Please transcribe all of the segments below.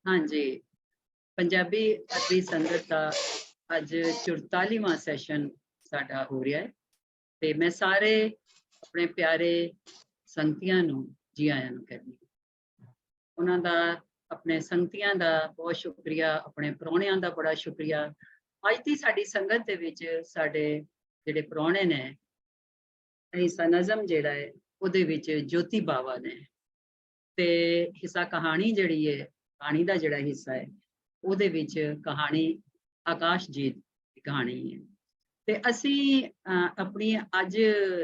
ਹਾਂਜੀ, ਪੰਜਾਬੀ ਅਰਬੀ ਸੰਗਤ ਦਾ ਅੱਜ 44ਵਾਂ ਸੈਸ਼ਨ ਸਾਡਾ ਹੋ ਰਿਹਾ ਹੈ ਤੇ ਮੈਂ ਸਾਰੇ ਆਪਣੇ ਪਿਆਰੇ ਸੰਗਤੀਆਂ ਨੂੰ ਜੀ ਆਇਆਂ ਨੂੰ ਕਹਿੰਦੀ ਹਾਂ। ਉਹਨਾਂ ਦਾ, ਆਪਣੇ ਸੰਗਤੀਆਂ ਦਾ ਬਹੁਤ ਸ਼ੁਕਰੀਆ, ਆਪਣੇ ਪ੍ਰਾਹੁਣਿਆਂ ਦਾ ਬੜਾ ਸ਼ੁਕਰੀਆ। ਅੱਜ ਦੀ ਸਾਡੀ ਸੰਗਤ ਦੇ ਵਿੱਚ ਸਾਡੇ ਜਿਹੜੇ ਪ੍ਰਾਹੁਣੇ ਨੇ, ਹਿੱਸਾ ਨਜ਼ਮ ਜਿਹੜਾ ਹੈ ਉਹਦੇ ਵਿੱਚ ਜੋਤੀ ਬਾਵਾ ਨੇ, ਤੇ ਹਿੱਸਾ ਕਹਾਣੀ ਜਿਹੜੀ ਹੈ, ਕਹਾਣੀ ਦਾ ਜਿਹੜਾ ਹਿੱਸਾ ਹੈ ਉਹਦੇ ਵਿੱਚ ਕਹਾਣੀ ਆਕਾਸ਼ਜੀਤ ਦੀ ਕਹਾਣੀ ਹੈ। ਤੇ ਅਸੀਂ ਆਪਣੀ ਅੱਜ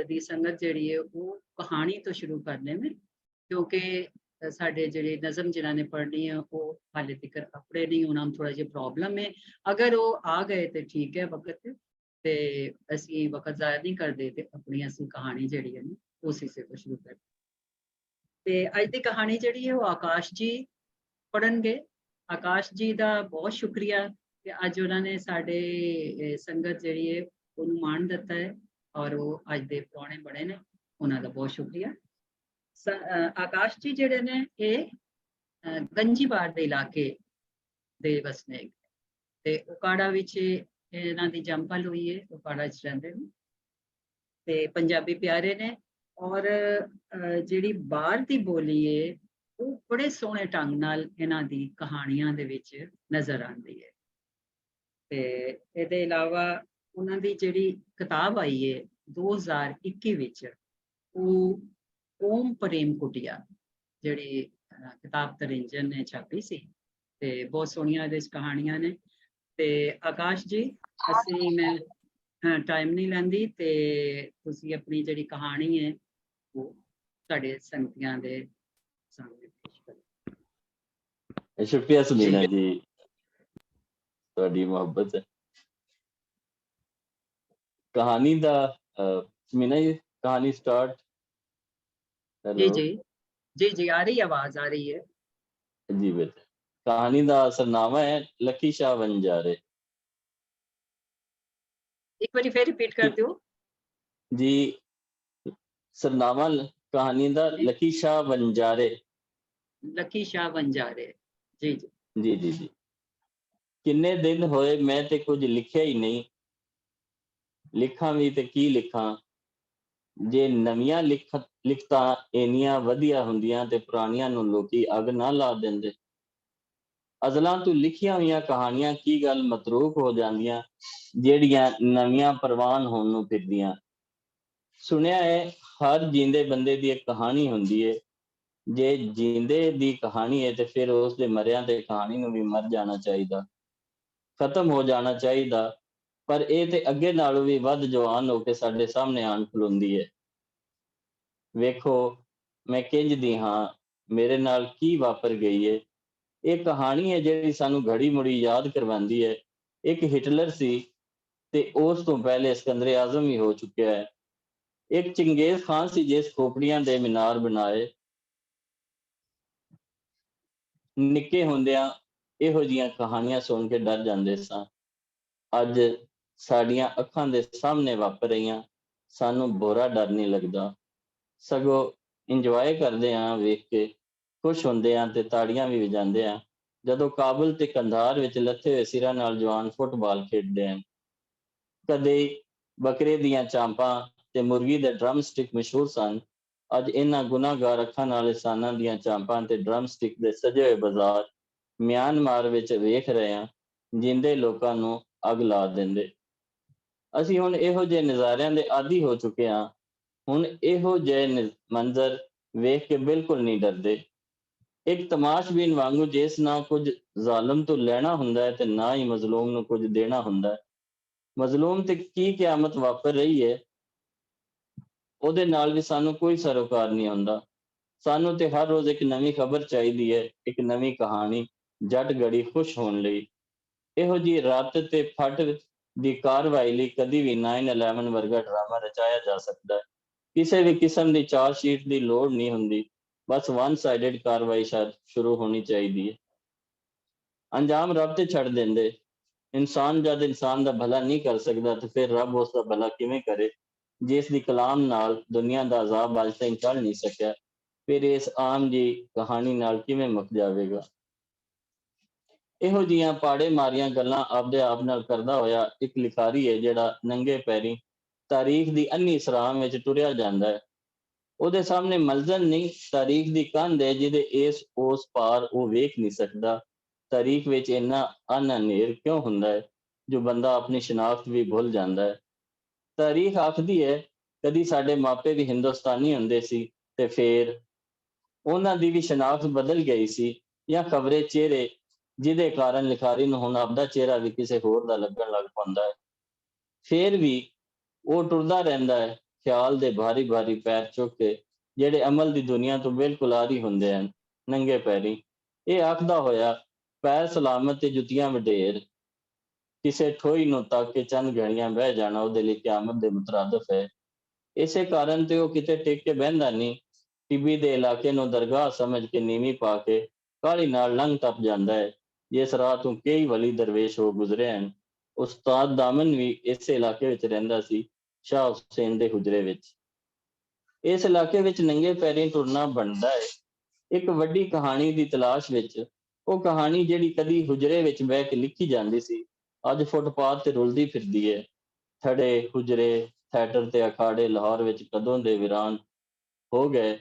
ਦੀ ਸੰਗਤ ਜਿਹੜੀ ਹੈ ਉਹ ਕਹਾਣੀ ਤੋਂ ਸ਼ੁਰੂ ਕਰਨੇ ਨੇ, ਕਿਉਂਕਿ ਸਾਡੇ ਜਿਹੜੇ ਨਜ਼ਮ ਜਿਨ੍ਹਾਂ ਨੇ ਪੜ੍ਹਨੀ ਹੈ ਉਹ ਹਾਲੇ ਤੱਕ ਆਪਣੇ ਨਹੀਂ, ਉਹਨਾਂ ਨੂੰ ਥੋੜਾ ਜਿਹਾ ਪ੍ਰੋਬਲਮ ਹੈ। ਅਗਰ ਉਹ ਆ ਗਏ ਤੇ ਠੀਕ ਹੈ ਵਕਤ, ਤੇ ਅਸੀਂ ਵਕਤ ਜ਼ਾਇਆ ਨਹੀਂ ਕਰਦੇ ਤੇ ਆਪਣੀ ਅਸੀਂ ਕਹਾਣੀ ਜਿਹੜੀ ਹੈ ਨਾ ਉਸ ਹਿੱਸੇ ਤੋਂ ਸ਼ੁਰੂ ਕਰਦੇ। ਤੇ ਅੱਜ ਦੀ ਕਹਾਣੀ ਜਿਹੜੀ ਹੈ ਉਹ ਆਕਾਸ਼ ਜੀ ਪੜ੍ਹਨਗੇ। ਆਕਾਸ਼ ਜੀ ਦਾ ਬਹੁਤ ਸ਼ੁਕਰੀਆ ਕਿ ਅੱਜ ਉਹਨਾਂ ਨੇ ਸਾਡੇ ਸੰਗਤ ਜਿਹੜੀ ਹੈ ਉਹਨੂੰ ਮਾਣ ਦਿੱਤਾ ਹੈ, ਔਰ ਉਹ ਅੱਜ ਦੇ ਪ੍ਰਾਹੁਣੇ ਬਣੇ ਨੇ, ਉਹਨਾਂ ਦਾ ਬਹੁਤ ਸ਼ੁਕਰੀਆ। ਆਕਾਸ਼ ਜੀ ਜਿਹੜੇ ਨੇ ਇਹ ਗੰਜੀਬਾੜ ਦੇ ਇਲਾਕੇ ਦੇ ਵਸਨੀਕ, ਤੇ ਉਕਾੜਾ ਵਿੱਚ ਇਹਨਾਂ ਦੀ ਜੰਮਪਲ ਹੋਈ ਹੈ, ਉਕਾੜਾ 'ਚ ਰਹਿੰਦੇ ਨੇ ਤੇ ਪੰਜਾਬੀ ਪਿਆਰੇ ਨੇ। ਔਰ ਜਿਹੜੀ ਬਾਹਰ ਦੀ ਬੋਲੀ ਹੈ ਉਹ ਬੜੇ ਸੋਹਣੇ ਢੰਗ ਨਾਲ ਇਹਨਾਂ ਦੀ ਕਹਾਣੀਆਂ ਦੇ ਵਿੱਚ ਨਜ਼ਰ ਆਉਂਦੀ ਹੈ। ਤੇ ਇਹਦੇ ਇਲਾਵਾ ਉਹਨਾਂ ਦੀ ਜਿਹੜੀ ਕਿਤਾਬ ਆਈ ਹੈ 2021 ਵਿੱਚ, ਉਹ ਓਮ ਪ੍ਰੇਮ ਕੁਟੀਆ ਜਿਹੜੀ ਕਿਤਾਬ ਤਰਿੰਜਨ ਨੇ ਛਾਪੀ ਸੀ, ਤੇ ਬਹੁਤ ਸੋਹਣੀਆਂ ਇਹਦੇ ਵਿੱਚ ਕਹਾਣੀਆਂ ਨੇ। ਤੇ ਆਕਾਸ਼ ਜੀ, ਮੈਂ ਟਾਈਮ ਨਹੀਂ ਲੈਂਦੀ, ਤੇ ਤੁਸੀਂ ਆਪਣੀ ਜਿਹੜੀ ਕਹਾਣੀ ਹੈ ਉਹ ਸਾਡੇ ਸੰਗਤੀਆਂ ਦੇ ਸਾਹਮਣੇ ਪੇਸ਼ ਕਰੋ। ਸ਼ੁਕਰੀਆ ਸੁਨੀਨਾ ਜੀ, ਤੁਹਾਡੀ ਮੁਹੱਬਤ। ਕਹਾਣੀ ਦਾ ਸੁਨੀਨਾ ਜੀ, ਕਹਾਣੀ ਸਟਾਰਟ। ਜੀ ਜੀ ਜੀ ਜੀ, ਆ ਰਹੀ ਆਵਾਜ਼ ਆ ਰਹੀ ਹੈ ਜੀ ਬੇਟਾ। ਕਹਾਣੀ ਦਾ ਸਰਨਾਮਾ ਹੈ ਲੱਕੀ ਸ਼ਾਹ ਵਣਜਾਰੇ। ਇੱਕ ਵਾਰੀ ਫਿਰ ਰਿਪੀਟ ਕਰ ਦਿਓ ਜੀ। ਸਰਨਾਮਾ ਕਹਾਣੀ ਦਾ ਲੱਕੀ ਸ਼ਾਹ ਵਣਜਾਰੇ। ਲੱਕੀ ਸ਼ਾਹ ਵਣਜਾਰੇ। ਜੀ ਜੀ ਜੀ ਜੀ ਜੀ। ਕਿੰਨੇ ਦਿਨ ਹੋਏ ਮੈਂ ਤੇ ਕੁਝ ਲਿਖਿਆ ਹੀ ਨਹੀਂ, ਲਿਖਾਂ ਵੀ ਤੇ ਕੀ ਲਿਖਾਂ। ਜੇ ਨਵੀਆਂ ਲਿਖਤਾਂ ਇੰਨੀਆਂ ਵਧੀਆ ਹੁੰਦੀਆਂ ਤੇ ਪੁਰਾਣੀਆਂ ਨੂੰ ਲੋਕੀ ਅੱਗ ਨਾ ਲਾ ਦਿੰਦੇ। ਅਜ਼ਲਾਂ ਤੋਂ ਲਿਖੀਆਂ ਹੋਈਆਂ ਕਹਾਣੀਆਂ ਕੀ ਗੱਲ ਮਤਰੂਕ ਹੋ ਜਾਂਦੀਆਂ, ਜਿਹੜੀਆਂ ਨਵੀਆਂ ਪ੍ਰਵਾਨ ਹੋਣ ਨੂੰ ਫਿਰਦੀਆਂ। ਸੁਣਿਆ ਹੈ ਹਰ ਜੀਂਦੇ ਬੰਦੇ ਦੀ ਇੱਕ ਕਹਾਣੀ ਹੁੰਦੀ ਹੈ। ਜੇ ਜੀਂਦੇ ਦੀ ਕਹਾਣੀ ਹੈ ਤੇ ਫਿਰ ਉਸਦੇ ਮਰਿਆਂ ਤੇ ਕਹਾਣੀ ਨੂੰ ਵੀ ਮਰ ਜਾਣਾ ਚਾਹੀਦਾ, ਖਤਮ ਹੋ ਜਾਣਾ ਚਾਹੀਦਾ। ਪਰ ਇਹ ਤੇ ਅੱਗੇ ਨਾਲੋਂ ਵੀ ਵੱਧ ਜਵਾਨ ਹੋ ਕੇ ਸਾਡੇ ਸਾਹਮਣੇ ਆਣ ਖਲੋਂਦੀ ਹੈ। ਵੇਖੋ ਮੈਂ ਕਿੰਝ ਦੀ ਹਾਂ, ਮੇਰੇ ਨਾਲ ਕੀ ਵਾਪਰ ਗਈ ਹੈ। ਇਹ ਕਹਾਣੀ ਹੈ ਜਿਹੜੀ ਸਾਨੂੰ ਘੜੀ ਮੁੜੀ ਯਾਦ ਕਰਵਾਉਂਦੀ ਹੈ। ਇੱਕ ਹਿਟਲਰ ਸੀ ਤੇ ਉਸ ਤੋਂ ਪਹਿਲੇ ਸਿਕੰਦਰ ਆਜ਼ਮ ਵੀ ਹੋ ਚੁੱਕਿਆ ਹੈ। ਇੱਕ ਚੰਗੇਜ਼ ਖਾਨ ਸੀ ਜਿਸ ਖੋਪੜੀਆਂ ਦੇ ਮੀਨਾਰ ਬਣਾਏ। ਨਿੱਕੇ ਹੁੰਦਿਆਂ ਇਹੋ ਜਿਹੀਆਂ ਕਹਾਣੀਆਂ ਸੁਣ ਕੇ ਡਰ ਜਾਂਦੇ ਸਾਂ। ਅੱਜ ਸਾਡੀਆਂ ਅੱਖਾਂ ਦੇ ਸਾਹਮਣੇ ਵਾਪਰ ਰਹੀਆਂ, ਸਾਨੂੰ ਬੁਰਾ ਡਰ ਨਹੀਂ ਲੱਗਦਾ, ਸਗੋਂ ਇੰਜੋਏ ਕਰਦੇ ਹਾਂ ਵੇਖ ਕੇ, ਖੁਸ਼ ਹੁੰਦੇ ਹਾਂ ਤੇ ਤਾੜੀਆਂ ਵੀ ਵਜਾਉਂਦੇ ਹਾਂ ਜਦੋਂ ਕਾਬਲ ਤੇ ਕੰਧਾਰ ਵਿੱਚ ਲੱਥੇ ਹੋਏ ਸਿਰਾਂ ਨਾਲ ਜਵਾਨ ਫੁੱਟਬਾਲ ਖੇਡਦੇ ਹਨ। ਕਦੇ ਬੱਕਰੇ ਦੀਆਂ ਚਾਂਪਾਂ ਤੇ ਮੁਰਗੀ ਦੇ ਡਰਮ ਸਟਿਕ ਮਸ਼ਹੂਰ ਸਨ। ਅੱਜ ਇਹਨਾਂ ਗੁਨਾਹਗਾਰ ਅੱਖਾਂ ਨਾਲ ਇਨਸਾਨਾਂ ਦੀਆਂ ਚਾਂਪਾਂ ਤੇ ਡਰਮ ਸਟਿਕ ਦੇ ਸਜੇ ਹੋਏ ਬਾਜ਼ਾਰ ਮਿਆਂਮਾਰ ਵਿੱਚ ਵੇਖ ਰਹੇ ਹਾਂ, ਜਿੰਦੇ ਲੋਕਾਂ ਨੂੰ ਅੱਗ ਲਾ ਦਿੰਦੇ। ਅਸੀਂ ਹੁਣ ਇਹੋ ਜਿਹੇ ਨਜ਼ਾਰਿਆਂ ਦੇ ਆਦੀ ਹੋ ਚੁੱਕੇ ਹਾਂ। ਹੁਣ ਇਹੋ ਜਿਹੇ ਮੰਜ਼ਰ ਵੇਖ ਕੇ ਬਿਲਕੁਲ ਨਹੀਂ ਡਰਦੇ। ਇੱਕ ਤਮਾਸ਼ਬੀਨ ਵਾਂਗੂ ਜਿਸ ਨਾਲ ਕੁਝ ਜ਼ਾਲਮ ਤੋਂ ਲੈਣਾ ਹੁੰਦਾ ਹੈ ਤੇ ਨਾ ਹੀ ਮਜ਼ਲੂਮ ਨੂੰ ਕੁਝ ਦੇਣਾ ਹੁੰਦਾ ਹੈ। ਮਜ਼ਲੂਮ ਤੇ ਕੀ ਕਿਆਮਤ ਵਾਪਰ ਰਹੀ ਹੈ, ਉਹਦੇ ਨਾਲ ਵੀ ਸਾਨੂੰ ਕੋਈ ਸਰੋਕਾਰ ਨਹੀਂ ਹੁੰਦਾ। ਸਾਨੂੰ ਤੇ ਹਰ ਰੋਜ਼ ਇੱਕ ਨਵੀਂ ਖਬਰ ਚਾਹੀਦੀ ਹੈ, ਇੱਕ ਨਵੀਂ ਕਹਾਣੀ, ਜੱਟ ਗੜੀ ਖੁਸ਼ ਹੋਣ ਲਈ। ਇਹੋ ਜਿਹੀ ਰੱਤ ਤੇ ਫੱਟ ਦੀ ਕਾਰਵਾਈ ਲਈ ਕਦੀ ਵੀ 9/11 ਵਰਗਾ ਡਰਾਮਾ ਰਚਾਇਆ ਜਾ ਸਕਦਾ ਹੈ। ਕਿਸੇ ਵੀ ਕਿਸਮ ਦੀ ਚਾਰਜ ਸ਼ੀਟ ਦੀ ਲੋੜ ਨਹੀਂ ਹੁੰਦੀ, ਬਸ ਵਨ ਸਾਈਡਡ ਕਾਰਵਾਈ ਸ਼ੁਰੂ ਹੋਣੀ ਚਾਹੀਦੀ ਹੈ। ਅੰਜਾਮ ਰੱਬ ਤੇ ਛੱਡ ਦਿੰਦੇ। ਇਨਸਾਨ ਜਦ ਇਨਸਾਨ ਦਾ ਭਲਾ ਨਹੀਂ ਕਰ ਸਕਦਾ ਤੇ ਫਿਰ ਰੱਬ ਉਸ ਦਾ ਭਲਾ ਕਿਵੇਂ ਕਰੇ। ਜਿਸ ਦੀ ਕਲਾਮ ਨਾਲ ਦੁਨੀਆ ਦਾ ਅਜ਼ਾਬ ਅੱਜ ਤਾਈਂ ਟਲ ਨਹੀਂ ਸਕਿਆ, ਫਿਰ ਇਸ ਆਮ ਜੀ ਕਹਾਣੀ ਨਾਲ ਕਿਵੇਂ ਮੁੱਕ ਜਾਵੇਗਾ। ਇਹੋ ਜਿਹੀਆਂ ਪਾੜੇ ਮਾਰੀਆਂ ਗੱਲਾਂ ਆਪਦੇ ਆਪ ਨਾਲ ਕਰਦਾ ਹੋਇਆ ਇੱਕ ਲਿਖਾਰੀ ਹੈ ਜਿਹੜਾ ਨੰਗੇ ਪੈਰੀ ਤਾਰੀਖ ਦੀ ਅੰਨੀ ਸਰਾਂ ਵਿੱਚ ਤੁਰਿਆ ਜਾਂਦਾ ਹੈ। ਉਹਦੇ ਸਾਹਮਣੇ ਮਲਜ਼ਮ ਨਹੀਂ, ਤਾਰੀਖ ਦੀ ਕੰਧ ਹੈ ਜਿਹਦੇ ਉਸ ਪਾਰ ਉਹ ਵੇਖ ਨਹੀਂ ਸਕਦਾ। ਤਾਰੀਖ ਵਿੱਚ ਇੰਨਾ ਹਨੇਰ ਕਿਉਂ ਹੁੰਦਾ ਹੈ ਜੋ ਬੰਦਾ ਆਪਣੀ ਸ਼ਨਾਖਤ ਵੀ ਭੁੱਲ ਜਾਂਦਾ ਹੈ। ਤਾਰੀਖ ਆਖਦੀ ਹੈ ਕਦੀ ਸਾਡੇ ਮਾਪੇ ਵੀ ਹਿੰਦੁਸਤਾਨੀ ਹੁੰਦੇ ਸੀ ਤੇ ਫੇਰ ਉਹਨਾਂ ਦੀ ਵੀ ਸ਼ਨਾਖਤ ਬਦਲ ਗਈ ਸੀ, ਜਾਂ ਖਬਰੇ ਚਿਹਰੇ ਜਿਹਦੇ ਕਾਰਨ ਲਿਖਾਰੀ ਨੂੰ ਹੁਣ ਆਪਦਾ ਚਿਹਰਾ ਵੀ ਕਿਸੇ ਹੋਰ ਦਾ ਲੱਗਣ ਲੱਗ ਪੈਂਦਾ ਹੈ। ਫੇਰ ਵੀ ਉਹ ਟੁਰਦਾ ਰਹਿੰਦਾ ਹੈ, ਖਿਆਲ ਦੇ ਭਾਰੀ ਭਾਰੀ ਪੈਰ ਚੁੱਕ ਕੇ, ਜਿਹੜੇ ਅਮਲ ਦੀ ਦੁਨੀਆ ਤੋਂ ਬਿਲਕੁਲ ਆਰੀ ਹੁੰਦੇ ਹਨ, ਨੰਗੇ ਪੈਰੀ। ਇਹ ਆਖਦਾ ਹੋਇਆ ਪੈਰ ਸਲਾਮਤ ਤੇ ਜੁੱਤੀਆਂ ਵਡੇਰ, ਕਿਸੇ ਠੋਈ ਨੂੰ ਤੱਕ ਕੇ ਚੰਦ ਘੜੀਆਂ ਬਹਿ ਜਾਣਾ ਉਹਦੇ ਲਈ ਕਿਆਮਤ ਦੇ ਮੁਤਰਾਦਫ ਹੈ। ਇਸੇ ਕਾਰਨ ਤੇ ਉਹ ਕਿਤੇ ਟਿਕ ਕੇ ਬਹਿੰਦਾ ਨਹੀਂ, ਟਿੱਬੀ ਦੇ ਇਲਾਕੇ ਨੂੰ ਦਰਗਾਹ ਸਮਝ ਕੇ ਨੀਵੀਂ ਪਾ ਕੇ ਕਾਹਲੀ ਨਾਲ ਲੰਘ ਟੱਪ ਜਾਂਦਾ ਹੈ, ਜਿਸ ਰਾਹ ਤੋਂ ਕਈ ਵਲੀ ਦਰਵੇਸ਼ ਹੋ ਗੁਜ਼ਰੇ ਹਨ। ਉਸਤਾਦ ਦਾਮਨ ਵੀ ਇਸੇ ਇਲਾਕੇ ਵਿੱਚ ਰਹਿੰਦਾ ਸੀ, ਸ਼ਾਹ ਹੁਸੈਨ ਦੇ ਹੁਜਰੇ ਵਿੱਚ। ਇਸ ਇਲਾਕੇ ਵਿੱਚ ਨੰਗੇ ਪੈਰੀਂ ਟੁਰਨਾ ਬਣਦਾ ਹੈ ਇੱਕ ਵੱਡੀ ਕਹਾਣੀ ਦੀ ਤਲਾਸ਼ ਵਿੱਚ। ਉਹ ਕਹਾਣੀ ਜਿਹੜੀ ਕਦੀ ਹੁਜਰੇ ਵਿੱਚ ਬਹਿ ਕੇ ਲਿਖੀ ਜਾਂਦੀ ਸੀ, ਅੱਜ ਫੁੱਟਪਾਥ ਤੇ ਰੁਲਦੀ ਫਿਰਦੀ ਹੈ। ਥੜੇ, ਹੁਜਰੇ, ਥੀਏਟਰ ਤੇ ਅਖਾੜੇ ਲਾਹੌਰ ਵਿੱਚ ਕਦੋਂ ਦੇ ਵੀਰਾਨ ਹੋ ਗਏ।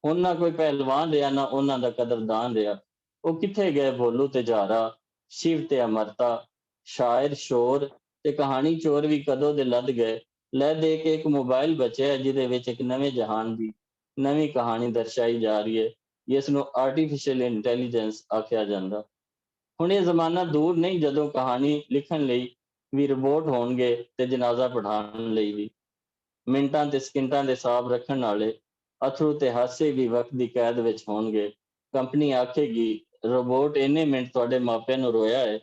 ਹੁਣ ਨਾ ਕੋਈ ਪਹਿਲਵਾਨ ਰਿਹਾ, ਨਾ ਉਹਨਾਂ ਦਾ ਕਦਰਦਾਨ ਰਿਹਾ। ਉਹ ਕਿੱਥੇ ਗਏ ਭੋਲੂ ਤੇ ਜਾਰਾ, ਸ਼ਿਵ ਤੇ ਅਮਰਤਾ, ਸ਼ਾਇਰ, ਸ਼ੋਰ ਤੇ ਕਹਾਣੀ ਚੋਰ ਵੀ ਕਦੋਂ ਦੇ ਲੱਦ ਗਏ। ਲੈ ਦੇ ਕੇ ਇੱਕ ਮੋਬਾਈਲ ਬਚਿਆ ਜਿਹਦੇ ਵਿੱਚ ਇੱਕ ਨਵੇਂ ਜਹਾਨ ਦੀ ਨਵੀਂ ਕਹਾਣੀ ਦਰਸਾਈ ਜਾ ਰਹੀ ਹੈ, ਜਿਸ ਨੂੰ ਆਰਟੀਫਿਸ਼ੀਅਲ ਇੰਟੈਲੀਜੈਂਸ ਆਖਿਆ ਜਾਂਦਾ। ਹੁਣ ਇਹ ਜ਼ਮਾਨਾ ਦੂਰ ਨਹੀਂ ਜਦੋਂ ਕਹਾਣੀ ਲਿਖਣ ਲਈ ਵੀ ਰਿਬੋਟ ਹੋਣਗੇ ਤੇ ਜਨਾਜ਼ਾ ਪੜ੍ਹਾਉਣ ਲਈ ਵੀ। ਮਿੰਟਾਂ ਤੇ ਸਕਿੰਟਾਂ ਦੇ ਹਿਸਾਬ ਰੱਖਣ ਵਾਲੇ ਅਥਰੂ ਤੇ ਹਾਸੇ ਵੀ ਵਕਤ ਦੀ ਕੈਦ ਵਿੱਚ ਹੋਣਗੇ। ਕੰਪਨੀ ਆਖੇਗੀ ਰੋਬੋਟ ਇੰਨੇ ਮਿੰਟ ਤੁਹਾਡੇ ਮਾਪਿਆਂ ਨੂੰ ਰੋਇਆ ਹੈ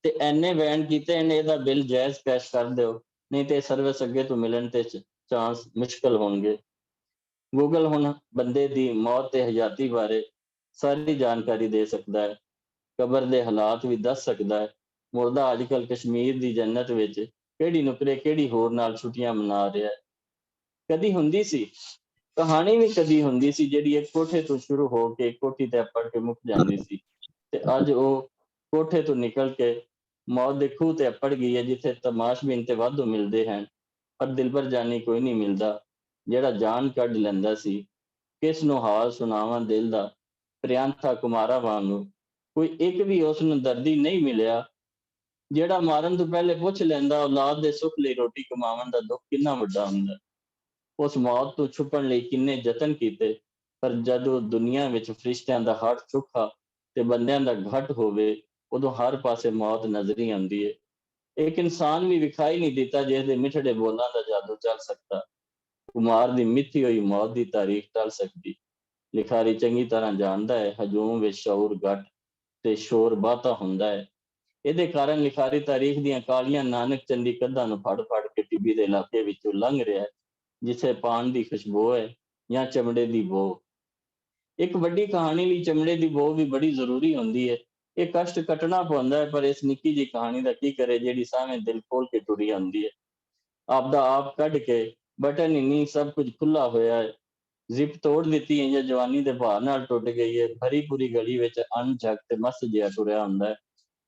ਤੇ ਐਨੇ ਵੈਨ ਕੀਤੇ ਨੇ, ਇਹਦਾ ਬਿੱਲ ਜਾਇਜ਼ ਕੈਸ਼ ਕਰ ਦਿਓ, ਨਹੀਂ ਤੇ ਸਰਵਿਸ ਅੱਗੇ ਤੋਂ ਮਿਲਣ ਤੇ ਚਾਂਸ ਮੁਸ਼ਕਲ ਹੋਣਗੇ। ਗੂਗਲ ਹੁਣ ਬੰਦੇ ਦੀ ਮੌਤ ਤੇ ਹਯਾਤੀ ਬਾਰੇ ਸਾਰੀ ਜਾਣਕਾਰੀ ਦੇ ਸਕਦਾ ਹੈ, ਕਬਰ ਦੇ ਹਾਲਾਤ ਵੀ ਦੱਸ ਸਕਦਾ ਹੈ। ਮੁਰਦਾ ਅੱਜ ਕੱਲ੍ਹ ਕਸ਼ਮੀਰ ਦੀ ਜੰਨਤ ਵਿੱਚ ਕਿਹੜੀ ਨੁਕਰੇ ਕਿਹੜੀ ਹੋਰ ਨਾਲ ਛੁੱਟੀਆਂ ਮਨਾ ਰਿਹਾ ਹੈ। ਕਦੀ ਹੁੰਦੀ ਸੀ ਕਹਾਣੀ ਵੀ, ਕਦੀ ਹੁੰਦੀ ਸੀ ਜਿਹੜੀ ਇੱਕ ਕੋਠੇ ਤੋਂ ਸ਼ੁਰੂ ਹੋ ਕੇ ਕੋਠੀ ਤੇ ਪੜ ਕੇ ਮੁੱਕ ਜਾਂਦੀ ਸੀ, ਤੇ ਅੱਜ ਉਹ ਕੋਠੇ ਤੋਂ ਨਿਕਲ ਕੇ ਮੌਤ ਦੇ ਖੂਹ ਤੇ ਅਪੜ ਗਈ ਹੈ, ਜਿੱਥੇ ਤਮਾਸ਼ਬੀਨ ਤੇ ਵਾਧੂ ਮਿਲਦੇ ਹਨ, ਪਰ ਦਿਲਬਰ ਜਾਨੀ ਕੋਈ ਨਹੀਂ ਮਿਲਦਾ ਜਿਹੜਾ ਜਾਨ ਕੱਢ ਲੈਂਦਾ ਸੀ। ਕਿਸ ਨੂੰ ਹਾਲ ਸੁਣਾਵਾਂ ਦਿਲ ਦਾ, ਪ੍ਰਿਅੰਥਾ ਕੁਮਾਰਾ ਵਾਂਗੂ ਕੋਈ ਇੱਕ ਵੀ ਉਸ ਨੂੰ ਦਰਦੀ ਨਹੀਂ ਮਿਲਿਆ, ਜਿਹੜਾ ਮਾਰਨ ਤੋਂ ਪਹਿਲੇ ਪੁੱਛ ਲੈਂਦਾ ਔਲਾਦ ਦੇ ਸੁੱਖ ਲਈ ਰੋਟੀ ਕਮਾਉਣ ਦਾ ਦੁੱਖ ਕਿੰਨਾ ਵੱਡਾ ਹੁੰਦਾ। ਉਸ ਮੌਤ ਤੋਂ ਛੁਪਣ ਲਈ ਕਿੰਨੇ ਯਤਨ ਕੀਤੇ, ਪਰ ਜਦੋਂ ਦੁਨੀਆ ਵਿੱਚ ਫਰਿਸ਼ਤਿਆਂ ਦਾ ਹੜ ਚੁੱਕਾ ਤੇ ਬੰਦਿਆਂ ਦਾ ਘਟ ਹੋਵੇ, ਉਦੋਂ ਹਰ ਪਾਸੇ ਮੌਤ ਨਜ਼ਰ ਹੀ ਆਉਂਦੀ ਹੈ। ਇੱਕ ਇਨਸਾਨ ਵੀ ਵਿਖਾਈ ਨਹੀਂ ਦਿੱਤਾ ਜਿਸ ਦੇ ਮਿੱਠੜੇ ਬੋਲਾਂ ਦਾ ਜਾਦੂ ਚੱਲ ਸਕਦਾ, ਕੁਮਾਰ ਦੀ ਮਿੱਥੀ ਹੋਈ ਮੌਤ ਦੀ ਤਾਰੀਖ ਟਲ ਸਕਦੀ। ਲਿਖਾਰੀ ਚੰਗੀ ਤਰ੍ਹਾਂ ਜਾਣਦਾ ਹੈ ਹਜੂਮ ਵਿੱਚ ਸ਼ੌਰ ਘੱਟ ਤੇ ਸ਼ੋਰ ਬਹੁਤਾ ਹੁੰਦਾ ਹੈ। ਇਹਦੇ ਕਾਰਨ ਲਿਖਾਰੀ ਤਾਰੀਖ ਦੀਆਂ ਕਾਲੀਆਂ ਨਾਨਕ ਚੰਦੀ ਕੰਧਾਂ ਨੂੰ ਫੜ ਫੜ ਕੇ ਟਿੱਬੀ ਦੇ ਇਲਾਕੇ ਵਿੱਚੋਂ ਲੰਘ ਰਿਹਾ ਹੈ, ਜਿੱਥੇ ਪਾਨ ਦੀ ਖੁਸ਼ਬੂ ਹੈ ਜਾਂ ਚਮੜੇ ਦੀ ਬੋ। ਇੱਕ ਵੱਡੀ ਕਹਾਣੀ ਲਈ ਚਮੜੇ ਦੀ ਬੋ ਵੀ ਬੜੀ ਜ਼ਰੂਰੀ ਹੁੰਦੀ ਹੈ। ਇਹ ਕਸ਼ਟ ਕੱਟਣਾ ਪੈਂਦਾ ਹੈ, ਪਰ ਇਸ ਨਿੱਕੀ ਜਿਹੀ ਕਹਾਣੀ ਦਾ ਕੀ ਕਰੇ ਜਿਹੜੀ ਸਾਹਮਣੇ ਦਿਲ ਖੋਲ ਕੇ ਟੁਰੀ ਆਉਂਦੀ ਹੈ। ਆਪਦਾ ਆਪ ਕੱਢ ਕੇ ਬਟਨ ਹੀ ਨਹੀਂ, ਸਭ ਕੁਝ ਖੁੱਲਾ ਹੋਇਆ ਹੈ। ਜ਼ਿਪ ਤੋੜ ਦਿੱਤੀ ਹੈ ਜਾਂ ਜਵਾਨੀ ਦੇ ਭਾਰ ਨਾਲ ਟੁੱਟ ਗਈ ਹੈ। ਭਰੀ ਪੂਰੀ ਗਲੀ ਵਿੱਚ ਅਣਝੱਕ ਤੇ ਮਸਤ ਜਿਹਾ ਟੁਰਿਆ ਹੁੰਦਾ ਹੈ।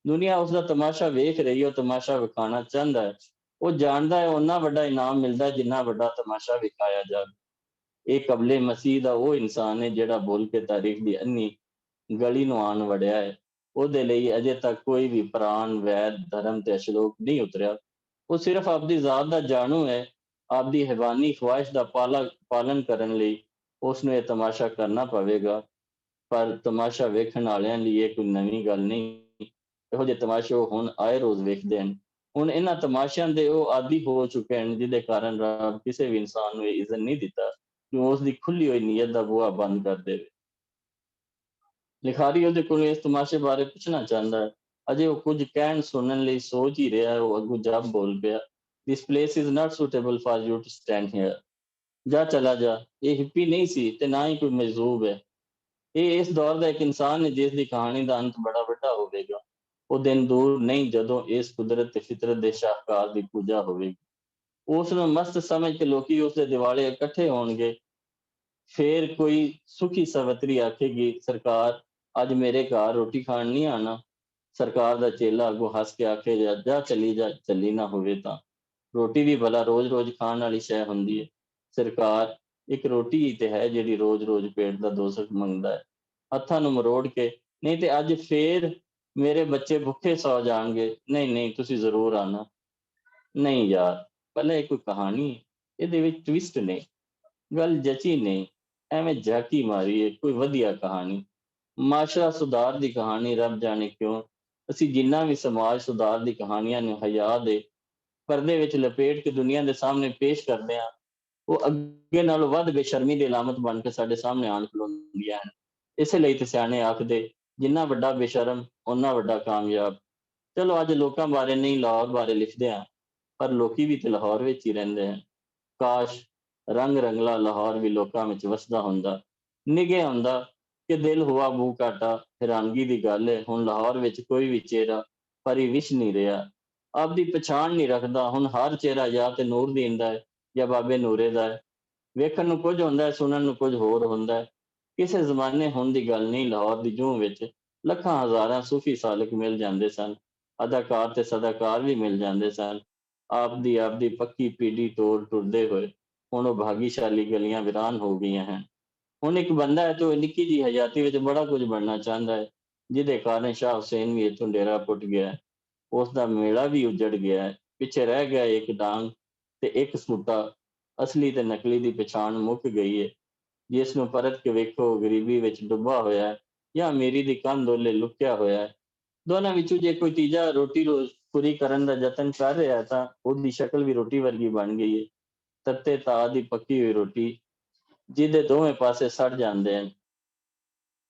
ਦੁਨੀਆ ਉਸਦਾ ਤਮਾਸ਼ਾ ਵੇਖ ਰਹੀ ਹੈ, ਉਹ ਤਮਾਸ਼ਾ ਵਿਖਾਉਣਾ ਚਾਹੁੰਦਾ ਹੈ। ਉਹ ਜਾਣਦਾ ਹੈ ਓਨਾ ਵੱਡਾ ਇਨਾਮ ਮਿਲਦਾ ਜਿੰਨਾ ਵੱਡਾ ਤਮਾਸ਼ਾ ਵਿਖਾਇਆ ਜਾਵੇ। ਇਹ ਕਬਲੇ ਮਸੀਹ ਦਾ ਉਹ ਇਨਸਾਨ ਹੈ ਜਿਹੜਾ ਬੋਲ ਕੇ ਤਾਰੀਖ ਦੀ ਅੰਨੀ ਗਲੀ ਨੂੰ ਆਣ ਵੜਿਆ ਹੈ। ਉਹਦੇ ਲਈ ਅਜੇ ਤੱਕ ਕੋਈ ਵੀ ਪ੍ਰਾਣ, ਵੈਦ, ਧਰਮ ਤੇ ਅਸ਼ਲੋਕ ਨਹੀਂ ਉਤਰਿਆ। ਉਹ ਸਿਰਫ ਆਪਦੀ ਜ਼ਾਤ ਦਾ ਜਾਣੂ ਹੈ। ਆਪਦੀ ਹੈਵਾਨੀ ਖਵਾਹਿਸ਼ ਦਾ ਪਾਲਣ ਕਰਨ ਲਈ ਉਸਨੂੰ ਇਹ ਤਮਾਸ਼ਾ ਕਰਨਾ ਪਵੇਗਾ, ਪਰ ਤਮਾਸ਼ਾ ਵੇਖਣ ਵਾਲਿਆਂ ਲਈ ਇਹ ਕੋਈ ਨਵੀਂ ਗੱਲ ਨਹੀਂ। ਇਹੋ ਜਿਹੇ ਤਮਾਸ਼ੇ ਉਹ ਹੁਣ ਆਏ ਰੋਜ਼ ਵੇਖਦੇ ਹਨ। ਹੁਣ ਇਹਨਾਂ ਤਮਾਸ਼ਿਆਂ ਦੇ ਉਹ ਆਦੀ ਹੋ ਚੁੱਕੇ ਹਨ, ਜਿਹਦੇ ਕਾਰਨ ਰੱਬ ਕਿਸੇ ਵੀ ਇਨਸਾਨ ਨੂੰ ਇਹ ਇਜ਼ਨ ਨਹੀਂ ਦਿੱਤਾ ਕਿ ਉਸ ਦੀ ਖੁੱਲੀ ਹੋਈ ਨੀਅਤ ਦਾ ਬੂਹਾ ਬੰਦ ਕਰ ਦੇਵੇ। ਲਿਖਾਰੀ ਉਹਦੇ ਕੋਲ ਇਸ ਤਮਾਸ਼ੇ ਬਾਰੇ ਪੁੱਛਣਾ ਚਾਹੁੰਦਾ ਹੈ। ਅਜੇ ਉਹ ਕੁਝ ਕਹਿਣ ਸੁਣਨ ਲਈ ਸੋਚ ਹੀ ਰਿਹਾ, ਉਹ ਅੱਗੋਂ ਜੱਬ ਬੋਲ ਪਿਆ, this place is not suitable for you to stand here. ਜਾ ਚਲਾ ਜਾ। ਇਹ ਹਿੱਪੀ ਨਹੀਂ ਸੀ ਤੇ ਨਾ ਹੀ ਕੋਈ ਮਜਜ਼ੂਬ ਹੈ। ਇਹ ਇਸ ਦੌਰ ਦਾ ਇੱਕ ਇਨਸਾਨ ਹੈ ਜਿਸ ਦੀ ਕਹਾਣੀ ਦਾ ਅੰਤ ਬੜਾ ਵੱਡਾ ਹੋਵੇਗਾ। ਉਹ ਦਿਨ ਦੂਰ ਨਹੀਂ ਜਦੋਂ ਇਸ ਕੁਦਰਤ ਤੇ ਫਿਤਰਤ ਦੇ ਸ਼ਾਹਕਾਰ ਦੀ ਪੂਜਾ ਹੋਵੇਗੀ। ਉਸ ਨੂੰ ਮਸਤ ਸਮਝ ਕੇ ਲੋਕੀ ਉਸਦੇ ਦਿਵਾਲੇ ਇਕੱਠੇ ਹੋਣਗੇ। ਫੇਰ ਕੋਈ ਸੁਖੀ ਸਵਤਰੀ ਆਖੇਗੀ, ਸਰਕਾਰ ਅੱਜ ਮੇਰੇ ਘਰ ਰੋਟੀ ਖਾਣ ਨਹੀਂ ਆਣਾ। ਸਰਕਾਰ ਦਾ ਚੇਲਾ ਅੱਗੋਂ ਹੱਸ ਕੇ ਆਖੇ, ਜਾ ਚੱਲੀ ਜਾ, ਚੱਲੀ ਨਾ ਹੋਵੇ ਤਾਂ। ਰੋਟੀ ਵੀ ਭਲਾ ਰੋਜ਼-ਰੋਜ਼ ਖਾਣ ਵਾਲੀ ਸ਼ੈ ਹੁੰਦੀ ਹੈ। ਸਰਕਾਰ ਇੱਕ ਰੋਟੀ ਹੀ ਤੇ ਹੈ ਜਿਹੜੀ ਰੋਜ਼-ਰੋਜ਼ ਪੇਟ ਦਾ ਦੋਸਤ ਮੰਗਦਾ ਹੈ। ਹੱਥਾਂ ਨੂੰ ਮਰੋੜ ਕੇ, ਨਹੀਂ ਤੇ ਅੱਜ ਫੇਰ ਮੇਰੇ ਬੱਚੇ ਭੁੱਖੇ ਸੌ ਜਾਣਗੇ। ਨਹੀਂ ਤੁਸੀਂ ਜ਼ਰੂਰ ਆਣਾ। ਨਹੀਂ ਯਾਰ, ਪਹਿਲਾਂ ਇਹ ਕੋਈ ਕਹਾਣੀ ਹੈ, ਇਹਦੇ ਵਿੱਚ ਟਵਿਸਟ ਨੇ, ਗੱਲ ਜਚੀ ਨਹੀਂ, ਐਵੇਂ ਝਾਕੀ ਮਾਰੀ ਹੈ। ਕੋਈ ਵਧੀਆ ਕਹਾਣੀ, ਮਾਸ਼ਰਾ ਸੁਧਾਰ ਦੀ ਕਹਾਣੀ, ਰੱਬ ਜਾਣੇ ਕਿਉਂ ਅਸੀਂ ਜਿੰਨਾ ਵੀ ਸਮਾਜ ਸੁਧਾਰ ਦੀ ਕਹਾਣੀਆਂ ਨੂੰ ਹਯਾ ਦੇ ਪਰਦੇ ਵਿੱਚ ਲਪੇਟ ਕੇ ਦੁਨੀਆ ਦੇ ਸਾਹਮਣੇ ਪੇਸ਼ ਕਰਦੇ ਹਾਂ, ਉਹ ਅੱਗੇ ਨਾਲੋਂ ਵੱਧ ਬੇਸ਼ਰਮੀ ਦੀ ਅਲਾਮਤ ਬਣ ਕੇ ਸਾਡੇ ਸਾਹਮਣੇ ਆਣ ਖਲੋਂਦੀਆਂ ਹਨ। ਇਸੇ ਲਈ ਤੇ ਸਿਆਣੇ ਆਖਦੇ, ਜਿੰਨਾ ਵੱਡਾ ਬੇਸ਼ਰਮ ਓਨਾ ਵੱਡਾ ਕਾਮਯਾਬ। ਚਲੋ ਅੱਜ ਲੋਕਾਂ ਬਾਰੇ ਨਹੀਂ, ਲਾਹੌਰ ਬਾਰੇ ਲਿਖਦੇ ਹਾਂ, ਪਰ ਲੋਕੀ ਵੀ ਤੇ ਲਾਹੌਰ ਵਿੱਚ ਹੀ ਰਹਿੰਦੇ ਹਨ। ਕਾਸ਼ ਰੰਗ ਰੰਗਲਾ ਲਾਹੌਰ ਵੀ ਲੋਕਾਂ ਵਿੱਚ ਵਸਦਾ ਹੁੰਦਾ, ਨਿਗੇ ਹੁੰਦਾ ਕਿ ਦਿਲ ਹੁਆ ਬੂ ਘਾਟਾ। ਹੈਰਾਨਗੀ ਦੀ ਗੱਲ ਹੈ, ਹੁਣ ਲਾਹੌਰ ਵਿੱਚ ਕੋਈ ਵੀ ਚਿਹਰਾ ਪਰਿਵਿਸ਼ ਨਹੀਂ ਰਿਹਾ, ਆਪਦੀ ਪਛਾਣ ਨਹੀਂ ਰੱਖਦਾ। ਹੁਣ ਹਰ ਚਿਹਰਾ ਜਾਂ ਤੇ ਨੂਰਦੀਨ ਦਾ ਹੈ ਜਾਂ ਬਾਬੇ ਨੂਰੇ ਦਾ ਹੈ। ਵੇਖਣ ਨੂੰ ਕੁਝ ਹੁੰਦਾ ਹੈ, ਸੁਣਨ ਨੂੰ ਕੁਝ ਹੋਰ ਹੁੰਦਾ ਹੈ। ਕਿਸੇ ਜ਼ਮਾਨੇ ਹੁਣ ਦੀ ਗੱਲ ਨਹੀਂ, ਲਾਹੌਰ ਦੀ ਜੂਹ ਵਿੱਚ ਲੱਖਾਂ ਹਜ਼ਾਰਾਂ ਸੂਫੀ ਸਾਲਕ ਮਿਲ ਜਾਂਦੇ ਸਨ, ਅਦਾਕਾਰ ਤੇ ਸਦਾਕਾਰ ਵੀ ਮਿਲ ਜਾਂਦੇ ਸਨ, ਆਪਦੀ ਪੱਕੀ ਪੀੜੀ ਤੋੜ ਟੁਰਦੇ ਹੋਏ। ਹੁਣ ਉਹ ਭਾਗੀਸ਼ਾਲੀ ਗਲੀਆਂ ਵੀਰਾਨ ਹੋ ਗਈਆਂ ਹਨ। ਹੁਣ ਇੱਕ ਬੰਦਾ ਹੈ ਜੋ ਨਿੱਕੀ ਜਿਹੀ ਹਯਾਤੀ ਵਿੱਚ ਬੜਾ ਕੁਝ ਬਣਨਾ ਚਾਹੁੰਦਾ ਹੈ, ਜਿਹਦੇ ਕਾਰਨ ਸ਼ਾਹ ਹੁਸੈਨ ਵੀ ਇੱਥੋਂ ਡੇਰਾ ਪੁੱਟ ਗਿਆ ਹੈ। ਉਸ ਦਾ ਮੇਲਾ ਵੀ ਉੱਜੜ ਗਿਆ ਹੈ। ਪਿੱਛੇ ਰਹਿ ਗਿਆ ਇੱਕ ਡਾਂਗ ਤੇ ਇੱਕ ਸੂਟਾ। ਅਸਲੀ ਤੇ ਨਕਲੀ ਦੀ ਪਛਾਣ ਮੁੱਕ ਗਈ ਹੈ। ਜਿਸ ਨੂੰ ਪਰਤ ਕੇ ਵੇਖੋ, ਗਰੀਬੀ ਵਿੱਚ ਡੁੱਬਾ ਹੋਇਆ ਹੈ ਜਾਂ ਅਮੀਰੀ ਦੀ ਕੰਧ ਓਲੇ ਲੁਕਿਆ ਹੋਇਆ ਹੈ। ਦੋਨਾਂ ਵਿੱਚੋਂ ਜੇ ਕੋਈ ਤੀਜਾ ਰੋਟੀ ਰੋਜ਼ ਪੂਰੀ ਕਰਨ ਦਾ ਯਤਨ ਕਰ ਰਿਹਾ ਤਾਂ ਉਹਦੀ ਸ਼ਕਲ ਵੀ ਰੋਟੀ ਵਰਗੀ ਬਣ ਗਈ ਹੈ, ਤੱਤੇ ਤਾਅ ਦੀ ਪੱਕੀ ਹੋਈ ਰੋਟੀ ਜਿਹਦੇ ਦੋਵੇਂ ਪਾਸੇ ਸੜ ਜਾਂਦੇ ਹਨ।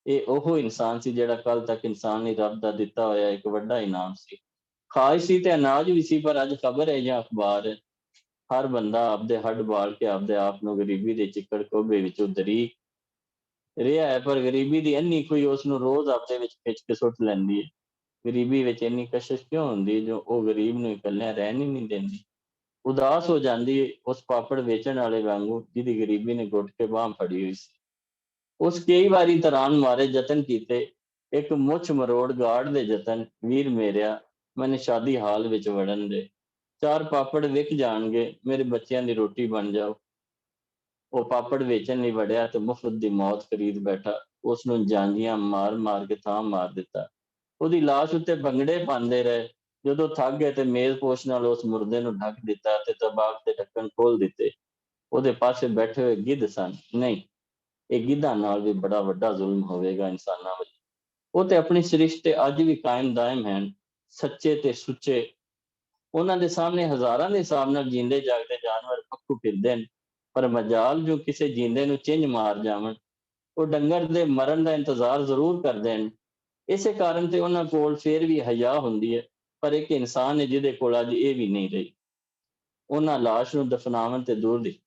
ਇਹ ਉਹ ਇਨਸਾਨ ਸੀ ਜਿਹੜਾ ਕੱਲ ਤੱਕ ਇਨਸਾਨੀ ਰੱਬ ਦਾ ਦਿੱਤਾ ਹੋਇਆ ਇੱਕ ਵੱਡਾ ਇਨਾਮ ਸੀ। ਖਾਇਸ਼ ਸੀ ਤੇ ਅਨਾਜ ਵੀ ਸੀ, ਪਰ ਅੱਜ ਖਬਰ ਹੈ ਜਾਂ ਅਖਬਾਰ ਹੈ, ਹਰ ਬੰਦਾ ਆਪਦੇ ਹੱਡ ਬਾਲ ਕੇ ਆਪਦੇ ਆਪ ਨੂੰ ਗਰੀਬੀ ਦੇ ਚਿੱਕੜ ਕੋਬੇ ਵਿੱਚੋਂ ਦਰੀ ਰਿਹਾ ਹੈ। ਪਰ ਗਰੀਬੀ ਦੀ ਇੰਨੀ ਕੋਈ ਉਸ ਨੂੰ ਰੋਜ਼ ਆਪਦੇ ਵਿੱਚ ਖਿੱਚ ਕੇ ਸੁੱਟ ਲੈਂਦੀ ਹੈ। ਗਰੀਬੀ ਵਿੱਚ ਇੰਨੀ ਕਸ਼ਿਸ਼ ਕਿਉਂ ਹੁੰਦੀ ਜੋ ਉਹ ਗਰੀਬ ਨੂੰ ਇਕੱਲਿਆਂ ਰਹਿਣ ਹੀ ਨਹੀਂ ਦਿੰਦੀ। ਉਦਾਸ ਹੋ ਜਾਂਦੀ ਉਸ ਪਾਪੜ ਵੇਚਣ ਵਾਲੇ ਵਾਂਗੂ ਜਿਹਦੀ ਗਰੀਬੀ ਨੇ ਘੁੱਟ ਕੇ ਬਾਂਹ ਫੜੀ ਹੋਈ ਸੀ। ਉਸ ਕਈ ਵਾਰੀ ਤਰਾਨ ਮਾਰੇ ਯਤਨ ਕੀਤੇ, ਇੱਕ ਮੁੱਛ ਮਰੋੜ ਗਾਰਡ ਦੇ ਯਤਨ, ਵੀਰ ਮੇਰਿਆ ਮੈਨੂੰ ਸ਼ਾਦੀ ਹਾਲ ਵਿੱਚ ਵੜਨ ਦੇ, ਚਾਰ ਪਾਪੜ ਵਿਕ ਜਾਣਗੇ, ਮੇਰੇ ਬੱਚਿਆਂ ਦੀ ਰੋਟੀ ਬਣ ਜਾਓ। ਉਹ ਪਾਪੜ ਵੇਚਣ ਲਈ ਵੜਿਆ ਤੇ ਮੁਫਤ ਦੀ ਮੌਤ ਖਰੀਦ ਬੈਠਾ। ਉਸ ਨੂੰ ਜਾਂਗੀਆਂ ਮਾਰ ਮਾਰ ਕੇ ਥਾਂ ਮਾਰ ਦਿੱਤਾ। ਉਹਦੀ ਲਾਸ਼ ਉੱਤੇ ਭੰਗੜੇ ਪਾਉਂਦੇ ਰਹੇ। ਜਦੋਂ ਥੱਕ ਗਏ ਤੇ ਮੇਜ਼ਪੋਸ਼ ਨਾਲ ਉਸ ਮੁਰਦੇ ਨੂੰ ਢੱਕ ਦਿੱਤਾ ਤੇ ਤਬਾਕ ਦੇ ਢੱਕਣ ਖੋਲ ਦਿੱਤੇ। ਉਹਦੇ ਪਾਸੇ ਬੈਠੇ ਹੋਏ ਗਿੱਧ ਸਨ। ਨਹੀਂ, ਇਹ ਗਿੱਧਾਂ ਨਾਲ ਵੀ ਬੜਾ ਵੱਡਾ ਜ਼ੁਲਮ ਹੋਵੇਗਾ ਇਨਸਾਨਾਂ ਵੱਲ। ਉਹ ਤੇ ਆਪਣੀ ਸ੍ਰਿਸ਼ਟ ਅੱਜ ਵੀ ਕਾਇਮ ਦਾਇਮ ਹਨ, ਸੱਚੇ ਤੇ ਸੁੱਚੇ। ਉਹਨਾਂ ਦੇ ਸਾਹਮਣੇ ਹਜ਼ਾਰਾਂ ਦੇ ਹਿਸਾਬ ਨਾਲ ਜੀਂਦੇ ਜਾਗਦੇ ਜਾਨਵਰ ਪੱਖੂ ਫਿਰਦੇ ਨੇ, ਪਰ ਮਜਾਲ ਜੋ ਕਿਸੇ ਜੀਂਦੇ ਨੂੰ ਚਿੰਝ ਮਾਰ ਜਾਵਣ। ਉਹ ਡੰਗਰ ਦੇ ਮਰਨ ਦਾ ਇੰਤਜ਼ਾਰ ਜ਼ਰੂਰ ਕਰਦੇ ਨੇ। ਇਸੇ ਕਾਰਨ ਤੇ ਉਹਨਾਂ ਕੋਲ ਫੇਰ ਵੀ ਹਯਾ ਹੁੰਦੀ ਹੈ, ਪਰ ਇੱਕ ਇਨਸਾਨ ਹੈ ਜਿਹਦੇ ਕੋਲ ਅੱਜ ਇਹ ਵੀ ਨਹੀਂ ਰਹੀ। ਉਹਨਾਂ ਲਾਸ਼ ਨੂੰ ਦਫਨਾਵਣ ਤੇ ਦੂਰ ਦੀ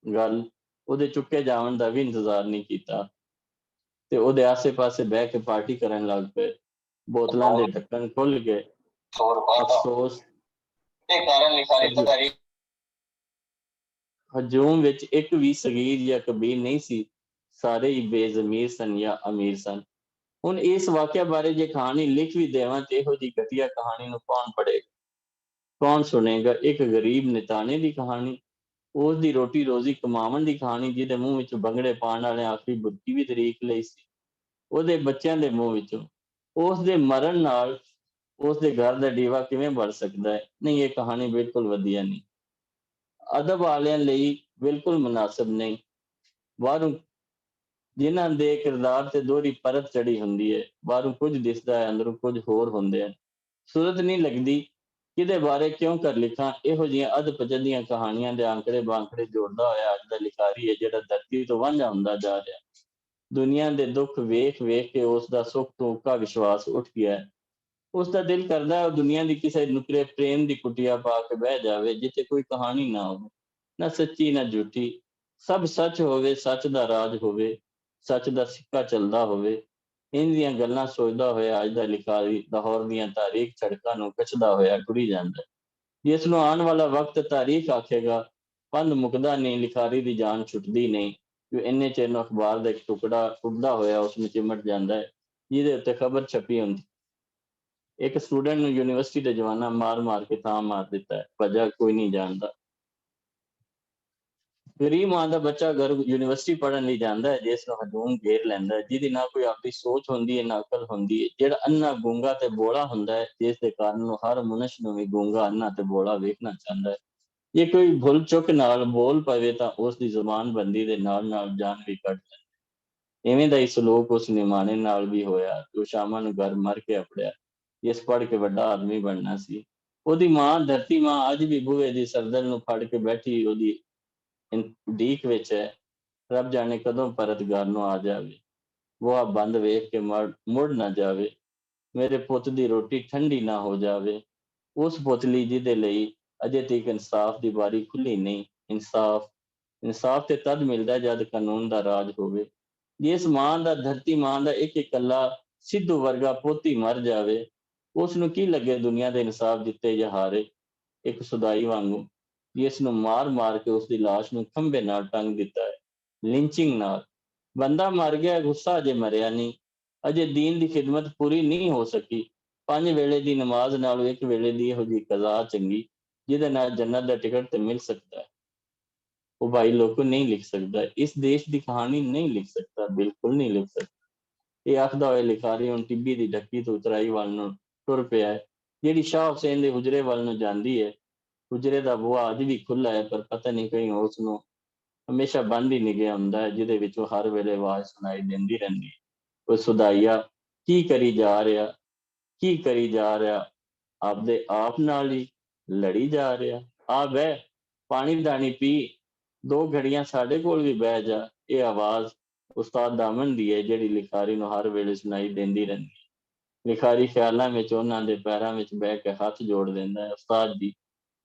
ਗੱਲ, ਉਹਦੇ ਚੁੱਕੇ ਜਾਵਣ ਦਾ ਵੀ ਇੰਤਜ਼ਾਰ ਨਹੀਂ ਕੀਤਾ ਤੇ ਉਹਦੇ ਆਸੇ-ਪਾਸੇ ਬਹਿ ਕੇ ਪਾਰਟੀ ਕਰਨ ਲੱਗ ਪਏ। ਬੋਤਲਾਂ ਦੇ ਢੱਕਣ ਖੁੱਲ ਗਏ। ਅਫਸੋਸ ਹਜੂਮ ਵਿੱਚ ਇੱਕ ਵੀ ਸਗੀਰ ਜਾਂ ਕਬੀਰ ਨਹੀਂ ਸੀ, ਸਾਰੇ ਹੀ ਬੇਜ਼ਮੀਰ ਸਨ ਜਾਂ ਅਮੀਰ ਸਨ। ਹੁਣ ਇਸ ਵਾਕਿਆ ਬਾਰੇ ਜੇ ਕਹਾਣੀ ਲਿਖ ਵੀ ਦੇਵਾਂ ਤੇ ਇਹੋ ਜਿਹੀ ਘਟੀਆ ਕਹਾਣੀ ਨੂੰ ਕੌਣ ਪੜ੍ਹੇਗਾ, ਕੌਣ ਸੁਣੇਗਾ? ਇੱਕ ਗਰੀਬ ਨਿਤਾਣੇ ਦੀ ਕਹਾਣੀ, ਉਸ ਦੀ ਰੋਟੀ ਰੋਜ਼ੀ ਕਮਾਉਣ ਦੀ ਕਹਾਣੀ, ਜਿਹਦੇ ਮੂੰਹ ਵਿੱਚ ਬੰਗੜੇ ਪਾਉਣ ਵਾਲੇ ਆਖਰੀ ਬੁਰਕੀ ਵੀ ਤਰੀਕ ਲਈ ਸੀ ਉਹਦੇ ਬੱਚਿਆਂ ਦੇ ਮੂੰਹ ਵਿੱਚੋਂ। ਉਸ ਦੇ ਮਰਨ ਨਾਲ ਉਸ ਦੇ ਘਰ ਦਾ ਦੀਵਾ ਕਿਵੇਂ ਬਲ ਸਕਦਾ ਹੈ? ਨਹੀਂ, ਇਹ ਕਹਾਣੀ ਬਿਲਕੁਲ ਵਧੀਆ ਨਹੀਂ, ਅਦਬ ਵਾਲਿਆਂ ਲਈ ਬਿਲਕੁਲ ਮੁਨਾਸਿਬ ਨਹੀਂ। ਬਾਹਰੋਂ ਜਿਨ੍ਹਾਂ ਦੇ ਕਿਰਦਾਰ ਤੇ ਦੋਹਰੀ ਪਰਤ ਚੜੀ ਹੁੰਦੀ ਹੈ, ਬਾਹਰੋਂ ਕੁਝ ਦਿਸਦਾ ਹੈ, ਅੰਦਰੋਂ ਕੁਝ ਹੋਰ ਹੁੰਦੇ ਆ। ਸੂਰਤ ਨਹੀਂ ਲੱਗਦੀ ਕਿਹਦੇ ਬਾਰੇ ਕਿਉਂ ਕਰ ਲਿਖਾਂ। ਇਹੋ ਜਿਹੀਆਂ ਅਧ-ਪਚਨ ਦੀਆਂ ਕਹਾਣੀਆਂ ਦੇ ਆਂਕੜੇ ਬਾਂਕੜੇ ਜੋੜਦਾ ਹੋਇਆ ਅੱਜ ਦਾ ਲਿਖਾਰੀ ਹੈ ਜਿਹੜਾ ਧਰਤੀ ਤੋਂ ਵਾਂਝਾ ਹੁੰਦਾ ਜਾ ਰਿਹਾ। ਦੁਨੀਆ ਦੇ ਦੁੱਖ ਵੇਖ ਵੇਖ ਕੇ ਉਸ ਦਾ ਸੁੱਖ ਤੋਂ ਉੱਕਾ ਵਿਸ਼ਵਾਸ ਉੱਠ ਗਿਆ ਹੈ। ਉਸ ਦਾ ਦਿਲ ਕਰਦਾ ਉਹ ਦੁਨੀਆ ਦੀ ਕਿਸੇ ਨੁਕਰੇ ਪ੍ਰੇਮ ਦੀ ਕੁਟੀਆ ਪਾ ਕੇ ਬਹਿ ਜਾਵੇ, ਜਿੱਥੇ ਕੋਈ ਕਹਾਣੀ ਨਾ ਹੋਵੇ, ਨਾ ਸੱਚੀ ਨਾ ਝੂਠੀ, ਸਭ ਸੱਚ ਹੋਵੇ, ਸੱਚ ਦਾ ਰਾਜ ਹੋਵੇ, ਸੱਚ ਦਾ ਸਿੱਕਾ ਚੱਲਦਾ ਹੋਵੇ। ਇੰਝ ਦੀਆਂ ਗੱਲਾਂ ਸੋਚਦਾ ਹੋਇਆ ਅੱਜ ਦਾ ਲਿਖਾਰੀ ਲਾਹੌਰ ਦੀਆਂ ਤਾਰੀਖ ਸੜਕਾਂ ਨੂੰ ਕੱਚਦਾ ਹੋਇਆ ਟੁਰੀ ਜਾਂਦਾ। ਜਿਸ ਨੂੰ ਆਉਣ ਵਾਲਾ ਵਕਤ ਤਾਰੀਖ ਆਖੇਗਾ, ਪੰਧ ਮੁੱਕਦਾ ਨਹੀਂ, ਲਿਖਾਰੀ ਦੀ ਜਾਨ ਛੁੱਟਦੀ ਨਹੀਂ। ਜੋ ਇੰਨੇ ਚਿਰ ਨੂੰ ਅਖਬਾਰ ਦਾ ਇੱਕ ਟੁਕੜਾ ਉੱਡਦਾ ਹੋਇਆ ਉਸ ਨੂੰ ਚਿਮਟ ਜਾਂਦਾ ਹੈ, ਜਿਹਦੇ ਉੱਤੇ ਖਬਰ ਛਪੀ ਹੁੰਦੀ ਇੱਕ ਸਟੂਡੈਂਟ ਨੂੰ ਯੂਨੀਵਰਸਿਟੀ ਦੇ ਜਵਾਨਾਂ ਮਾਰ ਕੇ ਥਾਂ ਮਾਰ ਦਿੱਤਾ ਹੈ, ਵਜ੍ਹਾ ਕੋਈ ਨਹੀਂ ਜਾਣਦਾ। ਗਰੀਬ ਮਾਂ ਦਾ ਬੱਚਾ ਅਗਰ ਯੂਨੀਵਰਸਿਟੀ ਪੜ੍ਹਨ ਲਈ ਜਾਂਦਾ ਹੈ, ਜਿਸ ਨੂੰ ਹਜੂਮ ਘੇਰ ਲੈਂਦਾ ਹੈ, ਜਿਹਦੀ ਨਾ ਕੋਈ ਆਪਣੀ ਸੋਚ ਹੁੰਦੀ ਹੈ ਨਾ ਅਕਲ ਹੁੰਦੀ ਹੈ, ਜਿਹੜਾ ਅੰਨਾ ਗੂੰਗਾ ਤੇ ਬੋਲਾ ਹੁੰਦਾ ਹੈ, ਜਿਸ ਦੇ ਕਾਰਨ ਉਹ ਹਰ ਮਨੁੱਖ ਨੂੰ ਵੀ ਗੂੰਗਾ ਅੰਨਾ ਤੇ ਬੋਲਾ ਵੇਖਣਾ ਚਾਹੁੰਦਾ ਹੈ। ਜੇ ਕੋਈ ਭੁੱਲ ਚੁੱਕ ਨਾਲ ਬੋਲ ਪਵੇ ਤਾਂ ਉਸ ਦੀ ਜ਼ੁਬਾਨ ਬੰਦੀ ਦੇ ਨਾਲ ਜਾਨ ਵੀ ਕੱਢ ਜਾਂਦੀ। ਇਵੇਂ ਦਾ ਹੀ ਸਲੂਕ ਉਸ ਨਿਮਾਣੇ ਨਾਲ ਵੀ ਹੋਇਆ, ਜੋ ਸ਼ਾਮਾਂ ਨੂੰ ਘਰ ਮਰ ਕੇ ਆਪੜਿਆ, ਜਿਸ ਪੜ੍ਹ ਕੇ ਵੱਡਾ ਆਦਮੀ ਬਣਨਾ ਸੀ। ਉਹਦੀ ਮਾਂ ਧਰਤੀ ਮਾਂ ਅੱਜ ਵੀ ਬੂਹੇ ਦੀ ਸਰਦਲ ਨੂੰ ਫੜ ਕੇ ਬੈਠੀ ਉਹਦੀ ਉਡੀਕ ਵਿੱਚ ਹੈ। ਰੱਬ ਜਾਣੇ ਕਦੋਂ ਪਰਤ ਘਰ ਨੂੰ ਆ ਜਾਵੇ, ਬੂਹਾ ਬੰਦ ਵੇਖ ਕੇ ਮੁੜ ਨਾ ਜਾਵੇ, ਮੇਰੇ ਪੁੱਤ ਦੀ ਰੋਟੀ ਠੰਡੀ ਨਾ ਹੋ ਜਾਵੇ। ਉਸ ਪੁਤਲੀ ਜਿਹਦੇ ਲਈ ਅਜੇ ਤੱਕ ਇਨਸਾਫ ਦੀ ਵਾਰੀ ਖੁੱਲੀ ਨਹੀਂ। ਇਨਸਾਫ ਤੇ ਤਦ ਮਿਲਦਾ ਜਦ ਕਾਨੂੰਨ ਦਾ ਰਾਜ ਹੋਵੇ। ਜਿਸ ਮਾਂ ਦਾ, ਧਰਤੀ ਮਾਂ ਦਾ ਇੱਕ ਇਕੱਲਾ ਸਿੱਧੂ ਵਰਗਾ ਪੋਤੀ ਮਰ ਜਾਵੇ, ਉਸ ਨੂੰ ਕੀ ਲੱਗੇ ਦੁਨੀਆ ਦੇ ਇਨਸਾਫ ਜਿੱਤੇ ਜਾਂ ਹਾਰੇ। ਇੱਕ ਸੁਦਾਈ ਵਾਂਗੂ ਜਿਸ ਨੂੰ ਮਾਰ ਕੇ ਉਸ ਦੀ ਲਾਸ਼ ਨੂੰ ਖੰਭੇ ਨਾਲ ਟੰਗ ਦਿੱਤਾ ਹੈ, ਲਿੰਚਿੰਗ ਨਾਲ। ਬੰਦਾ ਮਰ ਗਿਆ, ਗੁੱਸਾ ਅਜੇ ਮਰਿਆ ਨਹੀਂ, ਅਜੇ ਦੀਨ ਦੀ ਖਿਦਮਤ ਪੂਰੀ ਨਹੀਂ ਹੋ ਸਕੀ। 5 ਵੇਲੇ ਦੀ ਨਮਾਜ਼ ਨਾਲੋਂ 1 ਵੇਲੇ ਦੀ ਇਹੋ ਜਿਹੀ ਕਜ਼ਾ ਚੰਗੀ, ਜਿਹਦੇ ਨਾਲ ਜੰਨਤ ਦਾ ਟਿਕਟ ਤੇ ਮਿਲ ਸਕਦਾ ਹੈ। ਉਹ ਭਾਈ ਲੋਕੋ ਨਹੀਂ ਲਿਖ ਸਕਦਾ, ਇਸ ਦੇਸ਼ ਦੀ ਕਹਾਣੀ ਨਹੀਂ ਲਿਖ ਸਕਦਾ, ਬਿਲਕੁਲ ਨਹੀਂ ਲਿਖ ਸਕਦਾ। ਇਹ ਆਖਦਾ ਹੋਇਆ ਲਿਖਾਰੀ ਹੁਣ ਟਿੱਬੀ ਦੀ ਢੱਕੀ ਤੋਂ ਉਤਰਾਈ ਵੱਲ ਨੂੰ ਟੁਰ ਪਿਆ ਹੈ, ਜਿਹੜੀ ਸ਼ਾਹ ਹੁਸੈਨ ਦੇ ਹੁਜਰੇ ਵੱਲ ਨੂੰ ਜਾਂਦੀ ਹੈ। ਹੁਜਰੇ ਦਾ ਬੂਹਾ ਅੱਜ ਵੀ ਖੁੱਲਾ ਹੈ, ਪਰ ਪਤਾ ਨਹੀਂ ਕहीं ਉਸ ਨੂੰ ਹਮੇਸ਼ਾ ਬੰਦ ਹੀ ਨਿਗਿਆ ਹੁੰਦਾ ਹੈ, ਜਿਹਦੇ ਵਿੱਚੋਂ ਹਰ ਵੇਲੇ ਆਵਾਜ਼ ਸੁਣਾਈ ਦਿੰਦੀ ਰਹਿੰਦੀ ਹੈ। ਉਹ ਸੁਦਾਈਆ ਕੀ ਕਰੀ ਜਾ ਰਿਹਾ, ਕੀ ਕਰੀ ਜਾ ਰਿਹਾ, ਆਪਦੇ ਆਪ ਨਾਲ ਹੀ ਲੜੀ ਜਾ ਰਿਹਾ। ਆ ਬਹਿ, ਪਾਣੀ ਦਾਣੀ ਪੀ, 2 ਘੜੀਆਂ ਸਾਡੇ ਕੋਲ ਵੀ ਬਹਿ ਜਾ। ਇਹ ਆਵਾਜ਼ ਉਸਤਾਦ ਦਾਮਨ ਦੀ ਹੈ, ਜਿਹੜੀ ਲਿਖਾਰੀ ਨੂੰ ਹਰ ਵੇਲੇ ਸੁਣਾਈ ਦਿੰਦੀ ਰਹਿੰਦੀ ਹੈ। ਲਿਖਾਰੀ ਖਿਆਲਾਂ ਵਿੱਚ ਉਹਨਾਂ ਦੇ ਪੈਰਾਂ ਵਿੱਚ ਬਹਿ ਕੇ ਹੱਥ ਜੋੜ ਦਿੰਦਾ ਹੈ, ਉਸਤਾਦ ਜੀ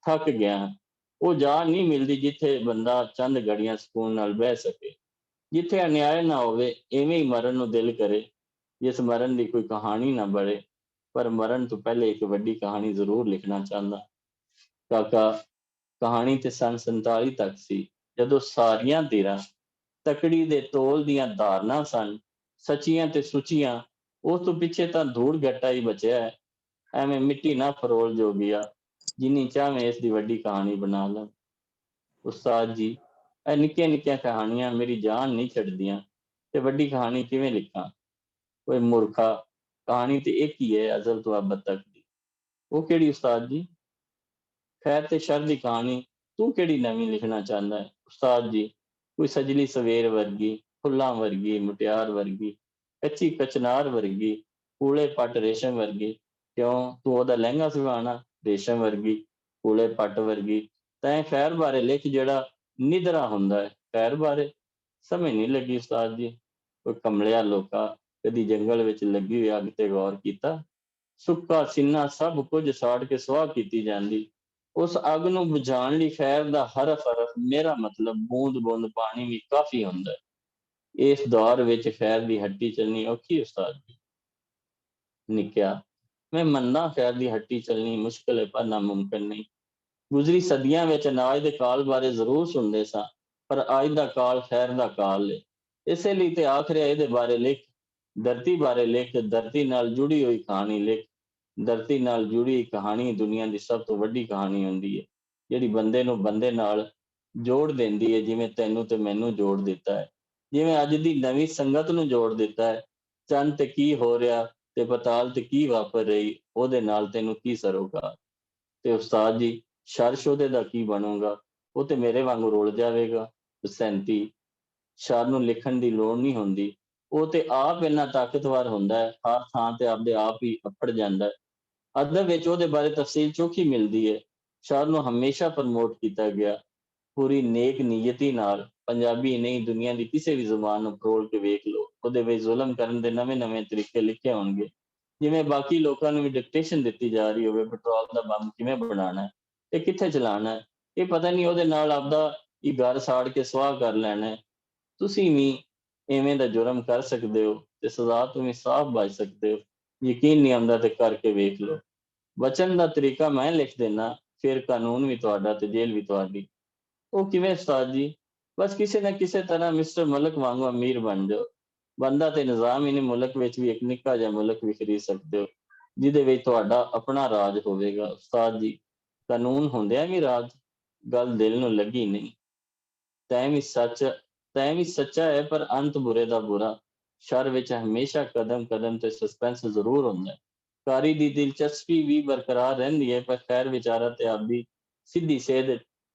ਥੱਕ ਗਿਆ। ਉਹ ਜਾ ਨਹੀਂ ਮਿਲਦੀ ਜਿੱਥੇ ਬੰਦਾ ਚੰਦ ਘੜੀਆਂ ਸਕੂਨ ਨਾਲ ਬਹਿ ਸਕੇ, ਜਿੱਥੇ ਅਨਿਆਏ ਨਾ ਹੋਵੇ, ਇਵੇਂ ਹੀ ਮਰਨ ਨੂੰ ਦਿਲ ਕਰੇ, ਜਿਸ ਮਰਨ ਦੀ ਕੋਈ ਕਹਾਣੀ ਨਾ ਬਣੇ। ਪਰ ਮਰਨ ਤੋਂ ਪਹਿਲੇ ਇੱਕ ਵੱਡੀ ਕਹਾਣੀ ਜ਼ਰੂਰ ਲਿਖਣਾ ਚਾਹੁੰਦਾ। ਕਾਕਾ, ਕਹਾਣੀ ਤੇ ਸੰਨ 47 ਤੱਕ ਸੀ, ਜਦੋਂ ਸਾਰੀਆਂ ਧਿਰਾਂ ਤਕੜੀ ਦੇ ਤੋਲ ਦੀਆਂ ਧਾਰਨਾ ਸਨ, ਸੱਚੀਆਂ ਤੇ ਸੁੱਚੀਆਂ। ਉਸ ਤੋਂ ਪਿੱਛੇ ਤਾਂ ਧੂੜ ਘੱਟਾ ਹੀ ਬਚਿਆ ਹੈ। ਐਵੇਂ ਮਿੱਟੀ ਨਾ ਫਰੋਲ ਜੋਗੀਆ, ਜਿੰਨੀ ਚਾਹਵੇਂ ਇਸ ਦੀ ਵੱਡੀ ਕਹਾਣੀ ਬਣਾ ਲੈ। ਉਸਤਾਦ ਜੀ, ਇਹ ਨਿੱਕੀਆਂ ਨਿੱਕੀਆਂ ਕਹਾਣੀਆਂ ਮੇਰੀ ਜਾਨ ਨਹੀਂ ਛੱਡਦੀਆਂ, ਤੇ ਵੱਡੀ ਕਹਾਣੀ ਕਿਵੇਂ ਲਿਖਾਂ? ਓਏ ਮੂਰਖਾ, ਕਹਾਣੀ ਤੇ ਇੱਕ ਹੀ ਹੈ, ਅਜ਼ਲ ਤੋਂ ਅਬਦ ਤੱਕ ਦੀ। ਉਹ ਕਿਹੜੀ ਉਸਤਾਦ ਜੀ? ਖੈਰ ਤੇ ਸ਼ਰ ਦੀ ਕਹਾਣੀ ਤੂੰ ਕਿਹੜੀ ਨਵੀਂ ਲਿਖਣਾ ਚਾਹੁੰਦਾ ਹੈ? ਉਸਤਾਦ ਜੀ, ਕੋਈ ਸਜਲੀ ਸਵੇਰ ਵਰਗੀ, ਫੁੱਲਾਂ ਵਰਗੀ, ਮੁਟਿਆਰ ਵਰਗੀ, ਕੱਚੀ ਕਚਨਾਰ ਵਰਗੀ, ਕੂਲੇ ਪੱਟ ਰੇਸ਼ਮ ਵਰਗੀ। ਕਿਉਂ, ਤੂੰ ਉਹਦਾ ਲਹਿੰਗਾ ਸਿਵਾਣਾ? ਰੇਸ਼ਮ ਵਰਗੀ, ਕੂਲੇ ਪੱਟ ਵਰਗੀ। ਤੈਂ ਖੈਰ ਬਾਰੇ ਲਿਖ, ਜਿਹੜਾ ਨਿਧਰਾ ਹੁੰਦਾ ਹੈ। ਖੈਰ ਬਾਰੇ ਸਮਝ ਨਹੀਂ ਲੱਗੀ ਉਸਤਾਦ ਜੀ। ਕੋਈ ਕਮਲਿਆ ਲੋਕਾ, ਕਦੀ ਜੰਗਲ ਵਿੱਚ ਲੱਗੀ ਹੋਈ ਅੱਗ ਤੇ ਗੌਰ ਕੀਤਾ? ਸੁੱਕਾ ਸਿੰਨਾ ਸਭ ਕੁਝ ਸਾੜ ਕੇ ਸੁਆਹ ਕੀਤੀ ਜਾਂਦੀ। ਉਸ ਅੱਗ ਨੂੰ ਬੁਝਾਉਣ ਲਈ ਖੈਰ ਦਾ ਹਰਫ, ਮੇਰਾ ਮਤਲਬ ਬੂੰਦ ਬੂੰਦ ਪਾਣੀ ਵੀ ਕਾਫੀ ਹੁੰਦਾ ਹੈ। ਇਸ ਦੌਰ ਵਿੱਚ ਖੈਰ ਦੀ ਹੱਟੀ ਚੱਲਣੀ ਔਖੀ ਉਸਤਾਦ ਜੀ। ਨਿੱਕਿਆ, ਮੈਂ ਮੰਨਦਾ ਖੈਰ ਦੀ ਹੱਟੀ ਚੱਲਣੀ ਮੁਸ਼ਕਿਲ ਹੈ, ਪਰ ਨਾਮੁਮਕਿਨ ਨਹੀਂ। ਗੁਜ਼ਰੀ ਸਦੀਆਂ ਵਿੱਚ ਅਨਾਜ ਦੇ ਕਾਲ ਬਾਰੇ ਜ਼ਰੂਰ ਸੁਣਦੇ ਸਾਂ, ਪਰ ਅੱਜ ਦਾ ਕਾਲ ਖੈਰ ਦਾ ਕਾਲ ਹੈ। ਇਸੇ ਲਈ ਤੇ ਆਖਰਿਆ ਇਹਦੇ ਬਾਰੇ ਲਿਖ, ਧਰਤੀ ਬਾਰੇ ਲਿਖ, ਧਰਤੀ ਨਾਲ ਜੁੜੀ ਹੋਈ ਕਹਾਣੀ ਲਿਖ। ਧਰਤੀ ਨਾਲ ਜੁੜੀ ਕਹਾਣੀ ਦੁਨੀਆ ਦੀ ਸਭ ਤੋਂ ਵੱਡੀ ਕਹਾਣੀ ਹੁੰਦੀ ਹੈ, ਜਿਹੜੀ ਬੰਦੇ ਨੂੰ ਬੰਦੇ ਨਾਲ ਜੋੜ ਦਿੰਦੀ ਹੈ, ਜਿਵੇਂ ਤੈਨੂੰ ਤੇ ਮੈਨੂੰ ਜੋੜ ਦਿੱਤਾ ਹੈ, ਜਿਵੇਂ ਅੱਜ ਦੀ ਨਵੀਂ ਸੰਗਤ ਨੂੰ ਜੋੜ ਦਿੱਤਾ ਹੈ। ਚੰਨ ਤੇ ਕੀ ਹੋ ਰਿਹਾ ਤੇ ਪਤਾਲ ਤੇ ਕੀ ਵਾਪਰ ਰਹੀ, ਉਹਦੇ ਨਾਲ ਤੈਨੂੰ ਕੀ ਸਰੋਕਾਰ? ਤੇ ਉਸਤਾਦ ਜੀ, ਸ਼ਰ ਸ਼ੋਧੇ ਦਾ ਕੀ ਬਣੂਗਾ? ਉਹ ਤੇ ਮੇਰੇ ਵਾਂਗੂ ਰੁਲ ਜਾਵੇਗਾ। 37 ਸ਼ਰ ਨੂੰ ਲਿਖਣ ਦੀ ਲੋੜ ਨਹੀਂ ਹੁੰਦੀ, ਉਹ ਤੇ ਆਪ ਇੰਨਾ ਤਾਕਤਵਰ ਹੁੰਦਾ ਹੈ, ਹਰ ਥਾਂ ਤੇ ਆਪਦੇ ਆਪ ਹੀ ਅੱਪੜ ਜਾਂਦਾ ਹੈ। ਅਦਬ ਵਿੱਚ ਉਹਦੇ ਬਾਰੇ ਤਫਸੀਲ ਚੋਖੀ ਮਿਲਦੀ ਹੈ। ਸ਼ਰ ਨੂੰ ਹਮੇਸ਼ਾ ਪ੍ਰਮੋਟ ਕੀਤਾ ਗਿਆ, ਪੂਰੀ ਨੇਕ ਨੀਅਤੀ ਨਾਲ। ਪੰਜਾਬੀ ਨਹੀਂ, ਦੁਨੀਆ ਦੀ ਕਿਸੇ ਵੀ ਜ਼ੁਬਾਨ ਨੂੰ ਫਰੋਲ ਕੇ ਵੇਖ ਲਓ, ਉਹਦੇ ਵਿੱਚ ਜ਼ੁਲਮ ਕਰਨ ਦੇ ਨਵੇਂ ਤਰੀਕੇ ਲਿਖੇ ਹੋਣਗੇ। ਜਿਵੇਂ ਬਾਕੀ ਲੋਕਾਂ ਨੂੰ ਵੀ ਡਿਕਟੇਸ਼ਨ ਦਿੱਤੀ ਜਾ ਰਹੀ ਹੋਵੇ, ਪੈਟਰੋਲ ਦਾ ਬੰਬ ਕਿਵੇਂ ਬਣਾਉਣਾ ਹੈ ਤੇ ਕਿੱਥੇ ਚਲਾਉਣਾ ਹੈ, ਇਹ ਪਤਾ ਨਹੀਂ, ਉਹਦੇ ਨਾਲ ਆਪਦਾ ਹੀ ਘਰ ਸਾੜ ਕੇ ਸੁਆਹ ਕਰ ਲੈਣਾ ਹੈ। ਤੁਸੀਂ ਵੀ ਇਵੇਂ ਦਾ ਜੁਰਮ ਕਰ ਸਕਦੇ ਹੋ ਤੇ ਸਜ਼ਾ ਤੋਂ ਵੀ ਸਾਫ਼ ਬਚ ਸਕਦੇ ਹੋ। ਯਕੀਨ ਨਹੀਂ ਆਉਂਦਾ ਤੇ ਕਰਕੇ ਵੇਖ ਲਓ। ਬਚਣ ਦਾ ਤਰੀਕਾ ਮੈਂ ਲਿਖ ਦੇਣਾ, ਫਿਰ ਕਾਨੂੰਨ ਵੀ ਤੁਹਾਡਾ ਤੇ ਜੇਲ੍ਹ ਵੀ ਤੁਹਾਡੀ। ਉਹ ਕਿਵੇਂ ਉਸਤਾਦ ਜੀ? ਬਸ ਕਿਸੇ ਨਾ ਕਿਸੇ ਤਰ੍ਹਾਂ ਮਿਸਟਰ ਮਲਕ ਵਾਂਗੂ ਅਮੀਰ ਬਣ ਜਾਓ। ਬੰਦਾ ਤੇ ਨਿਜ਼ਾਮ ਹੀ ਨਹੀਂ, ਮੁਲਕ ਵਿੱਚ ਵੀ ਇੱਕ ਨਿੱਕਾ ਜਿਹਾ ਮੁਲਕ ਵੀ ਖਰੀਦ ਸਕਦੇ ਹੋ। ਜਿਹਦੇ ਵਿੱਚ ਤੁਹਾਡਾ ਆਪਣਾ ਰਾਜ ਹੋਵੇਗਾ। ਉਸਤਾਦ ਜੀ, ਕਾਨੂੰਨ ਹੁੰਦਿਆਂ ਵੀ ਰਾਜ, ਗੱਲ ਦਿਲ ਨੂੰ ਲੱਗੀ ਨਹੀਂ। ਤੈਂ ਵੀ ਸੱਚਾ ਹੈ, ਪਰ ਅੰਤ ਬੁਰੇ ਦਾ ਬੁਰਾ। ਸ਼ਰ ਵਿੱਚ ਹਮੇਸ਼ਾ ਕਦਮ ਕਦਮ ਤੇ ਸਸਪੈਂਸ ਜ਼ਰੂਰ ਹੁੰਦਾ ਹੈ। ਕਾਰੀ ਦੀ ਦਿਲਚਸਪੀ ਵੀ ਬਰਕਰਾਰ ਰਹਿੰਦੀ ਹੈ, ਪਰ ਖੈਰ ਵਿਚਾਰਾ ਤੇ ਆਪਦੀ ਸਿੱਧੀ ਸੇਧ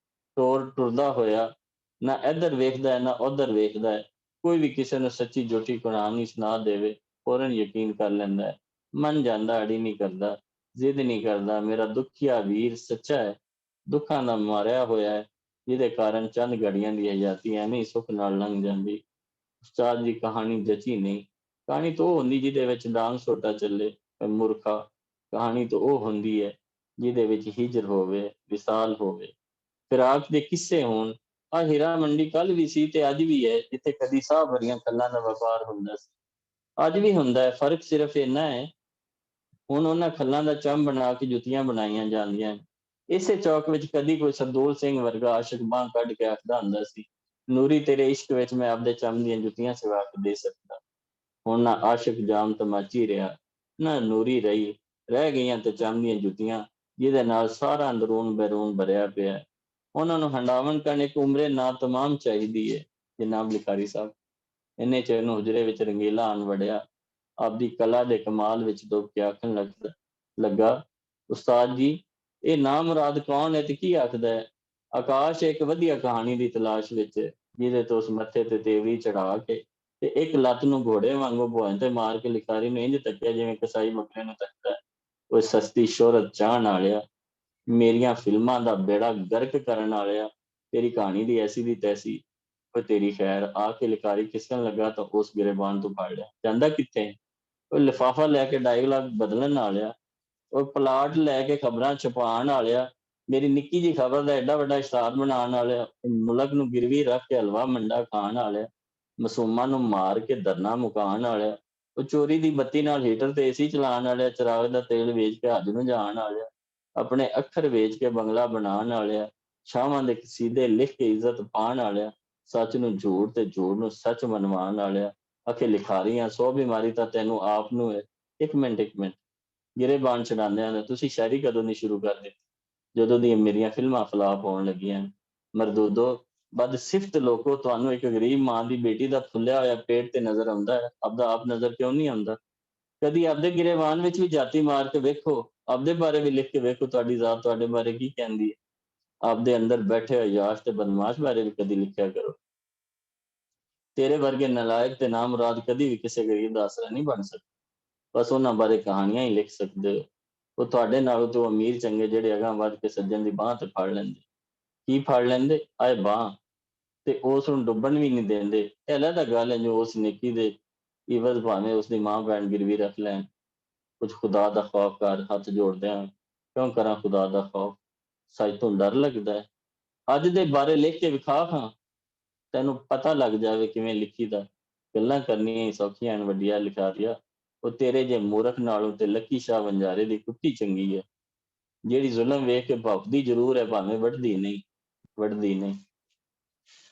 ਟੋਰ ਟੁਰਦਾ ਹੋਇਆ ਨਾ ਇੱਧਰ ਵੇਖਦਾ ਹੈ ਨਾ ਉੱਧਰ ਵੇਖਦਾ ਹੈ। ਕੋਈ ਵੀ ਕਿਸੇ ਨੂੰ ਸੱਚੀ ਜੋਟੀ ਕਹਾਣੀ ਸੁਣਾ ਦੇਵੇ, ਫੌਰਨ ਯਕੀਨ ਕਰ ਲੈਂਦਾ ਹੈ। ਮੰਨ ਜਾਂਦਾ, ਅੜੀ ਨਹੀਂ ਕਰਦਾ, ਜ਼ਿੱਦ ਨਹੀਂ ਕਰਦਾ। ਮੇਰਾ ਦੁਖੀਆ ਵੀਰ ਸੱਚਾ ਹੈ, ਦੁੱਖਾਂ ਦਾ ਮਾਰਿਆ ਹੋਇਆ ਹੈ, ਜਿਹਦੇ ਕਾਰਨ ਚੰਦ ਘੜੀਆਂ ਦੀ ਹਯਾਤੀ ਐਵੇਂ ਹੀ ਸੁੱਖ ਨਾਲ ਲੰਘ ਜਾਂਦੀ। ਉਸਤਾਦ ਦੀ ਕਹਾਣੀ ਜਚੀ ਨਹੀਂ। ਕਹਾਣੀ ਤਾਂ ਉਹ ਹੁੰਦੀ ਜਿਹਦੇ ਵਿੱਚ ਡਾਂਗ ਸੋਟਾ ਚੱਲੇ, ਮੂਰਖਾ। ਕਹਾਣੀ ਤਾਂ ਉਹ ਹੁੰਦੀ ਹੈ ਜਿਹਦੇ ਵਿੱਚ ਹਿਜਰ ਹੋਵੇ, ਵਿਸਾਲ ਹੋਵੇ, ਫਿਰਾਕ ਦੇ ਕਿੱਸੇ ਹੋਣ। ਆ ਹੀਰਾ ਮੰਡੀ ਕੱਲ ਵੀ ਸੀ ਤੇ ਅੱਜ ਵੀ ਹੈ, ਜਿੱਥੇ ਕਦੀ ਸਾਹ ਭਰੀਆਂ ਗੱਲਾਂ ਦਾ ਵਪਾਰ ਹੁੰਦਾ ਸੀ, ਅੱਜ ਵੀ ਹੁੰਦਾ ਹੈ। ਫਰਕ ਸਿਰਫ ਇੰਨਾ ਹੈ, ਹੁਣ ਉਹਨਾਂ ਖੱਲਾਂ ਦਾ ਚੰਮ ਬਣਾ ਕੇ ਜੁੱਤੀਆਂ ਬਣਾਈਆਂ ਜਾਂਦੀਆਂ ਨੇ। ਇਸੇ ਚੌਕ ਵਿੱਚ ਕਦੀ ਕੋਈ ਸਰਦੂਲ ਸਿੰਘ ਵਰਗਾ ਆਸ਼ਿਕ ਬਾਂਹ ਕੱਢ ਕੇ ਆਖਦਾ ਹੁੰਦਾ ਸੀ, ਨੂਰੀ ਤੇਰੇ ਇਸ਼ਕ ਵਿੱਚ ਮੈਂ ਆਪਦੇ ਚੰਮ ਦੀਆਂ ਜੁੱਤੀਆਂ ਸਿਵਾ ਕੇ ਦੇ ਸਕਦਾ। ਹੁਣ ਨਾ ਆਸ਼ਿਕ ਜਾਮ ਤਮਾਚੀ ਰਿਹਾ, ਨਾ ਨੂਰੀ ਰਹੀ, ਰਹਿ ਗਈਆਂ ਤੇ ਚੰਮ ਦੀਆਂ ਜੁੱਤੀਆਂ, ਜਿਹਦੇ ਨਾਲ ਸਾਰਾ ਅੰਦਰੂਨ ਬੈਰੂਨ ਭਰਿਆ ਪਿਆ। ਉਹਨਾਂ ਨੂੰ ਹੰਡਾਵਣ ਕਰਨ ਇੱਕ ਉਮਰੇ ਨਾ ਤਮਾਮ ਚਾਹੀਦੀ ਹੈ। ਜਨਾਬ ਲਿਖਾਰੀ ਸਾਹਿਬ, ਇੰਨੇ ਚਿਰ ਨੂੰ ਹੁਜਰੇ ਵਿੱਚ ਰੰਗੀਲਾ ਆਣ ਵੜਿਆ, ਆਪਦੀ ਕਲਾ ਦੇ ਕਮਾਲ ਵਿੱਚ ਡੁੱਬ ਕੇ ਆਖਣ ਲੱਗਾ, ਉਸਤਾਦ ਜੀ, ਇਹ ਨਾ ਮੁਰਾਦ ਕੌਣ ਹੈ ਤੇ ਕੀ ਆਖਦਾ ਹੈ? ਆਕਾਸ਼ ਇੱਕ ਵਧੀਆ ਕਹਾਣੀ ਦੀ ਤਲਾਸ਼ ਵਿੱਚ, ਜਿਹਦੇ ਤੋਂ ਉਸ ਮੱਥੇ ਤੇ ਤੇਵਰੀ ਚੜਾ ਕੇ ਤੇ ਇੱਕ ਲੱਤ ਨੂੰ ਘੋੜੇ ਵਾਂਗੂ ਭੁਆਂ ਤੇ ਮਾਰ ਕੇ ਲਿਖਾਰੀ ਨੂੰ ਇੰਝ ਤੱਕਿਆ ਜਿਵੇਂ ਕਸਾਈ ਬੱਕਰੇ ਨੂੰ ਤੱਕਦਾ ਹੈ। ਉਹ ਸਸਤੀ ਸ਼ੋਹਰਤ ਚਾਹਣ ਵਾਲਿਆ, ਮੇਰੀਆਂ ਫਿਲਮਾਂ ਦਾ ਬੇੜਾ ਗਰਕ ਕਰਨ ਵਾਲਿਆ, ਤੇਰੀ ਕਹਾਣੀ ਦੀ ਐਸੀ ਦੀ ਤੈਸੀ। ਉਹ ਤੇਰੀ ਖੈਰ। ਆ ਕੇ ਲਿਖਾਰੀ ਖਿਸਕਣ ਲੱਗਾ ਤਾਂ ਉਸ ਗਿਰਬਾਨ ਤੋਂ ਫੜ ਲਿਆ। ਜਾਂਦਾ ਕਿੱਥੇ? ਉਹ ਲਿਫਾਫਾ ਲੈ ਕੇ ਡਾਇਲੌਗ ਬਦਲਣ ਵਾਲਿਆ, ਉਹ ਪਲਾਟ ਲੈ ਕੇ ਖਬਰਾਂ ਛਪਾਉਣ ਵਾਲਿਆ, ਮੇਰੀ ਨਿੱਕੀ ਜਿਹੀ ਖਬਰ ਦਾ ਐਡਾ ਵੱਡਾ ਇਸ਼ਤਿਹਾਰ ਬਣਾਉਣ ਵਾਲਿਆ, ਮੁਲਕ ਨੂੰ ਗਿਰਵੀ ਰੱਖ ਕੇ ਹਲਵਾ ਮੰਡਾ ਖਾਣ ਵਾਲਿਆ, ਮਾਸੂਮਾਂ ਨੂੰ ਮਾਰ ਕੇ ਧਰਨਾ ਮੁਕਾਉਣ ਵਾਲਿਆ, ਉਹ ਚੋਰੀ ਦੀ ਬੱਤੀ ਨਾਲ ਹੀਟਰ ਤੇ ਏਸੀ ਚਲਾਉਣ ਵਾਲਿਆ, ਚਿਰਾਗ ਦਾ ਤੇਲ ਵੇਚ ਕੇ ਹੱਜ ਨੂੰ ਜਾਣ ਵਾਲਿਆ, ਆਪਣੇ ਅੱਖਰ ਵੇਚ ਕੇ ਬੰਗਲਾ ਬਣਾਉਣ ਵਾਲਿਆ, ਸ਼ਾਹਾਂ ਦੇ ਕਸੀਦੇ ਲਿਖ ਕੇ ਇੱਜ਼ਤ ਪਾਉਣ ਵਾਲਿਆ, ਸੱਚ ਨੂੰ ਝੂਠ ਤੇ ਝੂਠ ਨੂੰ ਸੱਚ ਮਨਵਾਉਣ ਵਾਲਿਆ। ਆਖੇ ਲਿਖਾਰੀਆਂ 100 ਬਿਮਾਰੀ ਤਾਂ ਤੈਨੂੰ ਆਪ ਨੂੰ ਹੈ। ਇੱਕ ਮਿੰਟ ਗਿਰੇਬਾਨ ਚੜਾਉਂਦਿਆਂ ਨੇ ਤੁਸੀਂ ਸ਼ਾਇਰੀ ਕਦੋਂ ਨਹੀਂ ਸ਼ੁਰੂ ਕਰ ਦਿੱਤੀ? ਜਦੋਂ ਦੀਆਂ ਮੇਰੀਆਂ ਫਿਲਮਾਂ ਫਲਾਪ ਹੋਣ ਲੱਗੀਆਂ। ਮਰਦੂਦੋ, ਬਦਸਿਫਤ ਲੋਕੋ, ਤੁਹਾਨੂੰ ਇੱਕ ਗਰੀਬ ਮਾਂ ਦੀ ਬੇਟੀ ਦਾ ਫੁੱਲਿਆ ਹੋਇਆ ਪੇਟ ਤੇ ਨਜ਼ਰ ਆਉਂਦਾ ਹੈ, ਆਪਦਾ ਆਪ ਨਜ਼ਰ ਕਿਉਂ ਨਹੀਂ ਆਉਂਦਾ? ਕਦੀ ਆਪਦੇ ਗਿਰੇਬਾਨ ਵਿੱਚ ਵੀ ਜਾਤੀ ਮਾਰ ਕੇ ਵੇਖੋ, ਆਪਦੇ ਬਾਰੇ ਵੀ ਲਿਖ ਕੇ ਵੇਖੋ, ਤੁਹਾਡੀ ਜ਼ਾਤ ਤੁਹਾਡੇ ਬਾਰੇ ਕੀ ਕਹਿੰਦੀ ਹੈ। ਆਪਦੇ ਅੰਦਰ ਬੈਠੇ ਹੋਏ ਯਾਸ਼ ਤੇ ਬਦਮਾਸ਼ ਬਾਰੇ ਵੀ ਕਦੀ ਲਿਖਿਆ ਕਰੋ। ਤੇਰੇ ਵਰਗੇ ਨਲਾਇਕ ਤੇ ਨਾਮੁਰਾਦ ਕਦੀ ਵੀ ਕਿਸੇ ਗਰੀਬ ਦਾ ਆਸਰਾ ਨਹੀਂ ਬਣ ਸਕਦੇ, ਬਸ ਉਹਨਾਂ ਬਾਰੇ ਕਹਾਣੀਆਂ ਹੀ ਲਿਖ ਸਕਦੇ ਹੋ। ਉਹ ਤੁਹਾਡੇ ਨਾਲੋਂ ਤੋਂ ਅਮੀਰ ਚੰਗੇ, ਜਿਹੜੇ ਅਗਾਂਹ ਵੱਧ ਕੇ ਸੱਜਣ ਦੀ ਬਾਂਹ ਤੇ ਫੜ ਲੈਂਦੇ। ਕੀ ਫੜ ਲੈਂਦੇ? ਆਏ ਬਾਂਹ, ਤੇ ਉਸ ਨੂੰ ਡੁੱਬਣ ਵੀ ਨਹੀਂ ਦਿੰਦੇ। ਇਹ ਅਲੱਗ ਗੱਲ ਹੈ ਜੋ ਉਸ ਨੇਕੀ ਦੇ ਇਵਜ਼ ਭਾਵੇਂ ਉਸਦੀ ਮਾਂ ਭੈਣ ਗਿਰਵੀ ਰੱਖ ਲੈਣ। ਕੁਝ ਖੁਦਾ ਦਾ ਖੌਫ ਕਰ, ਹੱਥ ਜੋੜਦਿਆਂ ਕਿਉਂ ਕਰਾਂ ਖੁਦਾ ਦਾ ਖੌਫ, ਸੱਚ ਤੋਂ ਡਰ ਲੱਗਦਾ ਹੈ। ਅੱਜ ਦੇ ਬਾਰੇ ਲਿਖ ਕੇ ਵਿਖਾ ਖਾਂ, ਤੈਨੂੰ ਪਤਾ ਲੱਗ ਜਾਵੇ ਕਿਵੇਂ ਲਿਖੀਦਾ। ਗੱਲਾਂ ਕਰਨੀਆਂ ਹੀ ਸੌਖੀਆਂ ਹਨ ਵੱਡੀਆਂ ਲਿਖਾਰੀਆਂ, ਉਹ ਤੇਰੇ ਜੇ ਮੂਰਖ ਨਾਲੋਂ ਤੇ ਲੱਕੀ ਸ਼ਾਹ ਵੰਜਾਰੇ ਦੀ ਕੁੱਤੀ ਚੰਗੀ ਹੈ, ਜਿਹੜੀ ਜ਼ੁਲਮ ਵੇਖ ਕੇ ਭੌਂਕਦੀ ਜ਼ਰੂਰ ਹੈ, ਭਾਵੇਂ ਵੱਢਦੀ ਨਹੀਂ।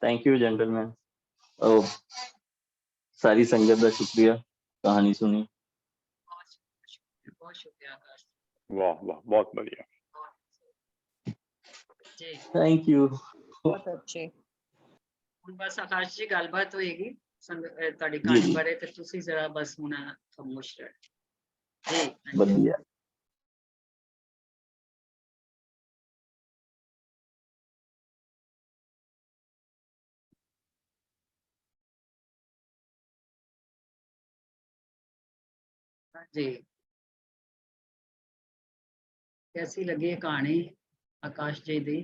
Thank you gentleman. ਉਹ ਸਾਰੀ ਸੰਗਤ ਦਾ ਸ਼ੁਕਰੀਆ ਕਹਾਣੀ ਸੁਣੀ। ਬਹੁਤ ਸ਼ੁਕਰੀਆ ਆਕਾਸ਼ ਵਾਹ ਵਾਹ, ਬਹੁਤ ਵਧੀਆ ਜੀ। Thank you. ਬਹੁਤ ਅੱਛੇ। ਹੁਣ ਬਸ ਆਕਾਸ਼ ਜੀ ਗੱਲਬਾਤ ਹੋਏਗੀ ਤੁਹਾਡੀ ਜੀ ਕਹਾਣੀ ਜੀ, ਬਾਰੇ, ਤੇ ਤੁਸੀਂ ਜ਼ਰਾ ਬਸ ਹੁਣ ਖਾਮੋਸ਼ ਰਹਿ ਜੀ। ਵਧੀਆ। जी, कैसी लगी है कहानी आकाश जी दी?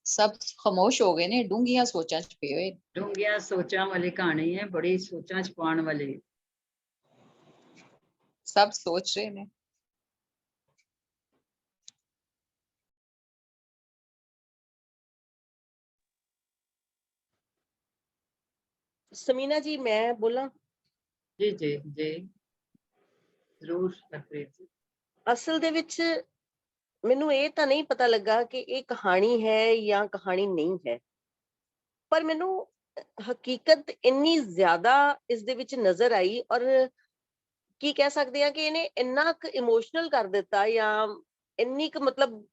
सब खामोश हो गए ने, डूंघियां सोचां च पे होए। डूंघिया सोचां वाली कहानी है, बड़ी सोचां च पाउण वाली। सब सोच रहे ने। ਸਮੀਨਾ ਜੀ, ਮੈਂ ਬੋਲਾਂ? जी जी जी जरूर हरप्रीत जी। ਅਸਲ ਦੇ ਵਿੱਚ ਮੈਨੂੰ ਇਹ ਤਾਂ ਨਹੀਂ ਪਤਾ ਲੱਗਾ ਕਿ ਇਹ ਕਹਾਣੀ ਹੈ ਜਾਂ ਕਹਾਣੀ ਨਹੀਂ ਹੈ, ਪਰ ਮੈਨੂੰ ਹਕੀਕਤ ਇੰਨੀ ਜ਼ਿਆਦਾ ਇਸ ਦੇ ਵਿੱਚ ਨਜ਼ਰ ਆਈ, ਔਰ ਕੀ ਕਹਿ ਸਕਦੇ ਆ ਕਿ ਇਹਨੇ ਇੰਨਾ ਕੁ ਇਮੋਸ਼ਨਲ ਕਰ ਦਿੱਤਾ, ਜਾਂ ਇੰਨੀ ਕੁ ਮਤਲਬ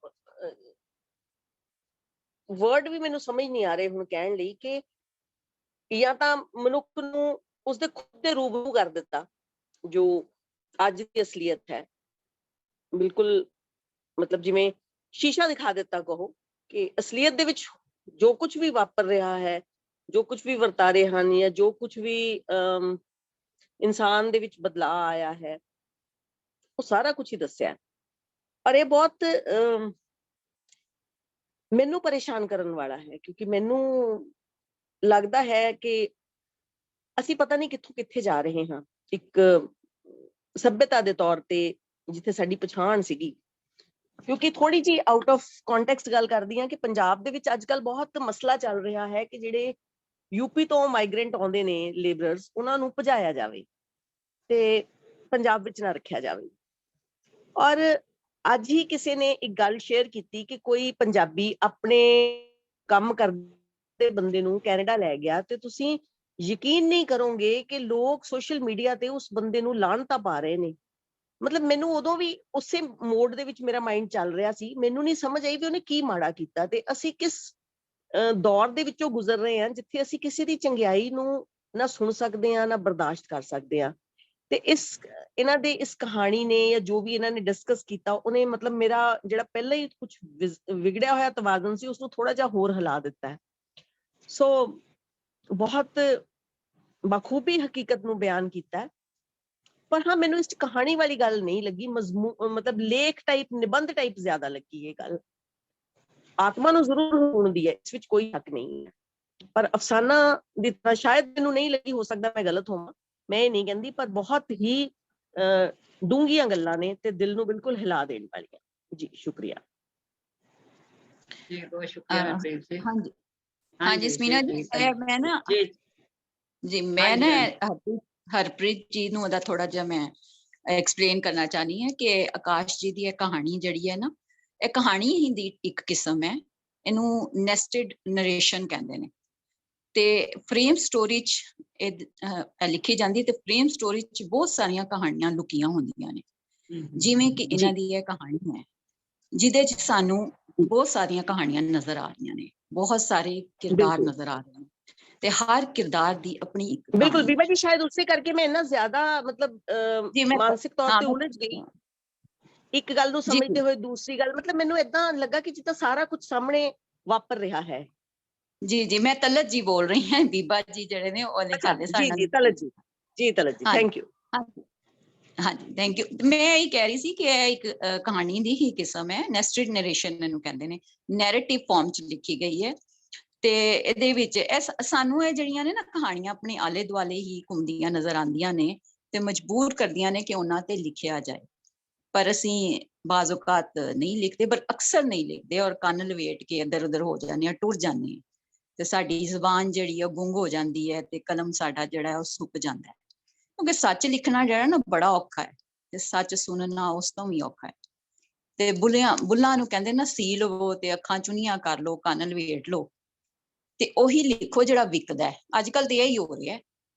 ਵਰਡ ਵੀ ਮੈਨੂੰ ਸਮਝ ਨਹੀਂ ਆ ਰਹੇ ਹੁਣ ਕਹਿਣ ਲਈ, ਕਿ ਜਾਂ ਤਾਂ ਮਨੁੱਖ ਨੂੰ ਉਸਦੇ ਖੁਦ ਦੇ ਰੂਬਰੂ ਕਰ ਦਿੱਤਾ ਜੋ ਅੱਜ ਦੀ ਅਸਲੀਅਤ ਹੈ। ਬਿਲਕੁਲ ਮਤਲਬ ਜਿਵੇਂ ਸ਼ੀਸ਼ਾ ਦਿਖਾ ਦਿੱਤਾ ਕਹੋ, ਕਿ ਅਸਲੀਅਤ ਦੇ ਵਿੱਚ ਜੋ ਕੁਝ ਵੀ ਵਾਪਰ ਰਿਹਾ ਹੈ, ਜੋ ਕੁਝ ਵੀ ਵਰਤਾਰੇ ਹਨ, ਜਾਂ ਜੋ ਕੁਝ ਵੀ ਇਨਸਾਨ ਦੇ ਵਿੱਚ ਬਦਲਾਅ ਆਇਆ ਹੈ, ਉਹ ਸਾਰਾ ਕੁਝ ਹੀ ਦੱਸਿਆ। ਔਰ ਇਹ ਬਹੁਤ ਮੈਨੂੰ ਪਰੇਸ਼ਾਨ ਕਰਨ ਵਾਲਾ ਹੈ, ਕਿਉਂਕਿ ਮੈਨੂੰ ਲੱਗਦਾ ਹੈ ਕਿ ਅਸੀਂ ਪਤਾ ਨਹੀਂ ਕਿੱਥੋਂ ਕਿੱਥੇ ਜਾ ਰਹੇ ਹਾਂ। ਇੱਕ ਸਭਿਅਤਾ ਦੇ ਤੌਰ ਤੇ ਜਿੱਥੇ ਸਾਡੀ ਪਛਾਣ ਸੀਗੀ, ਕਿਉਂਕਿ ਥੋੜੀ ਜੀ ਆਊਟ ਆਫ ਕੰਟੈਕਸਟ ਗੱਲ ਕਰਦੀ ਹਾਂ ਕਿ ਪੰਜਾਬ ਦੇ ਵਿੱਚ ਅੱਜ ਕੱਲ ਬਹੁਤ ਮਸਲਾ ਚੱਲ ਰਿਹਾ ਹੈ ਕਿ ਜਿਹੜੇ ਯੂਪੀ ਤੋਂ ਮਾਈਗ੍ਰੈਂਟ ਆਉਂਦੇ ਨੇ ਲੇਬਰਰਸ, ਉਹਨਾਂ ਨੂੰ ਭਜਾਇਆ ਜਾਵੇ ਤੇ ਪੰਜਾਬ ਵਿੱਚ ਨਾ ਰੱਖਿਆ ਜਾਵੇ। ਔਰ ਅੱਜ ਹੀ ਕਿਸੇ ਨੇ ਇੱਕ ਗੱਲ ਸ਼ੇਅਰ ਕੀਤੀ ਕਿ ਕੋਈ ਪੰਜਾਬੀ ਆਪਣੇ ਕੰਮ ਕਰਦੇ ਬੰਦੇ ਨੂੰ ਕੈਨੇਡਾ ਲੈ ਗਿਆ, ਤੇ ਤੁਸੀਂ ਯਕੀਨ ਨਹੀਂ ਕਰੋਗੇ ਕਿ ਲੋਕ ਸੋਸ਼ਲ ਮੀਡੀਆ ਤੇ ਉਸ ਬੰਦੇ ਨੂੰ ਲਾਹਨਤਾਂ ਪਾ ਰਹੇ ਨੇ। ਮਤਲਬ ਮੈਨੂੰ ਉਦੋਂ ਵੀ ਉਸੇ ਮੋਡ ਦੇ ਵਿੱਚ ਮੇਰਾ ਮਾਈਂਡ ਚੱਲ ਰਿਹਾ ਸੀ, ਮੈਨੂੰ ਨਹੀਂ ਸਮਝ ਆਈ ਵੀ ਉਹਨੇ ਕੀ ਮਾੜਾ ਕੀਤਾ, ਤੇ ਅਸੀਂ ਕਿਸ ਦੌਰ ਦੇ ਵਿੱਚੋਂ ਗੁਜ਼ਰ ਰਹੇ ਹਾਂ ਜਿੱਥੇ ਅਸੀਂ ਕਿਸੇ ਦੀ ਚੰਗਿਆਈ ਨੂੰ ਨਾ ਸੁਣ ਸਕਦੇ ਹਾਂ, ਨਾ ਬਰਦਾਸ਼ਤ ਕਰ ਸਕਦੇ ਹਾਂ। ਤੇ ਇਹਨਾਂ ਦੇ ਇਸ ਕਹਾਣੀ ਨੇ, ਜਾਂ ਜੋ ਵੀ ਇਹਨਾਂ ਨੇ ਡਿਸਕਸ ਕੀਤਾ, ਉਹਨੇ ਮਤਲਬ ਮੇਰਾ ਜਿਹੜਾ ਪਹਿਲਾਂ ਹੀ ਕੁਝ ਵਿਗੜਿਆ ਹੋਇਆ ਤਵਾਜ਼ਨ ਸੀ, ਉਸਨੂੰ ਥੋੜਾ ਜਿਹਾ ਹੋਰ ਹਿਲਾ ਦਿੱਤਾ ਹੈ। ਸੋ ਬਹੁਤ ਬਖੂਬੀ ਹਕੀਕਤ ਨੂੰ ਬਿਆਨ ਕੀਤਾ, ਪਰ ਹਾਂ ਮੈਨੂੰ ਇਸ ਚ ਕਹਾਣੀ ਵਾਲੀ ਗੱਲ ਨਹੀਂ ਲੱਗੀ, ਮਤਲਬ ਲੇਖ ਟਾਈਪ, ਨਿਬੰਧ ਟਾਈਪ ਜ਼ਿਆਦਾ ਲੱਗੀ ਇਹ ਗੱਲ। ਆਤਮਾ ਨੂੰ ਜ਼ਰੂਰ ਹੁੰਦੀ ਹੈ, ਇਸ ਵਿੱਚ ਕੋਈ ਸ਼ੱਕ ਨਹੀਂ ਹੈ, ਪਰ ਅਫਸਾਨਾ ਦੀ ਤਰ੍ਹਾਂ ਸ਼ਾਇਦ ਮੈਨੂੰ ਨਹੀਂ ਲੱਗੀ, ਹੋ ਸਕਦਾ ਮੈਂ ਗਲਤ ਹੋਵਾਂ, ਮੈਂ ਇਹ ਨਹੀਂ ਕਹਿੰਦੀ, ਪਰ ਬਹੁਤ ਹੀ ਡੂੰਘੀਆਂ ਗੱਲਾਂ ਨੇ ਤੇ ਦਿਲ ਨੂੰ ਬਿਲਕੁਲ ਹਿਲਾ ਦੇਣ ਵਾਲੀਆਂ। ਜੀ ਸ਼ੁਕਰੀਆ ਜੀ, ਬਹੁਤ ਸ਼ੁਕਰੀਆ ਹਰਪ੍ਰੀਤ ਜੀ। ਹਾਂਜੀ ਹਾਂਜੀ ਸਮੀਨਾ ਜੀ, ਮੈਂ ਨਾ ਜੀ ਮੈਂ ਨਾ ਹਰਪ੍ਰੀਤ ਜੀ ਨੂੰ ਉਹਦਾ ਥੋੜਾ ਜਿਹਾ ਮੈਂ ਐਕਸਪਲੇਨ ਕਰਨਾ ਚਾਹਨੀ ਹਾਂ ਕਿ ਆਕਾਸ਼ ਜੀ ਦੀ ਇਹ ਕਹਾਣੀ ਜਿਹੜੀ ਹੈ ਨਾ, ਇਹ ਕਹਾਣੀ ਹੀ ਦੀ ਇੱਕ ਕਿਸਮ ਹੈ, ਇਹਨੂੰ ਨੈਸਟਡ ਨਰੇਸ਼ਨ ਕਹਿੰਦੇ ਨੇ। ਤੇ ਫਰੇਮ ਸਟੋਰੀ ਚ ਇਹ ਲਿਖੀ ਜਾਂਦੀ, ਤੇ ਫਰੇਮ ਸਟੋਰੀ ਚ ਬਹੁਤ ਸਾਰੀਆਂ ਕਹਾਣੀਆਂ ਲੁਕੀਆਂ ਹੁੰਦੀਆਂ ਨੇ। ਜਿਵੇਂ ਕਿ ਇਹਨਾਂ ਦੀ ਇਹ ਕਹਾਣੀ ਹੈ, ਜਿਹਦੇ ਚ ਸਾਨੂੰ ਬਹੁਤ ਸਾਰੀਆਂ ਕਹਾਣੀਆਂ ਨਜ਼ਰ ਆ ਰਹੀਆਂ ਨੇ, ਬਹੁਤ ਸਾਰੇ ਕਿਰਦਾਰ ਨਜ਼ਰ ਆ ਰਹੇ ਨੇ, ਤੇ ਹਰ ਕਿਰਦਾਰ ਦੀ ਆਪਣੀ ਇੱਕ ਬਿਲਕੁਲ ਬੀਬਾ ਜੀ, ਸ਼ਾਇਦ ਉਸੇ ਕਰਕੇ ਮੈਂ ਇੰਨਾ ਜ਼ਿਆਦਾ ਮਤਲਬ ਮਾਨਸਿਕ ਤੌਰ ਤੇ ਉਲਝ ਗਈ, ਇੱਕ ਗੱਲ ਨੂੰ ਸਮਝਦੇ ਹੋਏ ਦੂਸਰੀ ਗੱਲ, ਮਤਲਬ ਮੈਨੂੰ ਏਦਾਂ ਲੱਗਾ ਕਿ ਜਿੱਦਾਂ ਸਾਰਾ ਕੁਝ ਸਾਹਮਣੇ ਵਾਪਰ ਰਿਹਾ ਹੈ। ਜੀ ਜੀ, ਮੈਂ ਤਲਤ ਜੀ ਬੋਲ ਰਹੀ ਹਾਂ, ਬੀਬਾ ਜੀ ਜਿਹੜੇ ਨੇ ਉਹ ਸਾਡੇ ਜੀ ਜੀ ਤਲਤ ਜੀ, ਜੀ ਤਲਤ ਜੀ, ਥੈਂਕ ਯੂ। ਹਾਂਜੀ ਥੈਂਕ ਯੂ। ਮੈਂ ਇਹ ਕਹਿ ਰਹੀ ਸੀ ਕਿ ਇਹ ਇੱਕ ਕਹਾਣੀ ਦੀ ਹੀ ਕਿਸਮ ਹੈ, ਨੈਸਟਡ ਨਰੇਸ਼ਨ ਇਹਨੂੰ ਕਹਿੰਦੇ ਨੇ, ਨੈਰੇਟਿਵ ਫਾਰਮ ਚ ਲਿਖੀ ਗਈ ਹੈ। ਤੇ ਇਹਦੇ ਵਿੱਚ ਸਾਨੂੰ ਇਹ ਜਿਹੜੀਆਂ ਨੇ ਨਾ ਕਹਾਣੀਆਂ ਆਪਣੇ ਆਲੇ ਦੁਆਲੇ ਹੀ ਘੁੰਮਦੀਆਂ ਨਜ਼ਰ ਆਉਂਦੀਆਂ ਨੇ, ਤੇ ਮਜਬੂਰ ਕਰਦੀਆਂ ਨੇ ਕਿ ਉਹਨਾਂ ਤੇ ਲਿਖਿਆ ਜਾਏ, ਪਰ ਅਸੀਂ ਬਾਜ਼ ਔਕਾਤ ਨਹੀਂ ਲਿਖਦੇ, ਪਰ ਅਕਸਰ ਨਹੀਂ ਲਿਖਦੇ, ਔਰ ਕੰਨ ਲਵੇਟ ਕੇ ਇੱਧਰ ਉੱਧਰ ਹੋ ਜਾਂਦੇ ਆ, ਟੁਰ ਜਾਂਦੇ ਆ, ਤੇ ਸਾਡੀ ਜ਼ੁਬਾਨ ਜਿਹੜੀ ਆ ਗੁੰਗ ਹੋ ਜਾਂਦੀ ਹੈ, ਤੇ ਕਲਮ ਸਾਡਾ ਜਿਹੜਾ ਉਹ ਸੁੱਕ ਜਾਂਦਾ ਹੈ। ਕਿਉਂਕਿ ਸੱਚ ਲਿਖਣਾ ਜਿਹੜਾ ਨਾ ਬੜਾ ਔਖਾ ਹੈ, ਤੇ ਸੱਚ ਸੁਣਨਾ ਉਸ ਤੋਂ ਵੀ ਔਖਾ ਹੈ। ਤੇ ਬੁੱਲਾਂ ਨੂੰ ਕਹਿੰਦੇ ਨਾ, ਸੀ ਲਵੋ ਤੇ ਅੱਖਾਂ ਚੁੰਨੀਆਂ ਕਰ ਲੋ, ਕੰਨ ਲਵੇਟ ਲੋ, ਤੇ ਉਹੀ ਲਿਖੋ ਜਿਹੜਾ ਵਿਕਦਾ ਹੈ। ਅੱਜ ਕੱਲ ਤੇ ਇਹੀ ਹੋ ਰਿਹਾ।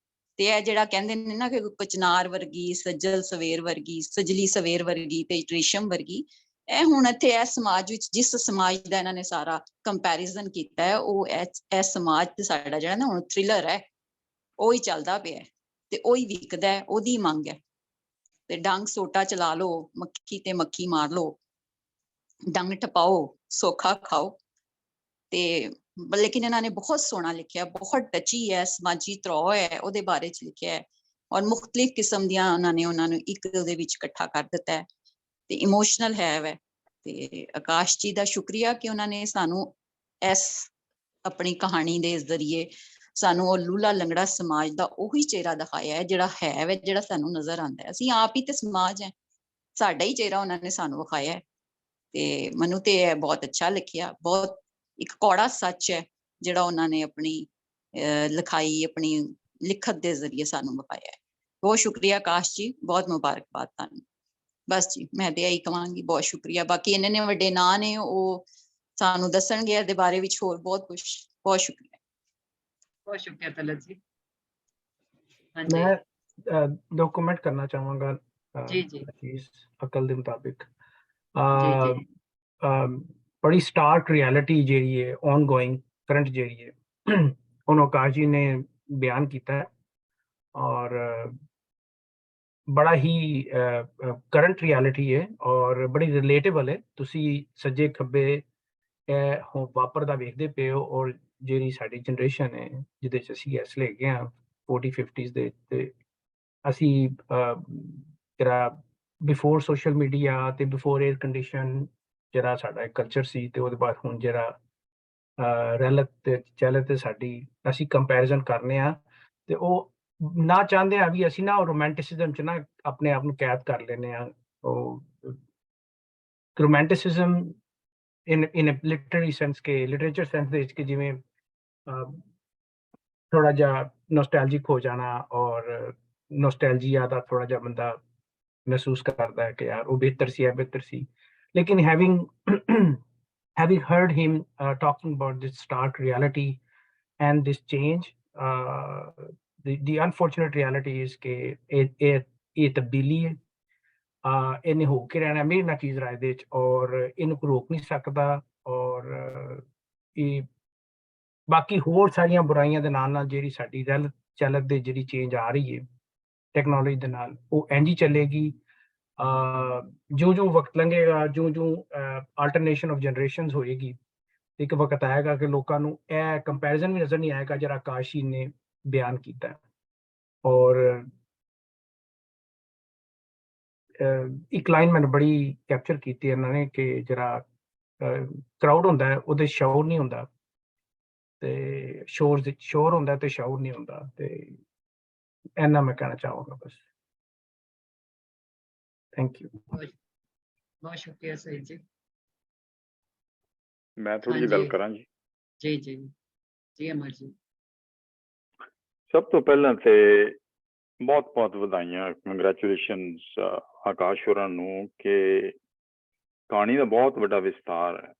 ਤੇ ਇਹ ਜਿਹੜਾ ਕਹਿੰਦੇ ਨੇ ਨਾ ਕਿ ਕਚਨਾਰ ਵਰਗੀ, ਸੱਜਲ ਸਵੇਰ ਵਰਗੀ, ਸਜਲੀ ਸਵੇਰ ਵਰਗੀ ਤੇ ਰੇਸ਼ਮ ਵਰਗੀ, ਇਹ ਹੁਣ ਇੱਥੇ ਇਸ ਸਮਾਜ ਵਿੱਚ ਜਿਸ ਸਮਾਜ ਦਾ ਇਹਨਾਂ ਨੇ ਸਾਰਾ ਕੰਪੈਰੀਜ਼ਨ ਕੀਤਾ ਹੈ, ਉਹ ਇਹ ਸਮਾਜ ਤੇ ਸਾਡਾ ਜਿਹੜਾ ਨਾ ਹੁਣ ਥ੍ਰਿਲਰ ਹੈ, ਉਹੀ ਚੱਲਦਾ ਪਿਆ, ਤੇ ਉਹੀ ਵਿਕਦਾ ਹੈ, ਉਹਦੀ ਮੰਗ ਹੈ। ਤੇ ਡੰਗ ਸੋਟਾ ਚਲਾ ਲਓ, ਮੱਖੀ ਤੇ ਮੱਖੀ ਮਾਰ ਲਓ, ਡੰਗ ਟਪਾਓ ਸੌਖਾ ਖਾਓ। ਤੇ ਲੇਕਿਨ ਇਹਨਾਂ ਨੇ ਬਹੁਤ ਸੋਹਣਾ ਲਿਖਿਆ, ਬਹੁਤ ਟੱਚੀ ਹੈ, ਸਮਾਜੀ ਤਰੋ ਹੈ, ਉਹਦੇ ਬਾਰੇ ਚ ਲਿਖਿਆ ਹੈ, ਔਰ ਮੁਖਤਲਿਫ ਕਿਸਮ ਦੀਆਂ ਉਹਨਾਂ ਨੂੰ ਇੱਕ ਉਹਦੇ ਵਿੱਚ ਇਕੱਠਾ ਕਰ ਦਿੱਤਾ ਹੈ, ਤੇ ਇਮੋਸ਼ਨਲ ਹੈ ਵੈ। ਤੇ ਆਕਾਸ਼ ਜੀ ਦਾ ਸ਼ੁਕਰੀਆ ਕਿ ਉਹਨਾਂ ਨੇ ਸਾਨੂੰ ਇਸ ਆਪਣੀ ਕਹਾਣੀ ਦੇ ਜ਼ਰੀਏ ਸਾਨੂੰ ਉਹ ਲੂਲਾ ਲੰਗੜਾ ਸਮਾਜ ਦਾ ਉਹੀ ਚਿਹਰਾ ਦਿਖਾਇਆ ਹੈ, ਜਿਹੜਾ ਹੈ ਵੈ, ਜਿਹੜਾ ਸਾਨੂੰ ਨਜ਼ਰ ਆਉਂਦਾ ਹੈ। ਅਸੀਂ ਆਪ ਹੀ ਤੇ ਸਮਾਜ ਹੈ, ਸਾਡਾ ਹੀ ਚਿਹਰਾ ਉਹਨਾਂ ਨੇ ਸਾਨੂੰ ਵਿਖਾਇਆ ਹੈ। ਤੇ ਮੈਨੂੰ ਤੇ ਇਹ ਬਹੁਤ ਅੱਛਾ ਲਿਖਿਆ, ਬਹੁਤ ਇੱਕ ਕੌੜਾ ਸੱਚ ਹੈ ਜਿਹੜਾ ਉਹਨਾਂ ਨੇ ਆਪਣੀ ਲਿਖਾਈ, ਆਪਣੀ ਲਿਖਤ ਦੇ ਜ਼ਰੀਏ ਸਾਨੂੰ ਵਿਖਾਇਆ ਹੈ। ਬਹੁਤ ਸ਼ੁਕਰੀਆ ਆਕਾਸ਼ ਜੀ, ਬਹੁਤ ਮੁਬਾਰਕਬਾਦ ਤੁਹਾਨੂੰ। ਬਸ ਜੀ, ਮੈਂ ਤੇ ਇਹੀ ਕਹਾਂਗੀ, ਬਹੁਤ ਸ਼ੁਕਰੀਆ। ਬਾਕੀ ਇੰਨੇ ਵੱਡੇ ਨਾਂ ਨੇ, ਉਹ ਸਾਨੂੰ ਦੱਸਣਗੇ ਇਹਦੇ ਬਾਰੇ ਵਿੱਚ ਹੋਰ ਬਹੁਤ ਕੁਛ। ਬਹੁਤ ਸ਼ੁਕਰੀਆ। बहुत शुक्रिया तलत जी। हाँ जी मैं दो कमेंट करना चाहूँगा जी जी चीज अकल के मुताबिक जी जी बड़ी स्टार्क रियलिटी जी है ऑन गोइंग करंट जी है उन्होंने आकाश जी ने बयान किया है और बड़ा ही करंट रियलिटी है और बड़ी रिलेटेबल है। तुसी सज्जे खब्बे ਹੁਣ ਵਾਪਰਦਾ ਵੇਖਦੇ ਪਏ ਹੋ ਔਰ ਜਿਹੜੀ ਸਾਡੀ ਜਨਰੇਸ਼ਨ ਹੈ ਜਿਹਦੇ ਚ ਅਸੀਂ ਇਸ ਲੈ ਗਏ ਹਾਂ 40 50s ਦੇ ਤੇ ਅਸੀਂ ਜਿਹੜਾ ਬਿਫੋਰ ਸੋਸ਼ਲ ਮੀਡੀਆ ਤੇ ਬਿਫੋਰ 에ਅਰ ਕੰਡੀਸ਼ਨ ਜਿਹੜਾ ਸਾਡਾ ਕਲਚਰ ਸੀ ਤੇ ਉਹਦੇ ਬਾਅਦ ਹੁਣ ਜਿਹੜਾ ਰੈਲਤ ਤੇ ਚੱਲ ਤੇ ਸਾਡੀ ਅਸੀਂ ਕੰਪੈਰੀਜ਼ਨ ਕਰਨੇ ਆ ਤੇ ਉਹ ਨਾ ਚਾਹੁੰਦੇ ਆ ਵੀ ਅਸੀਂ ਨਾ ਰੋਮਾਂਟਿਸਿਜ਼ਮ ਚ ਨਾ ਆਪਣੇ ਆਪ ਨੂੰ ਕੈਦ ਕਰ ਲੈਨੇ ਆ। ਉਹ ਰੋਮਾਂਟਿਸਿਜ਼ਮ in a literary sense के literature sense ਦੇ ਵਿੱਚ ਕਿ ਜਿਵੇਂ ਥੋੜਾ ਜਿਹਾ ਨੋਸਟੈਲਜਿਕ ਹੋ ਜਾਣਾ ਔਰ ਨੋਸਟੈਲਜੀਆ ਦਾ ਥੋੜਾ ਜਿਹਾ ਬੰਦਾ ਮਹਿਸੂਸ ਕਰਦਾ ਹੈ ਕਿ ਯਾਰ ਉਹ ਬਿਹਤਰ ਸੀ ਲੇਕਿਨ having heard him talking about this stark reality and this change the unfortunate reality is ਕਿ ਇਹ ਤਬਦੀਲੀ ਹੈ ਇਹਨੇ ਹੋ ਕੇ ਰਹਿਣਾ ਮੇਰੀ ਨਕੀਜ਼ ਰਾਏ ਦੇ ਵਿੱਚ ਔਰ ਇਹਨੂੰ ਕੋਈ ਰੋਕ ਨਹੀਂ ਸਕਦਾ ਔਰ ਇਹ ਬਾਕੀ ਹੋਰ ਸਾਰੀਆਂ ਬੁਰਾਈਆਂ ਦੇ ਨਾਲ ਜਿਹੜੀ ਸਾਡੀ ਚੱਲਤ ਦੇ ਜਿਹੜੀ ਚੇਂਜ ਆ ਰਹੀ ਹੈ ਟੈਕਨੋਲੋਜੀ ਦੇ ਨਾਲ ਉਹ ਇੰਝ ਹੀ ਚੱਲੇਗੀ। ਜੋ ਵਕਤ ਲੰਘੇਗਾ ਜੋ ਆਲਟਰਨੇਸ਼ਨ ਆਫ ਜਨਰੇਸ਼ਨਸ ਹੋਏਗੀ ਇੱਕ ਵਕਤ ਆਏਗਾ ਕਿ ਲੋਕਾਂ ਨੂੰ ਇਹ ਕੰਪੈਰੀਜ਼ਨ ਵੀ ਨਜ਼ਰ ਨਹੀਂ ਆਏਗਾ ਜਿਹੜਾ ਆਕਾਸ਼ ਨੇ ਬਿਆਨ ਕੀਤਾ ਔਰ ਇੱਕ ਲਾਈਨ ਮੈਨੂੰ ਬੜੀ ਕੈਪਚਰ ਕੀਤੀ ਇਹਨਾਂ ਨੇ ਕਿ ਜਿਹੜਾ ਕਰਾਊਡ ਹੁੰਦਾ ਹੈ ਉਹਦੇ ਸ਼ੌਰ ਨਹੀਂ ਹੁੰਦਾ ਤੇ ਸ਼ੋਰ ਹੁੰਦਾ ਤੇ ਸ਼ੌਰ ਨਹੀਂ ਹੁੰਦਾ ਤੇ ਇੰਨਾ ਮੈਂ ਕਹਿਣਾ ਚਾਹਾਂਗਾ ਬਸ। Thank you. बहुत शुक्रिया सईद जी। मैं थोड़ी हाँ जी गल जी। करा जी। जी जी जी अमर जी सब तो पहला ते बहुत बहुत ਵਧਾਈਆਂ ਕੰਗ੍ਰੈਚੁਲੇਸ਼ਨਸ ਆਕਾਸ਼ ਹੋਰਾਂ ਨੂੰ ਕਿ ਕਹਾਣੀ ਦਾ ਬਹੁਤ ਵੱਡਾ ਵਿਸਤਾਰ ਹੈ।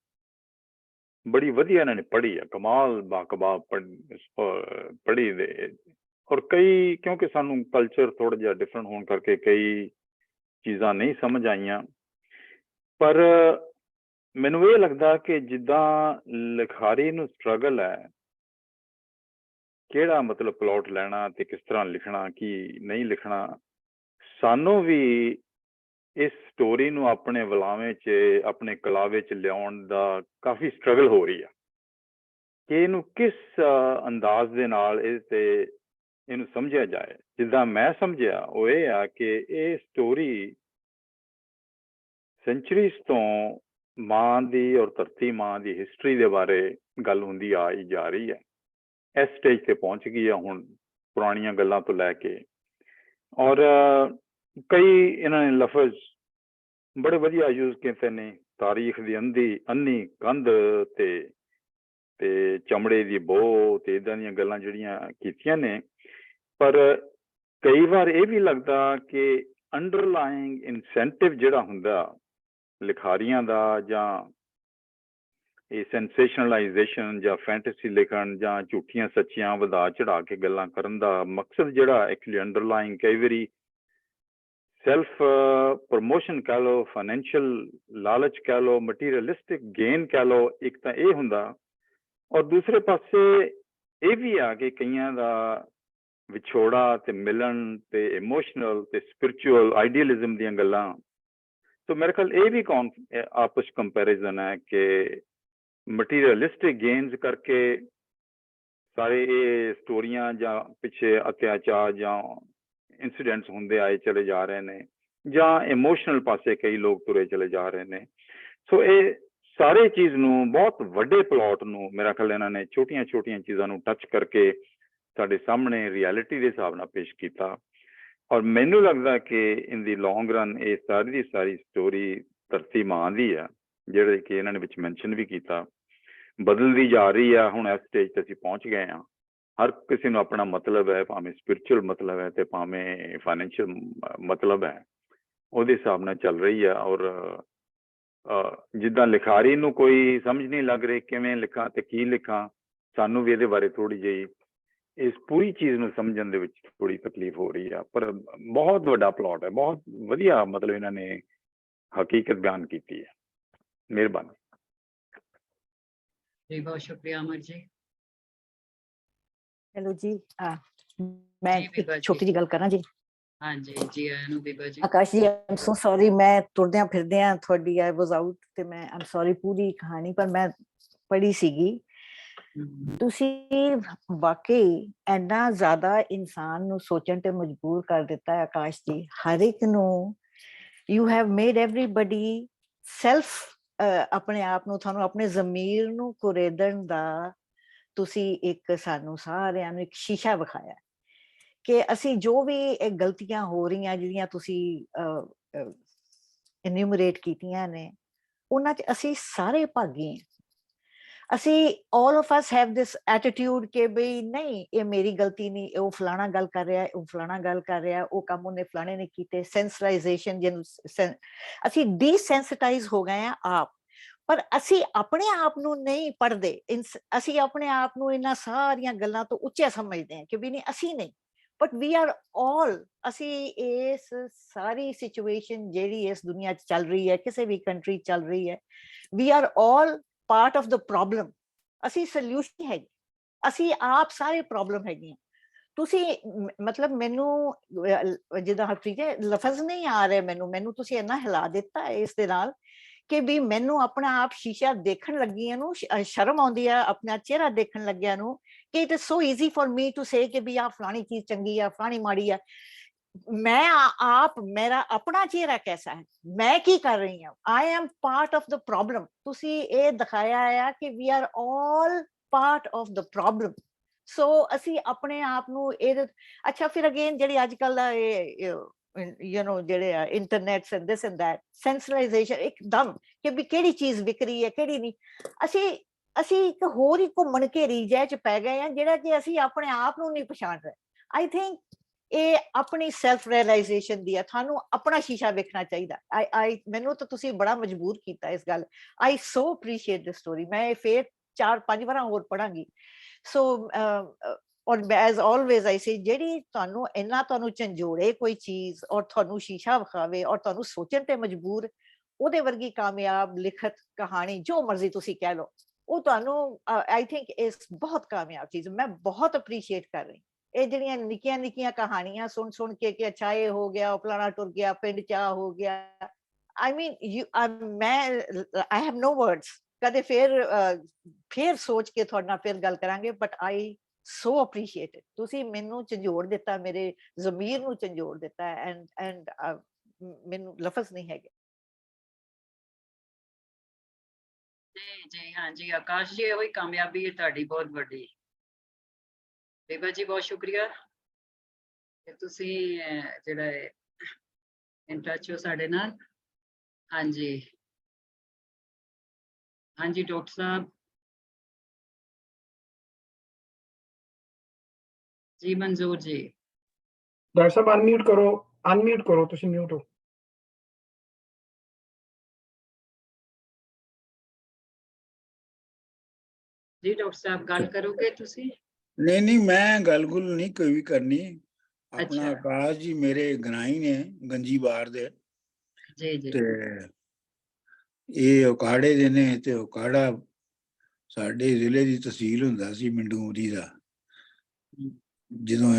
ਬੜੀ ਵਧੀਆ ਇਹਨਾਂ ਨੇ ਪੜ੍ਹੀ ਹੈ, ਕਮਾਲ ਬਾਕਬਾਬ ਪੜ੍ਹੀ ਦੇ ਔਰ ਕਈ ਕਿਉਂਕਿ ਸਾਨੂੰ ਕਲਚਰ ਥੋੜਾ ਜਿਹਾ ਡਿਫਰੈਂਟ ਹੋਣ ਕਰਕੇ ਕਈ ਚੀਜ਼ਾਂ ਨਹੀਂ ਸਮਝ ਆਈਆਂ ਪਰ ਮੈਨੂੰ ਇਹ ਲੱਗਦਾ ਕਿ ਜਿੱਦਾਂ ਲਿਖਾਰੀ ਨੂੰ ਸਟਰਗਲ ਹੈ ਕਿਹੜਾ ਮਤਲਬ ਪਲਾਟ ਲੈਣਾ ਤੇ ਕਿਸ ਤਰ੍ਹਾਂ ਲਿਖਣਾ ਕੀ ਨਹੀਂ ਲਿਖਣਾ ਸਾਨੂੰ ਵੀ ਇਸ ਸਟੋਰੀ ਨੂੰ ਆਪਣੇ ਵਲਾਵੇਂ 'ਚ ਆਪਣੇ ਕਲਾਵੇ 'ਚ ਲਿਆਉਣ ਦਾ ਕਾਫੀ ਸਟਰਗਲ ਹੋ ਰਹੀ ਆ ਕਿ ਇਹਨੂੰ ਕਿਸ ਅੰਦਾਜ਼ ਦੇ ਨਾਲ ਇਹ ਤੇ ਇਹਨੂੰ ਸਮਝਿਆ ਜਾਏ। ਜਿੱਦਾਂ ਮੈਂ ਸਮਝਿਆ ਉਹ ਇਹ ਆ ਕਿ ਇਹ ਸਟੋਰੀ ਸੈਂਚੁਰੀਜ਼ ਤੋਂ ਮਾਂ ਦੀ ਔਰ ਧਰਤੀ ਮਾਂ ਦੀ ਹਿਸਟਰੀ ਦੇ ਬਾਰੇ ਗੱਲ ਹੁੰਦੀ ਆਈ ਜਾ ਰਹੀ ਹੈ। ਇਸ ਸਟੇਜ ਤੇ ਪਹੁੰਚ ਗਈ ਆ ਹੁਣ ਪੁਰਾਣੀਆਂ ਗੱਲਾਂ ਤੋਂ ਲੈ ਕੇ ਔਰ ਕਈ ਇਹਨਾਂ ਨੇ ਲਫ਼ਜ਼ ਬੜੇ ਵਧੀਆ ਯੂਜ਼ ਕੀਤੇ ਨੇ ਤਾਰੀਖ ਦੀ ਅੰਨੀ ਕੰਧ ਤੇ ਚਮੜੇ ਦੀ ਬੋ ਤੇ ਇੱਦਾਂ ਦੀਆਂ ਗੱਲਾਂ ਜਿਹੜੀਆਂ ਕੀਤੀਆਂ ਨੇ ਪਰ ਕਈ ਵਾਰ ਇਹ ਵੀ ਲੱਗਦਾ ਕਿ ਅੰਡਰਲਾਈਂਗ ਇਨਸੈਂਟਿਵ ਜਿਹੜਾ ਹੁੰਦਾ ਲਿਖਾਰੀਆਂ ਦਾ ਜਾਂ ਇਹ ਸੈਂਸੇਸ਼ਨਲਾਈਜੇਸ਼ਨ ਜਾਂ ਫੈਂਟਸੀ ਲਿਖਣ ਜਾਂ ਝੂਠੀਆਂ ਸੱਚੀਆਂ ਵਧਾ ਚੜਾ ਕੇ ਗੱਲਾਂ ਕਰਨ ਦਾ ਮਕਸਦ ਜਿਹੜਾ ਐਕਚੁਅਲੀ ਅੰਡਰਲਾਈਂਗ ਕਈ ਵਾਰੀ ਸੈਲਫ ਪ੍ਰਮੋਸ਼ਨ ਕਹਿ ਲਓ ਫਾਈਨੈਂਸ਼ੀਅਲ ਲਾਲਚ ਕਹਿ ਲਓ ਮਟੀਰੀਅਲਿਸਟਿਕ ਗੇਨ ਕਹਿ ਲਓ ਇੱਕ ਤਾਂ ਇਹ ਹੁੰਦਾ ਔਰ ਦੂਸਰੇ ਪਾਸੇ ਇਹ ਵੀ ਆ ਕਿ ਕਈਆਂ ਦਾ ਵਿਛੋੜਾ ਤੇ ਮਿਲਣ ਤੇ ਇਮੋਸ਼ਨਲ ਤੇ ਸਪਿਰਿਚੁਅਲ ਆਈਡੀਅਲਿਜ਼ਮ ਦੀਆਂ ਗੱਲਾਂ ਸੋ ਮੇਰੇ ਖਿਆਲ ਇਹ ਵੀ ਆਪਸ ਕੰਪੈਰੀਜ਼ਨ ਹੈ ਕਿ ਮਟੀਰੀਅਲਿਸਟਿਕ ਗੇਨਸ ਕਰਕੇ ਸਾਰੇ ਇਹ ਸਟੋਰੀਆਂ ਜਾਂ ਪਿੱਛੇ ਅਤਿਆਚਾਰ ਜਾਂ ਇੰਸੀਡੈਂਟਸ ਹੁੰਦੇ ਆਏ ਚਲੇ ਜਾ ਰਹੇ ਨੇ ਜਾਂ ਇਮੋਸ਼ਨਲ ਪਾਸੇ ਕਈ ਲੋਕ ਤੁਰੇ ਚਲੇ ਜਾ ਰਹੇ ਨੇ। ਸੋ ਇਹ ਸਾਰੇ ਚੀਜ਼ ਨੂੰ ਬਹੁਤ ਵੱਡੇ ਪਲਾਟ ਨੂੰ ਮੇਰਾ ਖਿਆਲ ਇਹਨਾਂ ਨੇ ਛੋਟੀਆਂ ਛੋਟੀਆਂ ਚੀਜ਼ਾਂ ਨੂੰ ਟੱਚ ਕਰਕੇ ਸਾਡੇ ਸਾਹਮਣੇ ਰਿਐਲਿਟੀ ਦੇ ਹਿਸਾਬ ਨਾਲ ਪੇਸ਼ ਕੀਤਾ ਔਰ ਮੈਨੂੰ ਲੱਗਦਾ ਕਿ ਇਨ ਦੀ ਲੌਂਗ ਰਨ ਇਹ ਸਾਰੀ ਦੀ ਸਾਰੀ ਸਟੋਰੀ ਧਰਤੀ ਮਾਂ ਦੀ ਆ ਜਿਹੜੇ ਕਿ ਇਹਨਾਂ ਨੇ ਵਿੱਚ ਮੈਂਸ਼ਨ ਵੀ ਕੀਤਾ ਬਦਲਦੀ ਜਾ ਰਹੀ ਆ। ਹੁਣ ਇਸ ਸਟੇਜ ਤੇ ਅਸੀਂ ਪਹੁੰਚ ਗਏ ਹਾਂ ਹਰ ਕਿਸੇ ਨੂੰ ਆਪਣਾ ਮਤਲਬ ਹੈ ਭਾਵੇਂ ਸਪਿਰਿਚੁਅਲ ਮਤਲਬ ਹੈ ਤੇ ਭਾਵੇਂ ਫਾਈਨੈਂਸ਼ੀਅਲ ਮਤਲਬ ਹੈ ਉਹਦੇ ਹਿਸਾਬ ਨਾਲ ਚੱਲ ਰਹੀ ਆ ਔਰ ਜਿੱਦਾਂ ਲਿਖਾਰੀ ਨੂੰ ਕੋਈ ਸਮਝ ਨਹੀਂ ਲੱਗ ਰਹੀ ਕਿਵੇਂ ਲਿਖਾਂ ਤੇ ਕੀ ਲਿਖਾਂ ਸਾਨੂੰ ਵੀ ਇਹਦੇ ਬਾਰੇ ਥੋੜ੍ਹੀ ਜਿਹੀ ਇਸ ਪੂਰੀ ਚੀਜ਼ ਨੂੰ ਸਮਝਣ ਦੇ ਵਿੱਚ ਥੋੜੀ ਤਕਲੀਫ ਹੋ ਰਹੀ ਆ। ਪਰ ਬਹੁਤ ਵੱਡਾ ਪਲਾਟ ਹੈ, ਬਹੁਤ ਵਧੀਆ ਮਤਲਬ ਇਹਨਾਂ ਨੇ ਹਕੀਕਤ ਬਿਆਨ ਕੀਤੀ ਹੈ। ਮਿਹਰਬਾਨੀ ਜੀ, ਬਹੁਤ ਸ਼ੁਕਰੀਆ ਅਮਰ ਜੀ। ਹੈਲੋ ਜੀ, ਮੈਂ ਜੀ, ਬੀਬਾ ਇੱਕ ਜੀ। ਛੋਟੀ ਜਿਹੀ ਗੱਲ ਕਰਾਂ ਜੀ। ਹਾਂਜੀ, ਜੀ ਆਇਆਂ ਨੂੰ ਬੀਬਾ ਜੀ। ਆਕਾਸ਼ ਜੀ, ਆਮ ਸੋ ਸੌਰੀ, ਮੈਂ ਤੁਰਦਿਆਂ ਫਿਰਦਿਆਂ ਤੁਹਾਡੀ ਆਈ ਵਾਸ ਆਊਟ ਤੇ ਮੈਂ ਆਮ ਸੌਰੀ ਪੂਰੀ ਕਹਾਣੀ ਪਰ ਮੈਂ ਪੜ੍ਹੀ ਸੀਗੀ। ਤੁਸੀਂ ਵਾਕਈ ਇੰਨਾ ਜ਼ਿਆਦਾ ਇਨਸਾਨ ਨੂੰ ਸੋਚਣ ਤੇ ਮਜਬੂਰ ਕਰ ਦਿੱਤਾ ਹੈ ਆਕਾਸ਼ ਜੀ। ਹਰ ਇੱਕ ਨੂੰ you have made everybody self ਆਪਣੇ ਆਪ ਨੂੰ, ਤੁਹਾਨੂੰ ਆਪਣੇ ਜ਼ਮੀਰ ਨੂੰ ਕੁਰੇਦਣ ਦਾ ਤੁਸੀਂ ਇੱਕ ਸਾਨੂੰ ਸਾਰਿਆਂ ਨੂੰ ਇੱਕ ਸ਼ੀਸ਼ਾ ਵਿਖਾਇਆ ਕਿ ਅਸੀਂ ਜੋ ਵੀ ਇਹ ਗਲਤੀਆਂ ਹੋ ਰਹੀਆਂ ਜਿਹੜੀਆਂ ਤੁਸੀਂ ਇਨਿਊਮਰੇਟ ਕੀਤੀਆਂ ਨੇ, ਉਹਨਾਂ 'ਚ ਅਸੀਂ ਸਾਰੇ ਭਾਗੀ ਹਾਂ। ਅਸੀਂ all of us have this attitude ਕਿ ਬਈ ਨਹੀਂ ਇਹ ਮੇਰੀ ਗਲਤੀ ਨਹੀਂ, ਉਹ ਫਲਾਣਾ ਗੱਲ ਕਰ ਰਿਹਾ, ਉਹ ਫਲਾਣਾ ਗੱਲ ਕਰ ਰਿਹਾ, ਉਹ ਕੰਮ ਉਹਨੇ ਫਲਾਣੇ ਨੇ ਕੀਤੇ। ਸੈਂਸਰਾਈਜ਼ੇਸ਼ਨ, ਜਿਹਨੂੰ ਅਸੀਂ ਡੀਸੈਂਸਿਟਾਈਜ਼ ਹੋ ਗਏ ਹਾਂ ਆਪ। ਪਰ ਅਸੀਂ ਆਪਣੇ ਆਪ ਨੂੰ ਨਹੀਂ ਪੜ੍ਹਦੇ, ਅਸੀਂ ਆਪਣੇ ਆਪ ਨੂੰ ਇਹਨਾਂ ਸਾਰੀਆਂ ਗੱਲਾਂ ਤੋਂ ਉੱਚਾ ਸਮਝਦੇ ਹਾਂ ਕਿ ਵੀ ਨਹੀਂ ਅਸੀਂ ਨਹੀਂ, ਬਟ ਵੀ ਆਰ ਆਲ, ਅਸੀਂ ਇਸ ਸਾਰੀ ਸਿਚੁਏਸ਼ਨ ਜਿਹੜੀ ਇਸ ਦੁਨੀਆ 'ਚ ਚੱਲ ਰਹੀ ਹੈ, ਕਿਸੇ ਵੀ ਕੰਟਰੀ ਚੱਲ ਰਹੀ ਹੈ, we are all part of the problem. ਅਸੀਂ ਸੋਲਿਊਸ਼ਨ ਹੈਗੇ, ਅਸੀਂ ਆਪ ਸਾਰੇ ਪ੍ਰੋਬਲਮ ਹੈਗੇ ਹਾਂ। ਤੁਸੀਂ ਮਤਲਬ ਮੈਨੂੰ ਜਿੱਦਾਂ ਹਰਪ੍ਰੀਤ ਹੈ, ਲਫ਼ਜ਼ ਨਹੀਂ ਆ ਰਹੇ ਮੈਨੂੰ ਤੁਸੀਂ ਇੰਨਾ ਹਿਲਾ ਦਿੱਤਾ ਇਸ ਦੇ ਨਾਲ ਕਿ ਵੀ ਮੈਨੂੰ ਆਪਣਾ ਆਪ ਸ਼ੀਸ਼ਾ ਦੇਖਣ ਲੱਗੀਆਂ ਨੂੰ ਸ਼ਰਮ ਆਉਂਦੀ ਆ, ਆਪਣਾ ਚਿਹਰਾ ਦੇਖਣ ਲੱਗਿਆ ਨੂੰ ਕਿ it is so easy for me to say ਕਿ ਵੀ ਆ ਫਲਾਣੀ ਚੀਜ਼ ਚੰਗੀ ਆ, ਫਲਾਣੀ ਮਾੜੀ ਆ। ਮੈਂ ਆਪ, ਮੇਰਾ ਆਪਣਾ ਚਿਹਰਾ ਕੈਸਾ ਹੈ, ਮੈਂ ਕੀ ਕਰ ਰਹੀ ਹਾਂ, I am part of the problem. ਤੁਸੀਂ ਇਹ ਦਿਖਾਇਆ ਆ ਕਿ we are all part of the problem. So ਅਸੀਂ ਆਪਣੇ ਆਪ ਨੂੰ ਇਹ ਅੱਛਾ ਫਿਰ ਅਗੇਨ ਜਿਹੜੀ ਅੱਜ ਕੱਲ ਦਾ ਜਿਹੜੇ ਆ internet and this and that censorization ਇੱਕਦਮ ਕਿ ਵੀ ਕਿਹੜੀ ਚੀਜ਼ ਵਿਕ ਰਹੀ ਹੈ ਕਿਹੜੀ ਨਹੀਂ। ਅਸੀਂ ਇੱਕ ਹੋਰ ਹੀ ਘੁੰਮਣ ਘੇਰੀ ਜਿਹੇ 'ਚ ਪੈ ਗਏ ਆ ਜਿਹੜਾ ਕਿ ਅਸੀਂ ਆਪਣੇ ਆਪ ਨੂੰ ਨਹੀਂ ਪਛਾਣ ਰਹੇ। ਆਈ ਥਿੰਕ ਇਹ ਆਪਣੀ ਸੈਲਫ ਰਿਅਲਾਈਜ਼ੇਸ਼ਨ ਦੀ ਹੈ, ਤੁਹਾਨੂੰ ਆਪਣਾ ਸ਼ੀਸ਼ਾ ਵੇਖਣਾ ਚਾਹੀਦਾ। ਮੈਨੂੰ ਤਾਂ ਤੁਸੀਂ ਬੜਾ ਮਜਬੂਰ ਕੀਤਾ ਇਸ ਗੱਲ। ਆਈ ਸੋ ਅਪਰੀਸ਼ੀਏਟ ਦਿਸ ਸਟੋਰੀ। ਮੈਂ ਇਹ ਫੇਰ 4-5 ਵਾਰਾਂ ਹੋਰ ਪੜਾਂਗੀ। ਸੋ ਔਰ ਐਜ਼ ਆਲਵੇਜ਼ ਆਈ ਸੇ, ਜਿਹੜੀ ਤੁਹਾਨੂੰ ਇੰਨਾ ਤੁਹਾਨੂੰ ਝੰਜੋੜੇ ਕੋਈ ਚੀਜ਼ ਔਰ ਤੁਹਾਨੂੰ ਸ਼ੀਸ਼ਾ ਵਿਖਾਵੇ ਔਰ ਤੁਹਾਨੂੰ ਸੋਚਣ ਤੇ ਮਜਬੂਰ, ਉਹਦੇ ਵਰਗੀ ਕਾਮਯਾਬ ਲਿਖਤ ਕਹਾਣੀ ਜੋ ਮਰਜ਼ੀ ਤੁਸੀਂ ਕਹਿ ਲਓ, ਉਹ ਤੁਹਾਨੂੰ ਆਈ ਥਿੰਕ ਇਸ ਬਹੁਤ ਕਾਮਯਾਬ ਚੀਜ਼ ਮੈਂ ਬਹੁਤ ਅਪਰੀਸ਼ੀਏਟ ਕਰ ਰਹੀ। ਇਹ ਜਿਹੜੀਆਂ ਨਿੱਕੀਆਂ ਨਿੱਕੀਆਂ ਕਹਾਣੀਆਂ ਸੁਣ ਕੇ ਕਿ ਅੱਛਾ ਇਹ ਹੋ ਗਿਆ, ਉਹ ਫਲਾਣਾ ਟੁਰ ਗਿਆ, ਪਿੰਡ 'ਚ ਆ ਹੋ ਗਿਆ, ਆਈ ਮੀਨ ਮੈਂ ਆਈ ਹੈਵ ਨੋ ਵਰਡਸ। ਕਦੇ ਫੇਰ ਸੋਚ ਕੇ ਤੁਹਾਡੇ ਨਾਲ ਫਿਰ ਗੱਲ ਕਰਾਂਗੇ, ਬਟ ਆਈ ਸੋ ਅਪਰੀਸ਼ੀਏਟ। ਤੁਸੀਂ ਮੈਨੂੰ ਝੰਜੋੜ ਦਿੱਤਾ, ਮੇਰੇ ਜ਼ਮੀਰ ਨੂੰ ਝੰਜੋੜ ਦਿੱਤਾ ਐਂਡ ਮੈਨੂੰ ਲਫ਼ਜ਼ ਨਹੀਂ ਹੈਗੇ। ਜੀ ਹਾਂਜੀ ਆਕਾਸ਼ ਜੀ, ਇਹੋ ਹੀ ਕਾਮਯਾਬੀ ਹੈ ਤੁਹਾਡੀ ਬਹੁਤ ਵੱਡੀ। ਬੀਬਾ ਜੀ ਬਹੁਤ ਸ਼ੁਕਰੀਆ ਕਿ ਤੁਸੀਂ ਜਿਹੜਾ ਇਨ ਟੱਚ ਹੋ ਸਾਡੇ ਨਾਲ। ਹਾਂਜੀ ਹਾਂਜੀ ਡਾਕਟਰ ਸਾਹਿਬ ਜੀ, ਮਨਜ਼ੂਰ ਜੀ। ਡਾਕਟਰ ਸਾਹਿਬ ਅਨਮਿਊਟ ਕਰੋ ਤੁਸੀਂ, ਮਿਊਟ ਹੋ। ਜੀ ਡਾਕਟਰ ਸਾਹਿਬ ਗੱਲ ਕਰੋਗੇ ਤੁਸੀਂ? ਨਹੀਂ ਮੈਂ ਗੱਲ-ਗੁਲ ਨਹੀਂ ਕੋਈ ਵੀ ਕਰਨੀ। ਆਪਣਾ ਅੱਛਾ ਆਕਾਸ਼ ਜੀ ਮੇਰੇ ਗਨਾਈ ਨੇ ਗੰਜੀ ਬਾਰ ਦੇ ਜੀ ਜੀ ਤੇ ਇਹ ਉਕਾੜੇ ਦੇ ਨੇ ਤੇ ਉਕਾੜਾ ਸਾਡੇ ਜ਼ਿਲ੍ਹੇ ਦੀ ਤਹਿਸੀਲ ਹੁੰਦਾ ਸੀ ਮੰਡੂਰੀ ਦਾ ਜਦੋਂ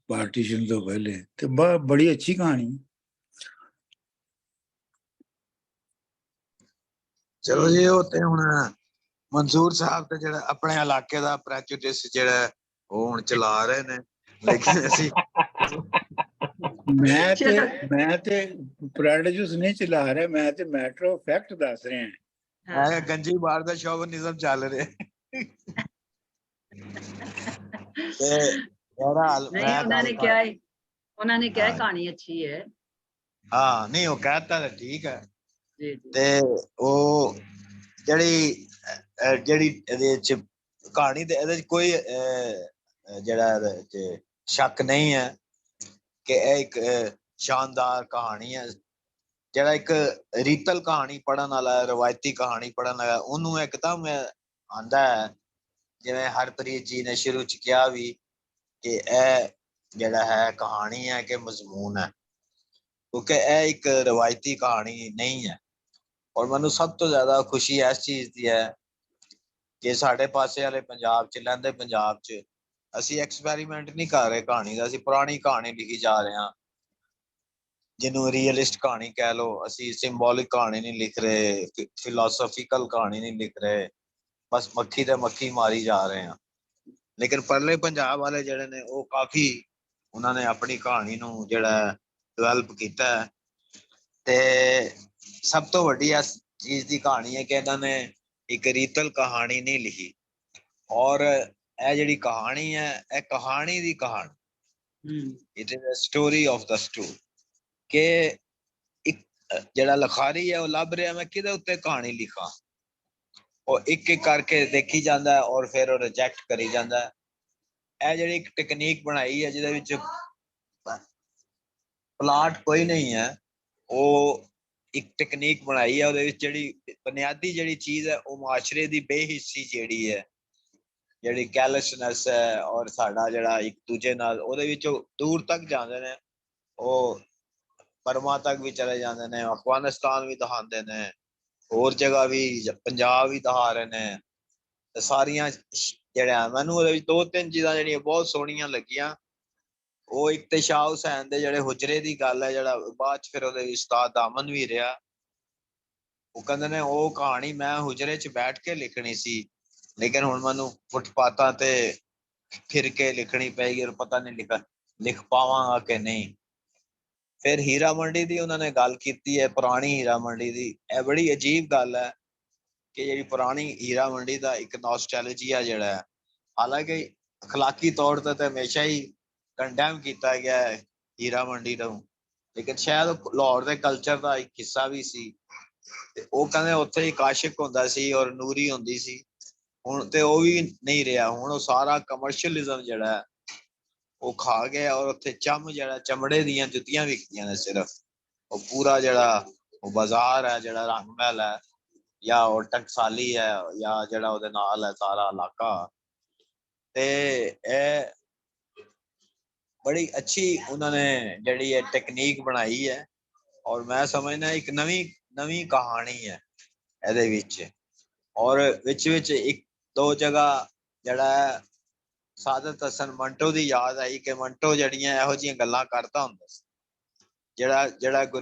ਪਾਰਟੀਸ਼ਨ ਤੋਂ ਪਹਿਲੇ। ਤੇ ਬੜੀ ਅੱਛੀ ਕਹਾਣੀ। ਚਲੋ ਜੀ, ਉਹ ਤੇ ਹੁਣ ਮਨਸੂਰ ਸਾਹਿਬ ਤੇ ਜਿਹੜਾ ਆਪਣੇ ਇਲਾਕੇ ਦਾ ਪ੍ਰੈਜੁਡਿਸ ਜਿਹੜਾ ਉਹ ਹੁਣ ਚਲਾ ਰਹੇ ਨੇ, ਲੇਕਿਨ ਅਸੀਂ ਮੈਂ ਤੇ ਪ੍ਰੈਜੁਡਿਸ ਨਹੀਂ ਚਲਾ ਰਿਹਾ, ਮੈਂ ਤੇ ਮੈਟਰ ਆਫ ਫੈਕਟ ਦੱਸ ਰਿਹਾ ਹਾਂ। ਗੰਜੀ ਬਾਰ ਦਾ ਸ਼ੋਵਨਿਜ਼ਮ ਚੱਲ ਰਿਹਾ ਤੇ ਨਹੀਂ ਉਹਨਾਂ ਨੇ ਕਿਹਾ ਕਹਾਣੀ ਅੱਛੀ ਹੈ। ਹਾਂ ਨਹੀਂ ਉਹ ਕਹਿਤਾ ਤਾਂ ਠੀਕ ਹੈ ਜੀ ਤੇ ਉਹ ਜਿਹੜੀ ਇਹਦੇ ਚ ਕਹਾਣੀ ਤੇ ਇਹਦੇ ਚ ਕੋਈ ਜਿਹੜਾ ਇਹਦੇ ਚ ਸ਼ੱਕ ਨਹੀਂ ਹੈ ਕਿ ਇਹ ਇੱਕ ਸ਼ਾਨਦਾਰ ਕਹਾਣੀ ਹੈ। ਜਿਹੜਾ ਇੱਕ ਰੀਤਲ ਕਹਾਣੀ ਪੜ੍ਹਨ ਵਾਲਾ, ਰਵਾਇਤੀ ਕਹਾਣੀ ਪੜ੍ਹਨ ਵਾਲਾ, ਉਹਨੂੰ ਇੱਕਦਮ ਆਂਦਾ ਹੈ, ਜਿਵੇਂ ਹਰਪ੍ਰੀਤ ਜੀ ਨੇ ਸ਼ੁਰੂ ਚ ਕਿਹਾ ਵੀ ਕਿ ਇਹ ਜਿਹੜਾ ਹੈ ਕਹਾਣੀ ਹੈ ਕਿ ਮਜ਼ਮੂਨ ਹੈ, ਕਿਉਂਕਿ ਇਹ ਇੱਕ ਰਵਾਇਤੀ ਕਹਾਣੀ ਨਹੀਂ ਹੈ। ਔਰ ਮੈਨੂੰ ਸਭ ਤੋਂ ਜ਼ਿਆਦਾ ਖੁਸ਼ੀ ਇਸ ਚੀਜ਼ ਦੀ ਹੈ ਕਿ ਸਾਡੇ ਪਾਸੇ ਵਾਲੇ ਪੰਜਾਬ 'ਚ, ਲਹਿੰਦੇ ਪੰਜਾਬ 'ਚ ਅਸੀਂ ਐਕਸਪੈਰੀਮੈਂਟ ਨਹੀਂ ਕਰ ਰਹੇ ਕਹਾਣੀ ਦਾ, ਅਸੀਂ ਪੁਰਾਣੀ ਕਹਾਣੀ ਲਿਖੀ ਜਾ ਰਹੇ ਹਾਂ, ਜਿਹਨੂੰ ਰੀਅਲਿਸਟ ਕਹਾਣੀ ਕਹਿ ਲਓ। ਅਸੀਂ ਸਿੰਬੋਲਿਕ ਕਹਾਣੀ ਨਹੀਂ ਲਿਖ ਰਹੇ, ਫਿਲਾਸਫੀਕਲ ਕਹਾਣੀ ਨਹੀਂ ਲਿਖ ਰਹੇ, ਬਸ ਮੱਖੀ ਤੇ ਮੱਖੀ ਮਾਰੀ ਜਾ ਰਹੇ ਹਾਂ। ਲੇਕਿਨ ਪਰਲੇ ਪੰਜਾਬ ਵਾਲੇ ਜਿਹੜੇ ਨੇ ਉਹ ਕਾਫੀ ਉਹਨਾਂ ਨੇ ਆਪਣੀ ਕਹਾਣੀ ਨੂੰ ਜਿਹੜਾ ਡਿਵੈਲਪ ਕੀਤਾ ਹੈ। ਤੇ ਸਭ ਤੋਂ ਵੱਡੀ ਇਸ ਚੀਜ਼ ਦੀ ਕਹਾਣੀ ਹੈ ਕਿ ਇਹਨਾਂ ਨੇ ਇੱਕ ਰੀਤਲ ਕਹਾਣੀ ਨਹੀਂ ਲਿਖੀ, ਔਰ ਇਹ ਜਿਹੜੀ ਕਹਾਣੀ ਹੈ ਇਹ ਕਹਾਣੀ ਦੀ ਕਹਾਣੀ, it is a story of the story, ਕਿ ਇੱਕ ਜਿਹੜਾ ਲਿਖਾਰੀ ਹੈ ਉਹ ਲੱਭ ਰਿਹਾ ਮੈਂ ਕਿਹਦੇ ਉੱਤੇ ਕਹਾਣੀ ਲਿਖਾਂ। ਉਹ ਇੱਕ ਇੱਕ ਕਰਕੇ ਦੇਖੀ ਜਾਂਦਾ ਔਰ ਫਿਰ ਉਹ ਰਿਜੈਕਟ ਕਰੀ ਜਾਂਦਾ। ਇਹ ਜਿਹੜੀ ਇੱਕ ਟੈਕਨੀਕ ਬਣਾਈ ਹੈ ਜਿਹਦੇ ਵਿੱਚ ਪਲਾਟ ਕੋਈ ਨਹੀਂ ਹੈ, ਉਹ ਇੱਕ ਟੈਕਨੀਕ ਬਣਾਈ ਹੈ, ਉਹਦੇ ਵਿੱਚ ਜਿਹੜੀ ਬੁਨਿਆਦੀ ਜਿਹੜੀ ਚੀਜ਼ ਹੈ ਉਹ ਮੁਆਸ਼ਰੇ ਦੀ ਬੇਹਿੱਸੀ ਜਿਹੜੀ ਹੈ, ਜਿਹੜੀ ਕੈਲਸਨੈਸ ਹੈ, ਔਰ ਸਾਡਾ ਜਿਹੜਾ ਇੱਕ ਦੂਜੇ ਨਾਲ ਉਹਦੇ ਵਿੱਚ ਦੂਰ ਤੱਕ ਜਾਂਦੇ ਨੇ, ਉਹ ਬਰਮਾ ਤੱਕ ਵੀ ਚਲੇ ਜਾਂਦੇ ਨੇ, ਅਫਗਾਨਿਸਤਾਨ ਵੀ ਦਿਖਾਉਂਦੇ ਨੇ, ਹੋਰ ਜਗ੍ਹਾ ਵੀ, ਪੰਜਾਬ ਵੀ ਦਿਖਾ ਰਹੇ ਨੇ। ਤੇ ਸਾਰੀਆਂ ਜਿਹੜਾ ਮੈਨੂੰ ਉਹਦੇ ਵਿੱਚ ਦੋ ਤਿੰਨ ਚੀਜ਼ਾਂ ਜਿਹੜੀਆਂ ਬਹੁਤ ਸੋਹਣੀਆਂ ਲੱਗੀਆਂ, ਉਹ ਇੱਕ ਤੇ ਸ਼ਾਹ ਹੁਸੈਨ ਦੇ ਜਿਹੜੇ ਹੁਜਰੇ ਦੀ ਗੱਲ ਹੈ, ਜਿਹੜਾ ਬਾਅਦ ਚ ਫਿਰ ਉਹਦੇ ਉਸਤਾਦ ਦਾਮਨ ਵੀ ਰਿਹਾ। ਉਹ ਕਹਿੰਦੇ ਨੇ ਉਹ ਕਹਾਣੀ ਮੈਂ ਹੁਜਰੇ 'ਚ ਬੈਠ ਕੇ ਲਿਖਣੀ ਸੀ, ਲੇਕਿਨ ਹੁਣ ਮੈਨੂੰ ਫੁੱਟਪਾਥਾਂ ਤੇ ਫਿਰ ਕੇ ਲਿਖਣੀ ਪਏਗੀ ਔਰ ਪਤਾ ਨਹੀਂ ਲਿਖ ਪਾਵਾਂਗਾ ਕਿ ਨਹੀਂ। ਫਿਰ ਹੀਰਾ ਮੰਡੀ ਦੀ ਉਹਨਾਂ ਨੇ ਗੱਲ ਕੀਤੀ ਹੈ, ਪੁਰਾਣੀ ਹੀਰਾ ਮੰਡੀ ਦੀ। ਇਹ ਬੜੀ ਅਜੀਬ ਗੱਲ ਹੈ ਕਿ ਜਿਹੜੀ ਪੁਰਾਣੀ ਹੀਰਾ ਮੰਡੀ ਦਾ ਇੱਕ ਨੌਸਟੈਲਜੀਆ ਜਿਹੜਾ ਹੈ, ਹਾਲਾਂਕਿ ਅਖਲਾਕੀ ਤੌਰ ਤੇ ਹਮੇਸ਼ਾ ਹੀ ਕੰਡੈਮ ਕੀਤਾ ਗਿਆ ਹੈ ਹੀਰਾ ਮੰਡੀ ਨੂੰ, ਲੇਕਿਨ ਸ਼ਾਇਦ ਲਾਹੌਰ ਦੇ ਕਲਚਰ ਦਾ ਇੱਕ ਹਿੱਸਾ ਵੀ ਸੀ। ਤੇ ਉਹ ਕਹਿੰਦੇ ਉੱਥੇ ਹੀ ਕਾਸ਼ਿਕ ਹੁੰਦਾ ਸੀ ਔਰ ਨੂਰੀ ਹੁੰਦੀ ਸੀ। ਹੁਣ ਤੇ ਉਹ ਵੀ ਨਹੀਂ ਰਿਹਾ, ਹੁਣ ਉਹ ਸਾਰਾ ਕਮਰਸ਼ੀਅਲਿਜ਼ਮ ਜਿਹੜਾ ਹੈ ਉਹ ਖਾ ਗਿਆ, ਔਰ ਉੱਥੇ ਜਿਹੜਾ ਚਮੜੇ ਦੀਆਂ ਜੁੱਤੀਆਂ ਵਿਕਦੀਆਂ ਨੇ ਸਿਰਫ। ਉਹ ਪੂਰਾ ਜਿਹੜਾ ਉਹ ਬਾਜ਼ਾਰ ਹੈ, ਜਿਹੜਾ ਰੰਗ ਮਹਿਲ ਹੈ ਜਾਂ ਉਹ ਟਕਸਾਲੀ ਹੈ ਜਾਂ ਜਿਹੜਾ ਉਹਦੇ ਨਾਲ ਹੈ ਸਾਰਾ ਇਲਾਕਾ। ਤੇ ਇਹ ਬੜੀ ਅੱਛੀ ਉਹਨਾਂ ਨੇ ਜਿਹੜੀ ਹੈ ਟੈਕਨੀਕ ਬਣਾਈ ਹੈ, ਔਰ ਮੈਂ ਸਮਝਦਾ ਇੱਕ ਨਵੀਂ ਕਹਾਣੀ ਹੈ ਇਹਦੇ ਵਿੱਚ। ਔਰ ਵਿੱਚ ਇੱਕ ਦੋ ਜਗ੍ਹਾ ਜਿਹੜਾ ਸਾਦਤ ਹਸਨ ਮੰਟੋ ਦੀ ਯਾਦ ਆਈ ਕਿ ਮੰਟੋ ਜਿਹੜੀਆਂ ਇਹੋ ਜਿਹੀਆਂ ਗੱਲਾਂ ਕਰਦਾ ਹੁੰਦਾ ਸੀ, ਜਿਹੜਾ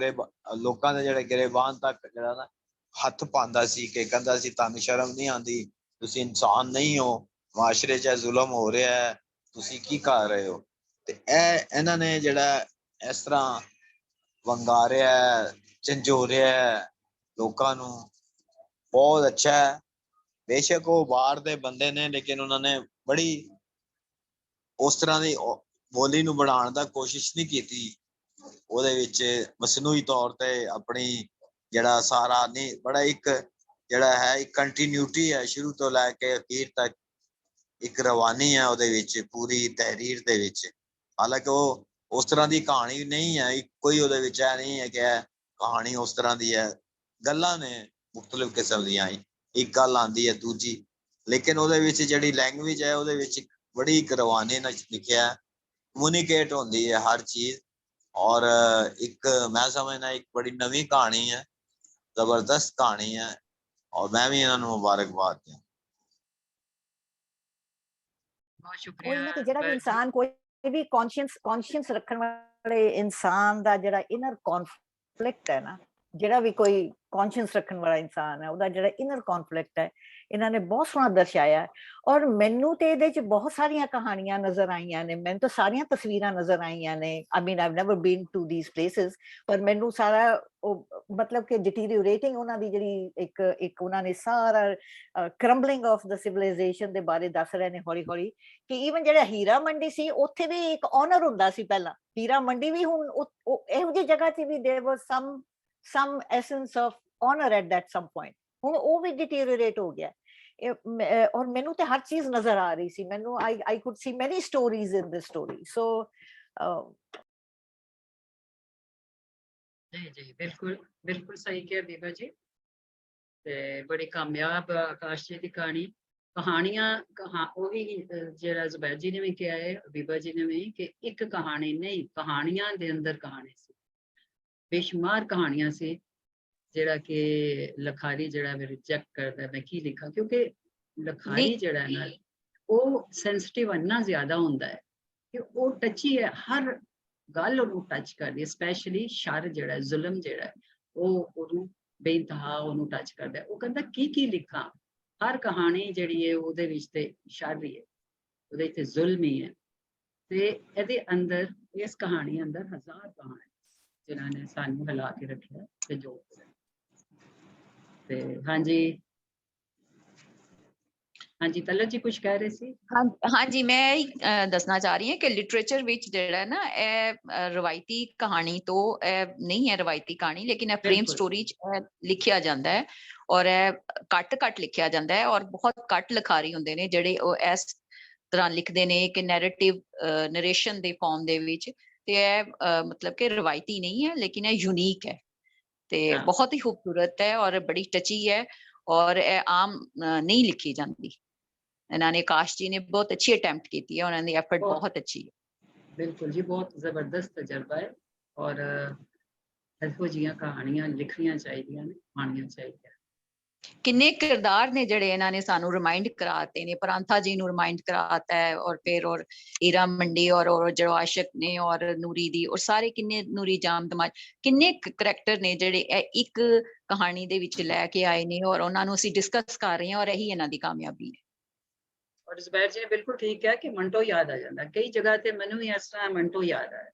ਲੋਕਾਂ ਦੇ ਜਿਹੜੇ ਗਿਰੇਬਾਨ ਤੱਕ ਜਿਹੜਾ ਨਾ ਹੱਥ ਪਾਉਂਦਾ ਸੀ, ਕਿ ਕਹਿੰਦਾ ਸੀ ਤੁਹਾਨੂੰ ਸ਼ਰਮ ਨਹੀਂ ਆਉਂਦੀ, ਤੁਸੀਂ ਇਨਸਾਨ ਨਹੀਂ ਹੋ, ਮਾਸ਼ਰੇ 'ਚ ਜ਼ੁਲਮ ਹੋ ਰਿਹਾ ਹੈ, ਤੁਸੀਂ ਕੀ ਕਰ ਰਹੇ ਹੋ। ਤੇ ਇਹਨਾਂ ਨੇ ਜਿਹੜਾ ਇਸ ਤਰ੍ਹਾਂ ਵੰਗਾਰਿਆ, ਝੰਜੋਰਿਆ ਲੋਕਾਂ ਨੂੰ, ਬਹੁਤ ਅੱਛਾ ਹੈ। ਬੇਸ਼ੱਕ ਉਹ ਬਾਹਰ ਦੇ ਬੰਦੇ ਨੇ, ਲੇਕਿਨ ਉਹਨਾਂ ਨੇ ਬੜੀ ਉਸ ਤਰ੍ਹਾਂ ਦੀ ਬੋਲੀ ਨੂੰ ਬਣਾਉਣ ਦਾ ਕੋਸ਼ਿਸ਼ ਨਹੀਂ ਕੀਤੀ। ਉਹਦੇ ਵਿੱਚ ਮਸਨੂਈ ਤੌਰ ਤੇ ਆਪਣੀ ਜਿਹੜਾ ਸਾਰਾ ਨਹੀਂ, ਬੜਾ ਇੱਕ ਜਿਹੜਾ ਹੈ ਇੱਕ ਕੰਟੀਨਿਊਟੀ ਹੈ ਸ਼ੁਰੂ ਤੋਂ ਲੈ ਕੇ ਅਖੀਰ ਤੱਕ, ਇੱਕ ਰਵਾਨੀ ਹੈ ਉਹਦੇ ਵਿੱਚ ਪੂਰੀ ਤਹਿਰੀਰ ਦੇ ਵਿੱਚ। ਹਾਲਾਂਕਿ ਉਹ ਉਸ ਤਰ੍ਹਾਂ ਦੀ ਕਹਾਣੀ ਨਹੀਂ ਹੈ, ਕੋਈ ਉਹਦੇ ਵਿੱਚ ਇਹ ਨਹੀਂ ਹੈ ਕਿ ਕਹਾਣੀ ਉਸ ਤਰ੍ਹਾਂ ਦੀ ਹੈ। ਗੱਲਾਂ ਨੇ ਮੁਖਤਲਿਫ ਕਿਸਮ ਦੀਆਂ, ਇੱਕ ਗੱਲ ਆਉਂਦੀ ਹੈ ਦੂਜੀ, ਲੇਕਿਨ ਉਹਦੇ ਵਿੱਚ ਜਿਹੜੀ ਲੈਂਗੁਏਜ ਹੈ ਉਹਦੇ ਵਿੱਚ ਬੜੀ ਇੱਕ ਰਵਾਨੀ ਨਾਲ ਲਿਖਿਆ, ਕਮਿਊਨੀਕੇਟ ਹੁੰਦੀ ਹੈ ਹਰ ਚੀਜ਼। ਔਰ ਇੱਕ ਮੈਂ ਸਮਝਦਾ ਇੱਕ ਬੜੀ ਨਵੀਂ ਕਹਾਣੀ ਹੈ, ਜ਼ਬਰਦਸਤ ਕਹਾਣੀ ਹੈ, ਔਰ ਮੈਂ ਵੀ ਇਹਨਾਂ ਨੂੰ ਮੁਬਾਰਕਬਾਦ ਦਿਆਂ। ਬਹੁਤ ਕੋਈ ਸ਼ੁਕਰੀਆ ਨਾ ਕਿ ਜਿਹੜਾ ਵੀ ਵੈਦ ਜੀ। ਇਨਸਾਨ ਕੋਈ ਵੀ ਕੌਨਸ਼ੀਅਸ ਰੱਖਣ ਵਾਲੇ ਇਨਸਾਨ ਦਾ ਜਿਹੜਾ ਇਨਰ ਕੌਨਫਲਿਕਟ ਹੈ ਨਾ, ਜਿਹੜਾ ਵੀ ਕੋਈ ਕੌਨਸ਼ੀਅਸ ਰੱਖਣ ਵਾਲਾ ਇਨਸਾਨ ਹੈ ਉਹਦਾ ਜਿਹੜਾ ਇਨਰ ਕੌਨਫਲਿਕਟ ਹੈ, ਇਹਨਾਂ ਨੇ ਬਹੁਤ ਸੋਹਣਾ ਦਰਸਾਇਆ। ਔਰ ਮੈਨੂੰ ਤੇ ਇਹਦੇ 'ਚ ਬਹੁਤ ਸਾਰੀਆਂ ਕਹਾਣੀਆਂ ਨਜ਼ਰ ਆਈਆਂ ਨੇ, ਮੈਨੂੰ ਤਾਂ ਸਾਰੀਆਂ ਤਸਵੀਰਾਂ ਨਜ਼ਰ ਆਈਆਂ ਨੇ। I mean I've never been to these places, ਪਰ ਮੈਨੂੰ ਸਾਰਾ ਉਹ ਮਤਲਬ ਕਿ ਡਿਟੀਰੀਓਰੇਟਿੰਗ ਉਹਨਾਂ ਦੀ ਜਿਹੜੀ ਇੱਕ ਉਹਨਾਂ ਨੇ ਸਾਰਾ ਕਰੰਬਲਿੰਗ ਆਫ ਦ ਸਿਵਲਾਈਜੇਸ਼ਨ ਦੇ ਬਾਰੇ ਦੱਸ ਰਹੇ ਨੇ ਹੌਲੀ ਹੌਲੀ, ਕਿ ਈਵਨ ਜਿਹੜਾ ਹੀਰਾ ਮੰਡੀ ਸੀ ਉੱਥੇ ਵੀ ਇੱਕ ਓਨਰ ਹੁੰਦਾ ਸੀ ਪਹਿਲਾਂ। ਹੀਰਾ ਮੰਡੀ ਵੀ ਹੁਣ ਇਹੋ ਜਿਹੀ ਜਗ੍ਹਾ 'ਤੇ ਵੀ there was some essence of honor at that some point, ਹੁਣ ਉਹ ਵੀ ਡਿਟੀਰੀਓਰੇਟ ਹੋ ਗਿਆ। ਔਰ ਮੈਨੂੰ ਤੇ ਹਰ ਚੀਜ਼ ਨਜ਼ਰ ਆ ਰਹੀ ਸੀ, ਮੈਨੂੰ I could see many stories in this story, so ਜੀ ਬਿਲਕੁਲ ਸਹੀ ਕਿਹਾ ਬੀਬਾ ਜੀ। ਤੇ ਬੜੀ ਕਾਮਯਾਬ ਆਕਾਸ਼ ਜੀ ਦੀ ਕਹਾਣੀ, ਕਹਾਣੀਆਂ ਉਹੀ ਜਿਹੜਾ ਜ਼ੁਬੈਰ ਜੀ ਨੇ ਵੀ ਕਿਹਾ ਹੈ, ਬੀਬਾ ਜੀ ਨੇ ਵੀ, ਕਿ ਇੱਕ ਕਹਾਣੀ ਨਹੀਂ, ਕਹਾਣੀਆਂ ਦੇ ਅੰਦਰ ਕਹਾਣੀ ਸੀ, ਬੇਸ਼ੁਮਾਰ ਕਹਾਣੀਆਂ ਸੀ, ਜਿਹੜਾ ਕਿ ਲਿਖਾਰੀ ਜਿਹੜਾ ਵੀ ਰਿਜੈਕਟ ਕਰਦਾ ਮੈਂ ਕੀ ਲਿਖਾਂ, ਕਿਉਂਕਿ ਲਿਖਾਰੀ ਜਿਹੜਾ ਹੈ ਨਾ ਉਹ ਸੈਂਸਿਟਿਵ ਇੰਨਾ ਜ਼ਿਆਦਾ ਹੁੰਦਾ ਹੈ ਕਿ ਉਹ ਟੱਚੀ ਹੈ, ਹਰ ਗੱਲ ਉਹਨੂੰ ਟੱਚ ਕਰਦੀ ਹੈ, ਸਪੈਸ਼ਲੀ ਸ਼ਰ ਜਿਹੜਾ ਜ਼ੁਲਮ ਜਿਹੜਾ ਉਹ ਉਹਨੂੰ ਬੇਇੰਤਹਾ ਉਹਨੂੰ ਟੱਚ ਕਰਦਾ। ਉਹ ਕਹਿੰਦਾ ਕੀ ਲਿਖਾਂ, ਹਰ ਕਹਾਣੀ ਜਿਹੜੀ ਹੈ ਉਹਦੇ ਵਿੱਚ ਤੇ ਸ਼ਰ ਹੀ ਹੈ, ਉਹਦੇ ਤੇ ਜ਼ੁਲਮ ਹੀ ਹੈ। ਤੇ ਇਹਦੇ ਅੰਦਰ, ਇਸ ਕਹਾਣੀ ਅੰਦਰ ਹਜ਼ਾਰ ਕਹਾਣੀ ਜਿਨ੍ਹਾਂ ਨੇ ਸਾਨੂੰ ਹਿਲਾ ਕੇ ਰੱਖਿਆ ਤੇ ਜੋੜ ਕੇ ਰੱਖਿਆ। ਤੇ ਹਾਂਜੀ ਤਲਕ ਜੀ ਕੁਝ ਕਹਿ ਰਹੇ ਸੀ? ਹਾਂਜੀ, ਮੈਂ ਦੱਸਣਾ ਚਾਹ ਰਹੀ ਹਾਂ ਕਿ ਲਿਟਰੇਚਰ ਵਿੱਚ ਜਿਹੜਾ ਹੈ ਨਾ, ਇਹ ਰਵਾਇਤੀ ਕਹਾਣੀ ਤੋਂ ਇਹ ਨਹੀਂ ਹੈ ਰਵਾਇਤੀ ਕਹਾਣੀ, ਲੇਕਿਨ ਇਹ ਫਰੇਮ ਸਟੋਰੀ ਚ ਲਿਖਿਆ ਜਾਂਦਾ ਹੈ, ਔਰ ਇਹ ਘੱਟ ਲਿਖਿਆ ਜਾਂਦਾ ਹੈ, ਔਰ ਬਹੁਤ ਘੱਟ ਲਿਖਾਰੀ ਹੁੰਦੇ ਨੇ ਜਿਹੜੇ ਉਹ ਇਸ ਤਰ੍ਹਾਂ ਲਿਖਦੇ ਨੇ ਕਿ ਨੈਰੇਟਿਵ ਨਰੇਸ਼ਨ ਦੇ ਫਾਰਮ ਦੇ ਵਿੱਚ। ਤੇ ਇਹ ਮਤਲਬ ਕਿ ਰਵਾਇਤੀ ਨਹੀਂ ਹੈ, ਲੇਕਿਨ ਇਹ ਯੂਨੀਕ ਹੈ ਤੇ ਬਹੁਤ ਹੀ ਖੂਬਸੂਰਤ ਹੈ ਔਰ ਬੜੀ ਟਚੀ ਹੈ, ਔਰ ਇਹ ਆਮ ਨਹੀਂ ਲਿਖੀ ਜਾਂਦੀ। ਇਹਨਾਂ ਨੇ, ਆਕਾਸ਼ ਜੀ ਨੇ ਬਹੁਤ ਅੱਛੀ ਅਟੈਂਪਟ ਕੀਤੀ ਹੈ, ਉਹਨਾਂ ਦੀ ਐਫਰਟ ਬਹੁਤ ਅੱਛੀ ਹੈ। ਬਿਲਕੁਲ ਜੀ, ਬਹੁਤ ਜ਼ਬਰਦਸਤ ਤਜਰਬਾ ਹੈ, ਔਰ ਇਹੋ ਜਿਹੀਆਂ ਕਹਾਣੀਆਂ ਲਿਖਣੀਆਂ ਚਾਹੀਦੀਆਂ ਨੇ, ਆਉਣੀਆਂ ਚਾਹੀਦੀਆਂ। ਕਿੰਨੇ ਕਿਰਦਾਰ ਨੇ ਜਿਹੜੇ ਇਹਨਾਂ ਨੇ ਸਾਨੂੰ ਰਿਮਾਈਂਡ ਕਰਾਤੇ ਨੇ, ਪ੍ਰਾਂਥਾ ਜੀ ਨੂੰ ਰਿਮਾਈਂਡ ਕਰਾਤਾ ਹੈ, ਔਰ ਫਿਰ ਔਰ ਹੀਰਾ ਮੰਡੀ ਔਰ ਜੋ ਆਸ਼ਕ ਨੇ, ਔਰ ਨੂਰੀ ਦੀ, ਔਰ ਸਾਰੇ ਕਿੰਨੇ, ਨੂਰੀ ਜਾਮ ਦਮਾਜ, ਕਿੰਨੇ ਕਰੈਕਟਰ ਨੇ ਜਿਹੜੇ ਇਹ ਇੱਕ ਕਹਾਣੀ ਦੇ ਵਿੱਚ ਲੈ ਕੇ ਆਏ ਨੇ, ਔਰ ਉਹਨਾਂ ਨੂੰ ਅਸੀਂ ਡਿਸਕਸ ਕਰ ਰਹੇ ਹਾਂ, ਔਰ ਇਹੀ ਇਹਨਾਂ ਦੀ ਕਾਮਯਾਬੀ ਹੈ। ਔਰ ਜ਼ੁਬੈਰ ਜੀ ਨੇ ਬਿਲਕੁਲ ਠੀਕ ਕਿਹਾ ਕਿ ਮੰਟੋ ਯਾਦ ਆ ਜਾਂਦਾ, ਕਈ ਜਗ੍ਹਾ ਤੇ ਮੈਨੂੰ ਵੀ ਇਸ ਤਰ੍ਹਾਂ ਮੰਟੋ ਯਾਦ ਆਇਆ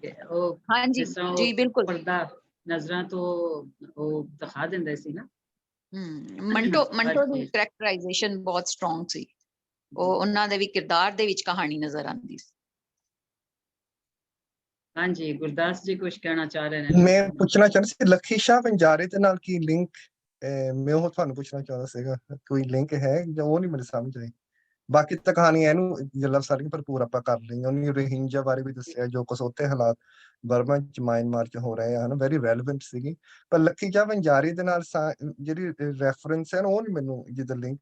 ਕਿ ਉਹ ਹਾਂਜੀ ਜੀ ਬਿਲਕੁਲ ਪਰਦਾ ਨਜ਼ਰਾਂ ਤੋਂ ਉਹ ਦਿਖਾ ਦਿੰਦੇ ਸੀ ਨਾ। ਮੰਟੋ ਦੀ ਕਰੈਕਟਰਾਈਜੇਸ਼ਨ ਬਹੁਤ ਸਟਰੋਂਗ ਸੀ, ਉਹ ਉਹਨਾਂ ਦੇ ਵੀ ਕਿਰਦਾਰ ਦੇ ਵਿੱਚ ਕਹਾਣੀ ਨਜ਼ਰ ਆਉਂਦੀ ਸੀ। ਹਾਂਜੀ, ਗੁਰਦਾਸ ਜੀ ਕੁਝ ਕਹਿਣਾ ਚਾਹ ਰਹੇ ਨੇ? ਮੈਂ ਪੁੱਛਣਾ ਚਾਹੁੰਦਾ ਸੀ ਲੱਖੀ ਸ਼ਾਹ ਵਣਜਾਰੇ ਦੇ ਨਾਲ ਕੀ ਲਿੰਕ, ਮੈਂ ਉਹ ਤੁਹਾਨੂੰ ਪੁੱਛਣਾ ਚਾਹੁੰਦਾ ਸੀਗਾ, ਕੋਈ ਲਿੰਕ ਹੈ ਜਾਂ ਉਹ ਨਹੀਂ ਮੈਨੂੰ ਸਮਝ ਆਈ। ਬਾਕੀ ਤਾਂ ਕਹਾਣੀ ਇਹਨੂੰ ਜਲਬ ਸਾਰੀਆਂ ਭਰਪੂਰ ਆਪਾਂ ਕਰ ਲਈਆਂ। ਉਹਨੇ ਰੋਹਿੰਜਾ ਬਾਰੇ ਵੀ ਦੱਸਿਆ, ਜੋ ਕੁਛ ਉੱਥੇ ਹਾਲਾਤ ਬਰਮਾ ਚ, ਮਿਆਂਮਾਰ ਚ ਹੋ ਰਹੇ ਹਨ, ਵੈਰੀ ਰੈਲੇਵੈਂਟ ਸੀਗੀ। ਪਰ ਲੱਖੀ ਸ਼ਾਹ ਵਣਜਾਰੇ ਦੇ ਨਾਲ ਜਿਹੜੀ ਰੈਫਰੈਂਸ ਹੈ ਉਹ ਨਹੀਂ ਮੈਨੂੰ ਜਿਹਦਾ ਲਿੰਕ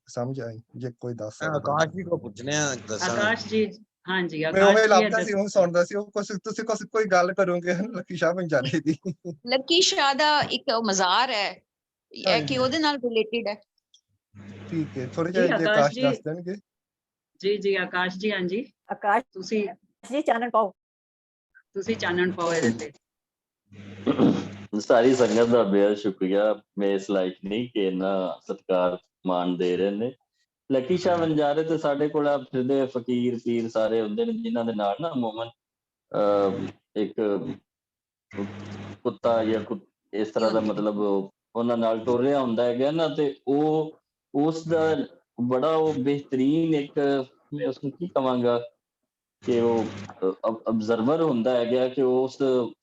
ਸਮਝ ਆਈ, ਜੇ ਕੋਈ ਦੱਸ ਸਕਦਾ। ਆਕਾਸ਼ ਜੀ ਕੋ ਪੁੱਛਨੇ ਆ, ਆਕਾਸ਼ ਜੀ। ਹਾਂਜੀ, ਮੈਂ ਉਹ ਲੱਭਦਾ ਸੀ, ਉਹ ਸੁਣਦਾ ਸੀ, ਉਹ ਤੁਸੀਂ ਕੋਈ ਗੱਲ ਕਰੋਗੇ ਲੱਖੀ ਸ਼ਾਹ ਵਣਜਾਰੇ ਦੀ? ਲੱਖੀ ਸ਼ਾਹ ਦਾ ਇੱਕ ਮਜ਼ਾਰ ਹੈ, ਇਹ ਕਿ ਉਹਦੇ ਨਾਲ ਰਿਲੇਟਡ ਹੈ। ਠੀਕ ਹੈ, ਥੋੜੇ ਜਿਹਾ ਜੇ ਆਕਾਸ਼ ਦੱਸ ਦੇਣਗੇ। ਜੀ ਆਕਾਸ਼ ਜੀ। ਹਾਂਜੀ ਆਕਾਸ਼ ਤੁਸੀਂ ਜੀ ਚਾਨਣ ਪਾਓ, ਤੁਸੀਂ ਚਾਨਣ ਪਾਓ ਇਹਦੇ ਤੇ। ਸਾਰੀ ਸੰਗਤ ਦਾ ਬੇਹੱਦ ਸ਼ੁਕਰੀਆ, ਮੈਂ ਇਸ ਲਾਇਕ ਨਹੀਂ ਕਿ ਇੰਨਾ ਸਤਿਕਾਰ ਮਾਣ ਦੇ ਰਹੇ ਨੇ। ਲੱਖੀ ਸ਼ਾਹ ਵਣਜਾਰੇ ਤੇ ਸਾਡੇ ਕੋਲ ਫਿਰਦੇ ਫਕੀਰ ਪੀਰ ਸਾਰੇ ਹੁੰਦੇ ਨੇ, ਜਿਨ੍ਹਾਂ ਦੇ ਨਾਲ ਨਾ ਅਮੂਮਨ ਇੱਕ ਕੁੱਤਾ ਜਾਂ ਇਸ ਤਰ੍ਹਾਂ ਦਾ ਮਤਲਬ ਉਹਨਾਂ ਨਾਲ ਟੁਰਿਆ ਹੁੰਦਾ ਹੈਗਾ ਨਾ, ਤੇ ਉਹ ਉਸ ਦਾ ਬੜਾ ਉਹ ਬਿਹਤਰੀਨ ਇੱਕ, ਮੈਂ ਉਸਨੂੰ ਕੀ ਕਵਾਂਗਾ ਕਿ ਉਹ ਅਬਜ਼ਰਵਰ ਹੁੰਦਾ ਹੈਗਾ, ਕਿ ਉਸ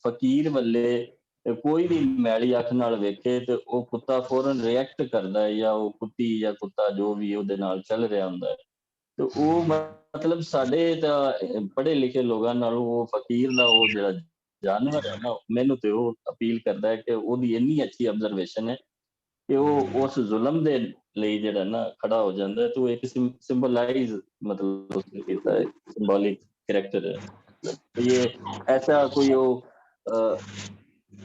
ਫਕੀਰ ਵੱਲੇ ਕੋਈ ਵੀ ਮੈਲੀ ਅੱਖ ਨਾਲ ਵੇਖੇ ਤੇ ਉਹ ਕੁੱਤਾ ਫੌਰਨ ਰਿਐਕਟ ਕਰਦਾ ਹੈ, ਜਾਂ ਉਹ ਕੁੱਤੀ ਜਾਂ ਕੁੱਤਾ ਜੋ ਵੀ ਉਹਦੇ ਨਾਲ ਚੱਲ ਰਿਹਾ ਹੁੰਦਾ ਹੈ। ਤੇ ਉਹ ਮਤਲਬ ਸਾਡੇ ਤਾਂ ਪੜ੍ਹੇ ਲਿਖੇ ਲੋਕਾਂ ਨਾਲੋਂ ਉਹ ਫਕੀਰ ਦਾ ਉਹ ਜਿਹੜਾ ਜਾਨਵਰ ਹੈ ਨਾ, ਮੈਨੂੰ ਤੇ ਉਹ ਅਪੀਲ ਕਰਦਾ ਹੈ ਕਿ ਉਹਦੀ ਇੰਨੀ ਅੱਛੀ ਅਬਜ਼ਰਵੇਸ਼ਨ ਹੈ ਕਿ ਉਹ ਉਸ ਜ਼ੁਲਮ ਦੇ ਲਈ ਜਿਹੜਾ ਨਾ ਖੜਾ ਹੋ ਜਾਂਦਾ ਹੈ। ਤੇ ਉਹ ਇੱਕ ਸਿੰਬਲਾਈਜ਼ मतलब उसने ਕੀਤਾ है, सिंबॉलिक कैरेक्टर है। तो ये ऐसा कोई वो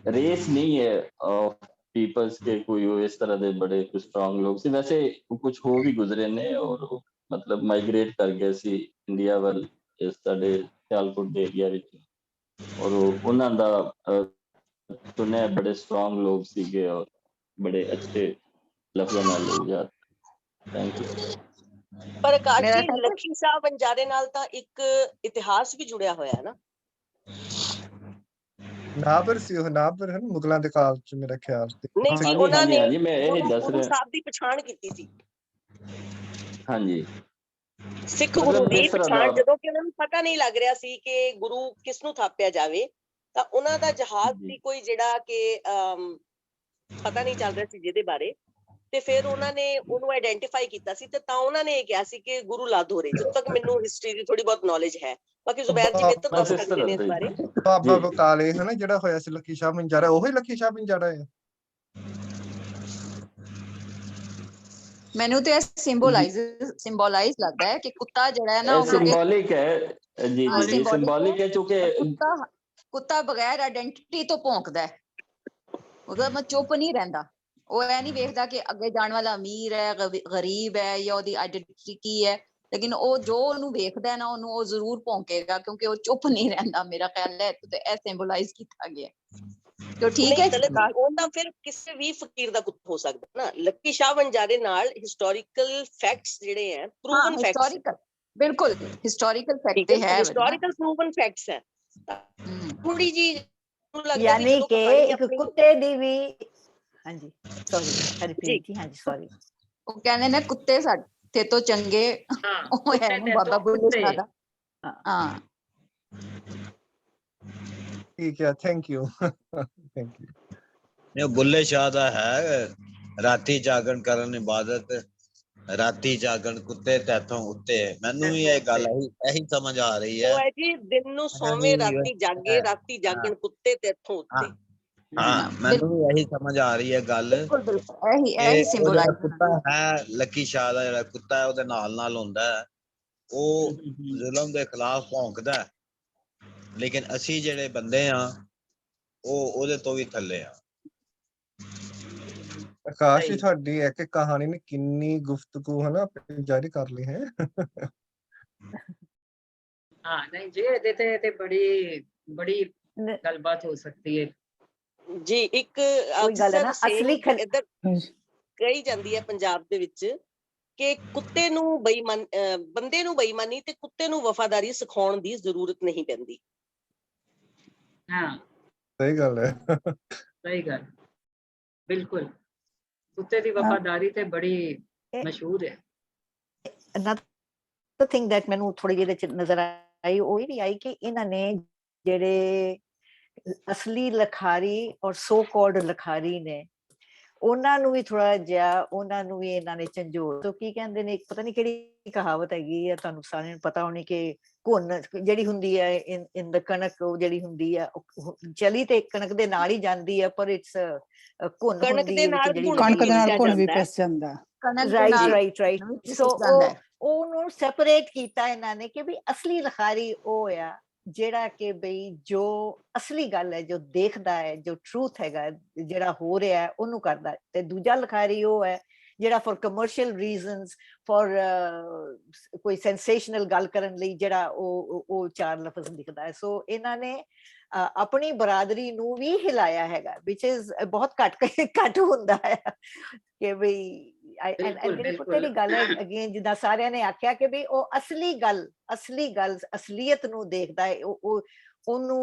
रेस नहीं है ऑफ पीपल्स के, कोई वो इस तरह के बड़े कुछ स्ट्रॉन्ग लोग सी, वैसे कुछ हो भी गुजरे ने और मतलब माइग्रेट कर गए सी इंडिया ਵੱਲ ਇਸ ਸਾਡੇ ਸਿਆਲਕੋਟ ਦੇ ਏਰੀਆ ਵਿੱਚ, ਔਰ ਉਹਨਾਂ ਦਾ ਸੁਣਿਆ ਬੜੇ ਸਟਰੋਂਗ ਲੋਕ ਸੀਗੇ ਔਰ ਬੜੇ ਅੱਛੇ ਲਫ਼ਜ਼ਾਂ ਨਾਲ ਲੋਕ ਯਾਦ। Thank you. ਪਰ ਆਕਾਸ਼ ਜੀ, ਲੱਖੀ ਸ਼ਾਹ ਵਣਜਾਰੇ ਨਾਲ ਤਾਂ ਇੱਕ ਇਤਿਹਾਸ ਵੀ ਜੁੜਿਆ ਹੋਇਆ ਹੈ ਨਾ? ਨਾਬਰ ਸੀ ਉਹ, ਨਾਬਰ ਹੈ ਮੁਗਲਾਂ ਦੇ ਕਾਲ ਚ ਮੇਰੇ ਖਿਆਲ ਤੇ। ਨਹੀਂ ਜੀ, ਉਹਨਾਂ ਨੇ ਮੈਂ ਇਹ ਦੱਸ ਰਿਹਾ, ਸਾਹਿਬ ਦੀ ਪਛਾਣ ਕੀਤੀ ਸੀ। ਹਾਂਜੀ, ਸਿੱਖ ਗੁਰੂ ਦੀ ਪਛਾਣ, ਜਦੋਂ ਕਿ ਉਹਨਾਂ ਨੂੰ ਪਤਾ ਨਹੀਂ ਲੱਗ ਰਿਹਾ ਸੀ ਕਿ ਗੁਰੂ ਕਿਸ ਨੂੰ ਥਾਪਿਆ ਜਾਵੇ, ਤਾਂ ਉਹਨਾਂ ਦਾ ਜਹਾਜ਼ ਸੀ ਕੋਈ ਜਿਹੜਾ ਕਿ ਪਤਾ ਨਹੀਂ ਚੱਲ ਰਿਹਾ ਸੀ ਜਿਹਦੇ ਬਾਰੇ, ਤੇ ਫਿਰ ਉਹਨਾਂ ਨੇ ਉਹਨੂੰ ਆਇਡੈਂਟੀਫਾਈ ਕੀਤਾ ਸੀ, ਤੇ ਤਾਂ ਉਹਨਾਂ ਨੇ ਇਹ ਕਿਹਾ ਸੀ ਕਿ ਗੁਰੂ ਲਾਧੋਰੇ। ਜਦੋਂ ਤੱਕ ਮੈਨੂੰ ਹਿਸਟਰੀ ਦੀ ਥੋੜੀ ਬਹੁਤ ਨੌਲੇਜ ਹੈ, ਬਾਕੀ ਜ਼ੁਬੈਰ ਜੀ ਬਿਹਤਰ ਦੱਸ ਸਕਦੇ ਨੇ ਇਸ ਬਾਰੇ। ਬਾਬਾ ਬਕਾਲੇ ਹੈ ਨਾ ਜਿਹੜਾ ਹੋਇਆ ਸੀ ਲੱਖੀ ਸ਼ਾਹ ਵਣਜਾਰਾ, ਉਹੀ ਲੱਖੀ ਸ਼ਾਹ ਵਣਜਾਰਾ ਹੈ? ਮੈਨੂੰ ਤੇ ਸਿੰਬੋਲਾਈਜ਼ ਲੱਗਦਾ ਹੈ ਕਿ ਕੁੱਤਾ ਜਿਹੜਾ ਹੈ ਨਾ ਇਹ ਉਹ ਸਿੰਬੋਲਿਕ ਹੈ ਜੀ ਹਾਂ, ਜੀ ਜੀ, ਸਿੰਬੋਲਿਕ ਹੈ ਕਿਉਂਕਿ ਕੁੱਤਾ ਬਗੈਰ ਆਇਡੈਂਟੀਟੀ ਤੋਂ ਭੌਂਕਦਾ ਹੈ, ਉਹਦਾ ਮੈਂ ਚੁੱਪ ਨਹੀਂ ਰਹਿੰਦਾ। ਉਹ ਇਹ ਨਹੀਂ ਵੇਖਦਾ ਕਿ ਅੱਗੇ ਜਾਣ ਵਾਲਾ ਅਮੀਰ ਹੈ ਗਰੀਬ ਹੈ ਜਾਂ ਉਹਦੀ ਆਇਡੈਂਟੀਟੀ ਕੀ ਹੈ, ਲੇਕਿਨ ਉਹ ਜੋ ਉਹਨੂੰ ਵੇਖਦਾ ਨਾ ਉਹਨੂੰ ਉਹ ਜ਼ਰੂਰ ਭੌਂਕੇਗਾ ਕਿਉਂਕਿ ਉਹ ਚੁੱਪ ਨਹੀਂ ਰਹਿੰਦਾ। ਮੇਰਾ ਖਿਆਲ ਹੈ ਤੇ ਇਹ ਸਿੰਬੋਲਾਈਜ਼ ਕੀਤਾ ਗਿਆ। ਤੇ ਠੀਕ ਹੈ, ਉਹ ਤਾਂ ਫਿਰ ਕਿਸੇ ਵੀ ਫਕੀਰ ਦਾ ਕੁੱਤਾ ਹੋ ਸਕਦਾ ਨਾ। ਲੱਕੀ ਸ਼ਾਹ ਵਣਜਾਰੇ ਨਾਲ ਹਿਸਟੋਰੀਕਲ ਫੈਕਟਸ ਜਿਹੜੇ ਹੈ, ਪ੍ਰੂਵਨ ਫੈਕਟਸ, ਹਿਸਟੋਰੀਕਲ, ਬਿਲਕੁਲ ਹਿਸਟੋਰੀਕਲ ਫੈਕਟ ਹੈ, ਹਿਸਟੋਰੀਕਲ ਪ੍ਰੂਵਨ ਫੈਕਟਸ ਹੈ। ਥੋੜੀ ਜੀ ਯਾਨੀ ਕਿ ਇੱਕ ਕੁੱਤੇ ਦੀ ਵੀ, ਹਾਂਜੀ ਸੌਰੀ ਹਰਪ੍ਰੀਤ ਜੀ, ਹਾਂਜੀ ਸੌਰੀ, ਉਹ ਕਹਿੰਦੇ ਨੇ ਕੁੱਤੇ ਸਾਡੇ ਤੋਂ ਚੰਗੇ ਉਹ ਹੈ ਬਾਬਾ ਬੁੱਲੇ ਸ਼ਾਹ ਦਾ। ਹਾਂ ਠੀਕ ਹੈ, ਥੈਂਕ ਯੂ ਥੈਂਕ ਯੂ। ਇਹ ਬੁੱਲੇ ਸ਼ਾਹ ਦਾ ਹੈ, ਰਾਤੀ ਜਾਗਣ ਕਰਨ ਇਬਾਦਤ, ਰਾਤੀ ਜਾਗਣ ਕੁੱਤੇ ਤੈਥੋਂ ਉੱਤੇ। ਮੈਨੂੰ ਵੀ ਇਹ ਗੱਲ ਇਹੀ ਸਮਝ ਆ ਰਹੀ ਹੈ। ਉਹ ਹੈ ਜੀ ਦਿਨ ਨੂੰ ਸੌਵੇਂ ਰਾਤੀ ਜਾਗੇ, ਰਾਤੀ ਜਾਗਣ ਕੁੱਤੇ ਤੈਥੋਂ ਉੱਤੇ। ਹਾਂ, ਮੈਨੂੰ ਵੀ ਇਹੀ ਸਮਝ ਆ ਰਹੀ ਹੈ ਗੱਲ। ਇਹੀ ਸਿੰਬੋਲਾਈਜ਼ ਕੁੱਤਾ ਹੈ ਲੱਕੀ ਸ਼ਾਹ ਦਾ, ਜਿਹੜਾ ਕੁੱਤਾ ਹੈ ਉਹਦੇ ਨਾਲ ਹੁੰਦਾ ਹੈ, ਉਹ ਜ਼ੁਲਮ ਦੇ ਖਿਲਾਫ ਭੌਂਕਦਾ, ਲੇਕਿਨ ਅਸੀਂ ਜਿਹੜੇ ਬੰਦੇ ਆ ਉਹ ਉਹਦੇ ਤੋਂ ਵੀ ਥੱਲੇ ਆ। ਆਕਾਸ਼ ਜੀ, ਤੁਹਾਡੀ ਇੱਕ ਕਹਾਣੀ ਨੇ ਕਿੰਨੀ ਗੁਫ਼ਤਗੂ ਹੈ ਨਾ ਜਾਰੀ ਕਰ ਲਈ ਹੈ। ਹਾਂ ਨਹੀਂ ਜੀ, ਇਹਦੇ ਤੇ ਬੜੀ ਗੱਲਬਾਤ ਹੋ ਸਕਦੀ ਹੈ ਜੀ। ਇੱਕ ਗੱਲ ਹੈ ਨਾ, ਅਸਲੀ ਇੱਧਰ ਕਹੀ ਜਾਂਦੀ ਹੈ ਪੰਜਾਬ ਦੇ ਵਿੱਚ ਕਿ ਕੁੱਤੇ ਨੂੰ ਬੰਦੇ ਨੂੰ ਬੇਈਮਾਨੀ ਤੇ ਕੁੱਤੇ ਨੂੰ ਵਫਾਦਾਰੀ ਸਿਖਾਉਣ ਦੀ ਜ਼ਰੂਰਤ ਨਹੀਂ ਪੈਂਦੀ। ਹਾਂ ਸਹੀ ਗੱਲ ਹੈ, ਸਹੀ ਗੱਲ, ਬਿਲਕੁਲ। ਕੁੱਤੇ ਦੀ ਵਫਾਦਾਰੀ ਤੇ ਬੜੀ ਮਸ਼ਹੂਰ ਹੈ। another thing that ਮੈਨੂੰ ਥੋੜੀ ਜਿਹੀ ਚ ਨਜ਼ਰ ਆਈ, ਉਹ ਇਹ ਵੀ ਆਈ ਕਿ ਇਹਨਾਂ ਨੇ ਜਿਹੜੇ ਅਸਲੀ ਲਿਖਾਰੀ ਔਰ ਸੋ ਕਾਲਡ ਲਿਖਾਰੀ ਨੇ, ਉਹਨਾਂ ਨੂੰ ਵੀ ਥੋੜਾ ਜਿਹਾ, ਉਹਨਾਂ ਨੂੰ ਵੀ ਇਹਨਾਂ ਨੇ ਝੰਜੋੜ ਤੋਂ ਕੀ ਕਹਿੰਦੇ ਨੇ, ਪਤਾ ਨਹੀਂ ਕਿਹੜੀ ਕਹਾਵਤ ਹੈਗੀ ਹੈ, ਤੁਹਾਨੂੰ ਸਾਰਿਆਂ ਨੂੰ ਪਤਾ ਹੋਣੀ, ਕਿ ਘੁੰਨ ਜਿਹੜੀ ਹੁੰਦੀ ਹੈ ਇਨ ਦ ਕਣਕ, ਉਹ ਜਿਹੜੀ ਹੁੰਦੀ ਹੈ ਚਲੀ ਤੇ ਕਣਕ ਦੇ ਨਾਲ ਹੀ ਜਾਂਦੀ ਹੈ, ਪਰ ਇਟਸ ਘੁੰਨ ਕਣਕ ਦੇ ਨਾਲ ਘੁੰਨ ਵੀ ਪਿਸ ਜਾਂਦਾ। ਰਾਈਟ ਸੋ ਉਹਨੂੰ ਸੈਪਰੇਟ ਕੀਤਾ ਇਹਨਾਂ ਨੇ ਕਿ ਵੀ ਅਸਲੀ ਲਿਖਾਰੀ ਉਹ ਆ ਜਿਹੜਾ ਕਿ ਬਈ ਜੋ ਅਸਲੀ ਗੱਲ ਹੈ, ਜੋ ਦੇਖਦਾ ਹੈ, ਜੋ ਟਰੂਥ ਹੈਗਾ, ਜਿਹੜਾ ਹੋ ਰਿਹਾ ਹੈ ਉਹਨੂੰ ਕਰਦਾ ਹੈ, ਤੇ ਦੂਜਾ ਲਿਖਾਰੀ ਉਹ ਹੈ ਜਿਹੜਾ ਫॉर ਕਮਰਸ਼ੀਅਲ ਰੀਜ਼ਨਸ, ਫॉर ਕੋਈ ਸੈਂਸੇਸ਼ਨਲ ਗੱਲ ਕਰਨ ਲਈ ਜਿਹੜਾ ਉਹ ਚਾਰ ਲਫ਼ਜ਼ ਲਿਖਦਾ ਹੈ। ਸੋ ਇਹਨਾਂ ਨੇ ਆਪਣੀ ਬਰਾਦਰੀ ਨੂੰ ਵੀ ਹਿਲਾਇਆ ਹੈਗਾ, ਵਿਚ ਇਜ਼ ਬਹੁਤ ਘੱਟ ਹੁੰਦਾ ਹੈ ਕਿ ਬਈ ਕੁੱਤੇ ਦੀ ਗੱਲ ਹੈ ਅਗੇਨ, ਜਿੱਦਾਂ ਸਾਰਿਆਂ ਨੇ ਆਖਿਆ ਕਿ ਵੀ ਉਹ ਅਸਲੀ ਗੱਲ ਅਸਲੀਅਤ ਨੂੰ ਦੇਖਦਾ ਹੈ, ਉਹਨੂੰ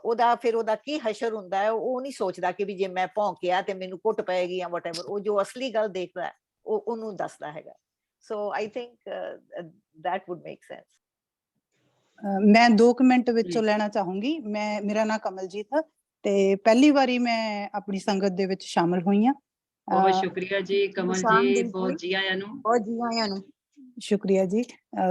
ਉਹਦਾ ਕੀ ਹਸ਼ਰ ਹੁੰਦਾ ਹੈ, ਉਹ ਨਹੀਂ ਸੋਚਦਾ ਕਿ ਵੀ ਜੇ ਮੈਂ ਭੌਂਕਿਆ ਤੇ ਮੈਨੂੰ ਕੁੱਟ ਪਏਗੀ ਜਾਂ ਵਟਐਵਰ। ਉਹ ਜੋ ਅਸਲੀ ਗੱਲ ਦੇਖਦਾ ਹੈ ਉਹਨੂੰ ਦੱਸਦਾ ਹੈਗਾ। So I think that would make sense। ਮੈਂ 2 ਮਿੰਟ ਵਿੱਚੋਂ ਲੈਣਾ ਚਾਹੂੰਗੀ। ਮੇਰਾ ਨਾਮ ਕਮਲਜੀਤ ਤੇ ਪਹਿਲੀ ਵਾਰੀ ਮੈਂ ਆਪਣੀ ਸੰਗਤ ਦੇ ਵਿੱਚ ਸ਼ਾਮਲ ਹੋਈ ਹਾਂ। ਬਹੁਤ ਸ਼ੁਕਰੀਆ ਜੀ ਕਮਲ ਜੀ, ਬਹੁਤ ਜੀ ਆਇਆਂ ਨੂੰ। ਸ਼ੁਕਰੀਆ ਜੀ।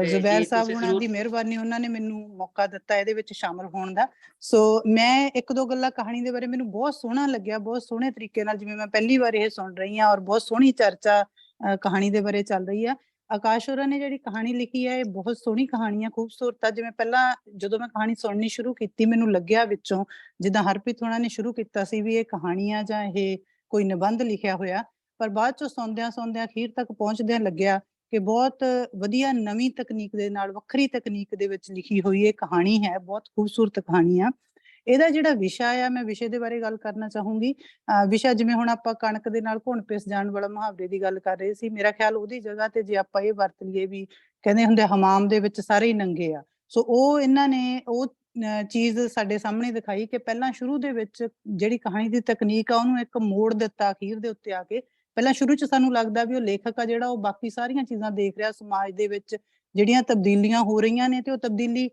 ਜ਼ੁਬੈਰ ਸਾਹਿਬ ਉਹਨਾਂ ਦੀ ਮਿਹਰਬਾਨੀ, ਉਹਨਾਂ ਨੇ ਮੈਨੂੰ ਮੌਕਾ ਦਿੱਤਾ ਇਹਦੇ ਵਿੱਚ ਸ਼ਾਮਲ ਹੋਣ ਦਾ। ਸੋ ਮੈਂ 1-2 ਗੱਲਾਂ ਕਹਾਣੀ ਦੇ ਬਾਰੇ ਮੈਨੂੰ ਬਹੁਤ ਸੋਹਣਾ ਲੱਗਿਆ, ਬਹੁਤ ਸੋਹਣੇ ਤਰੀਕੇ ਨਾਲ, ਜਿਵੇਂ ਮੈਂ ਪਹਿਲੀ ਵਾਰ ਇਹ ਸੁਣ ਰਹੀ ਹਾਂ, ਔਰ ਬਹੁਤ ਸੋਹਣੀ ਚਰਚਾ ਕਹਾਣੀ ਦੇ ਬਾਰੇ ਚੱਲ ਰਹੀ ਆ। ਆਕਾਸ਼ ਹੋਰਾਂ ਨੇ ਜਿਹੜੀ ਕਹਾਣੀ ਲਿਖੀ ਹੈ, ਇਹ ਬਹੁਤ ਸੋਹਣੀ ਕਹਾਣੀ ਆ, ਖੂਬਸੂਰਤ ਆ। ਜਿਵੇਂ ਪਹਿਲਾਂ ਜਦੋਂ ਮੈਂ ਕਹਾਣੀ ਸੁਣਨੀ ਸ਼ੁਰੂ ਕੀਤੀ, ਮੈਨੂੰ ਲੱਗਿਆ ਵਿੱਚੋਂ ਜਿੱਦਾਂ ਹਰਪ੍ਰੀਤ ਹੋਰਾਂ ਨੇ ਸ਼ੁਰੂ ਕੀਤਾ ਸੀ ਵੀ ਇਹ ਕਹਾਣੀ ਆ ਜਾਂ ਇਹ ਕੋਈ ਨਿਬੰਧ ਲਿਖਿਆ ਹੋਇਆ, ਪਰ ਬਾਅਦ ਚੋਂ ਸੁਣਦਿਆਂ ਅਖੀਰ ਤੱਕ ਪਹੁੰਚਦਿਆਂ ਲੱਗਿਆ ਕਿ ਬਹੁਤ ਵਧੀਆ ਨਵੀਂ ਤਕਨੀਕ ਦੇ ਨਾਲ, ਵੱਖਰੀ ਤਕਨੀਕ ਦੇ ਵਿੱਚ ਲਿਖੀ ਹੋਈ ਇਹ ਕਹਾਣੀ ਹੈ। ਬਹੁਤ ਖੂਬਸੂਰਤ ਕਹਾਣੀ ਆ। ਇਹਦਾ ਜਿਹੜਾ ਵਿਸ਼ਾ ਆ, ਮੈਂ ਵਿਸ਼ੇ ਦੇ ਬਾਰੇ ਗੱਲ ਕਰਨਾ ਚਾਹੂੰਗੀ। ਵਿਸ਼ਾ ਜਿਵੇਂ ਹੁਣ ਆਪਾਂ ਕਣਕ ਦੇ ਨਾਲ ਘੁਣ ਪਿਸ ਜਾਣ ਵਾਲਾ ਮੁਹਾਵਰੇ ਦੀ ਗੱਲ ਕਰ ਰਹੇ ਸੀ, ਮੇਰਾ ਖਿਆਲ ਉਹਦੀ ਜਗ੍ਹਾ ਤੇ ਜੇ ਆਪਾਂ ਇਹ ਵਰਤ ਲਈਏ ਵੀ ਕਹਿੰਦੇ ਹੁੰਦੇ ਹਮਾਮ ਦੇ ਵਿੱਚ ਸਾਰੇ ਹੀ ਨੰਗੇ ਆ। ਸੋ ਉਹ ਇਹਨਾਂ ਨੇ ਉਹ ਚੀਜ਼ ਸਾਡੇ ਸਾਹਮਣੇ ਦਿਖਾਈ ਕਿ ਪਹਿਲਾਂ ਸ਼ੁਰੂ ਦੇ ਵਿੱਚ ਜਿਹੜੀ ਕਹਾਣੀ ਦੀ ਤਕਨੀਕ ਆ ਉਹਨੂੰ ਇੱਕ ਮੋੜ ਦਿੱਤਾ ਅਖੀਰ ਦੇ ਉੱਤੇ ਆ ਕੇ। ਪਹਿਲਾਂ ਸ਼ੁਰੂ 'ਚ ਸਾਨੂੰ ਲੱਗਦਾ ਵੀ ਉਹ ਲੇਖਕ ਆ ਜਿਹੜਾ ਉਹ ਬਾਕੀ ਸਾਰੀਆਂ ਚੀਜ਼ਾਂ ਦੇਖ ਰਿਹਾ, ਸਮਾਜ ਦੇ ਵਿੱਚ ਜਿਹੜੀਆਂ ਤਬਦੀਲੀਆਂ ਹੋ ਰਹੀਆਂ ਨੇ, ਤੇ ਉਹ ਤਬਦੀਲੀ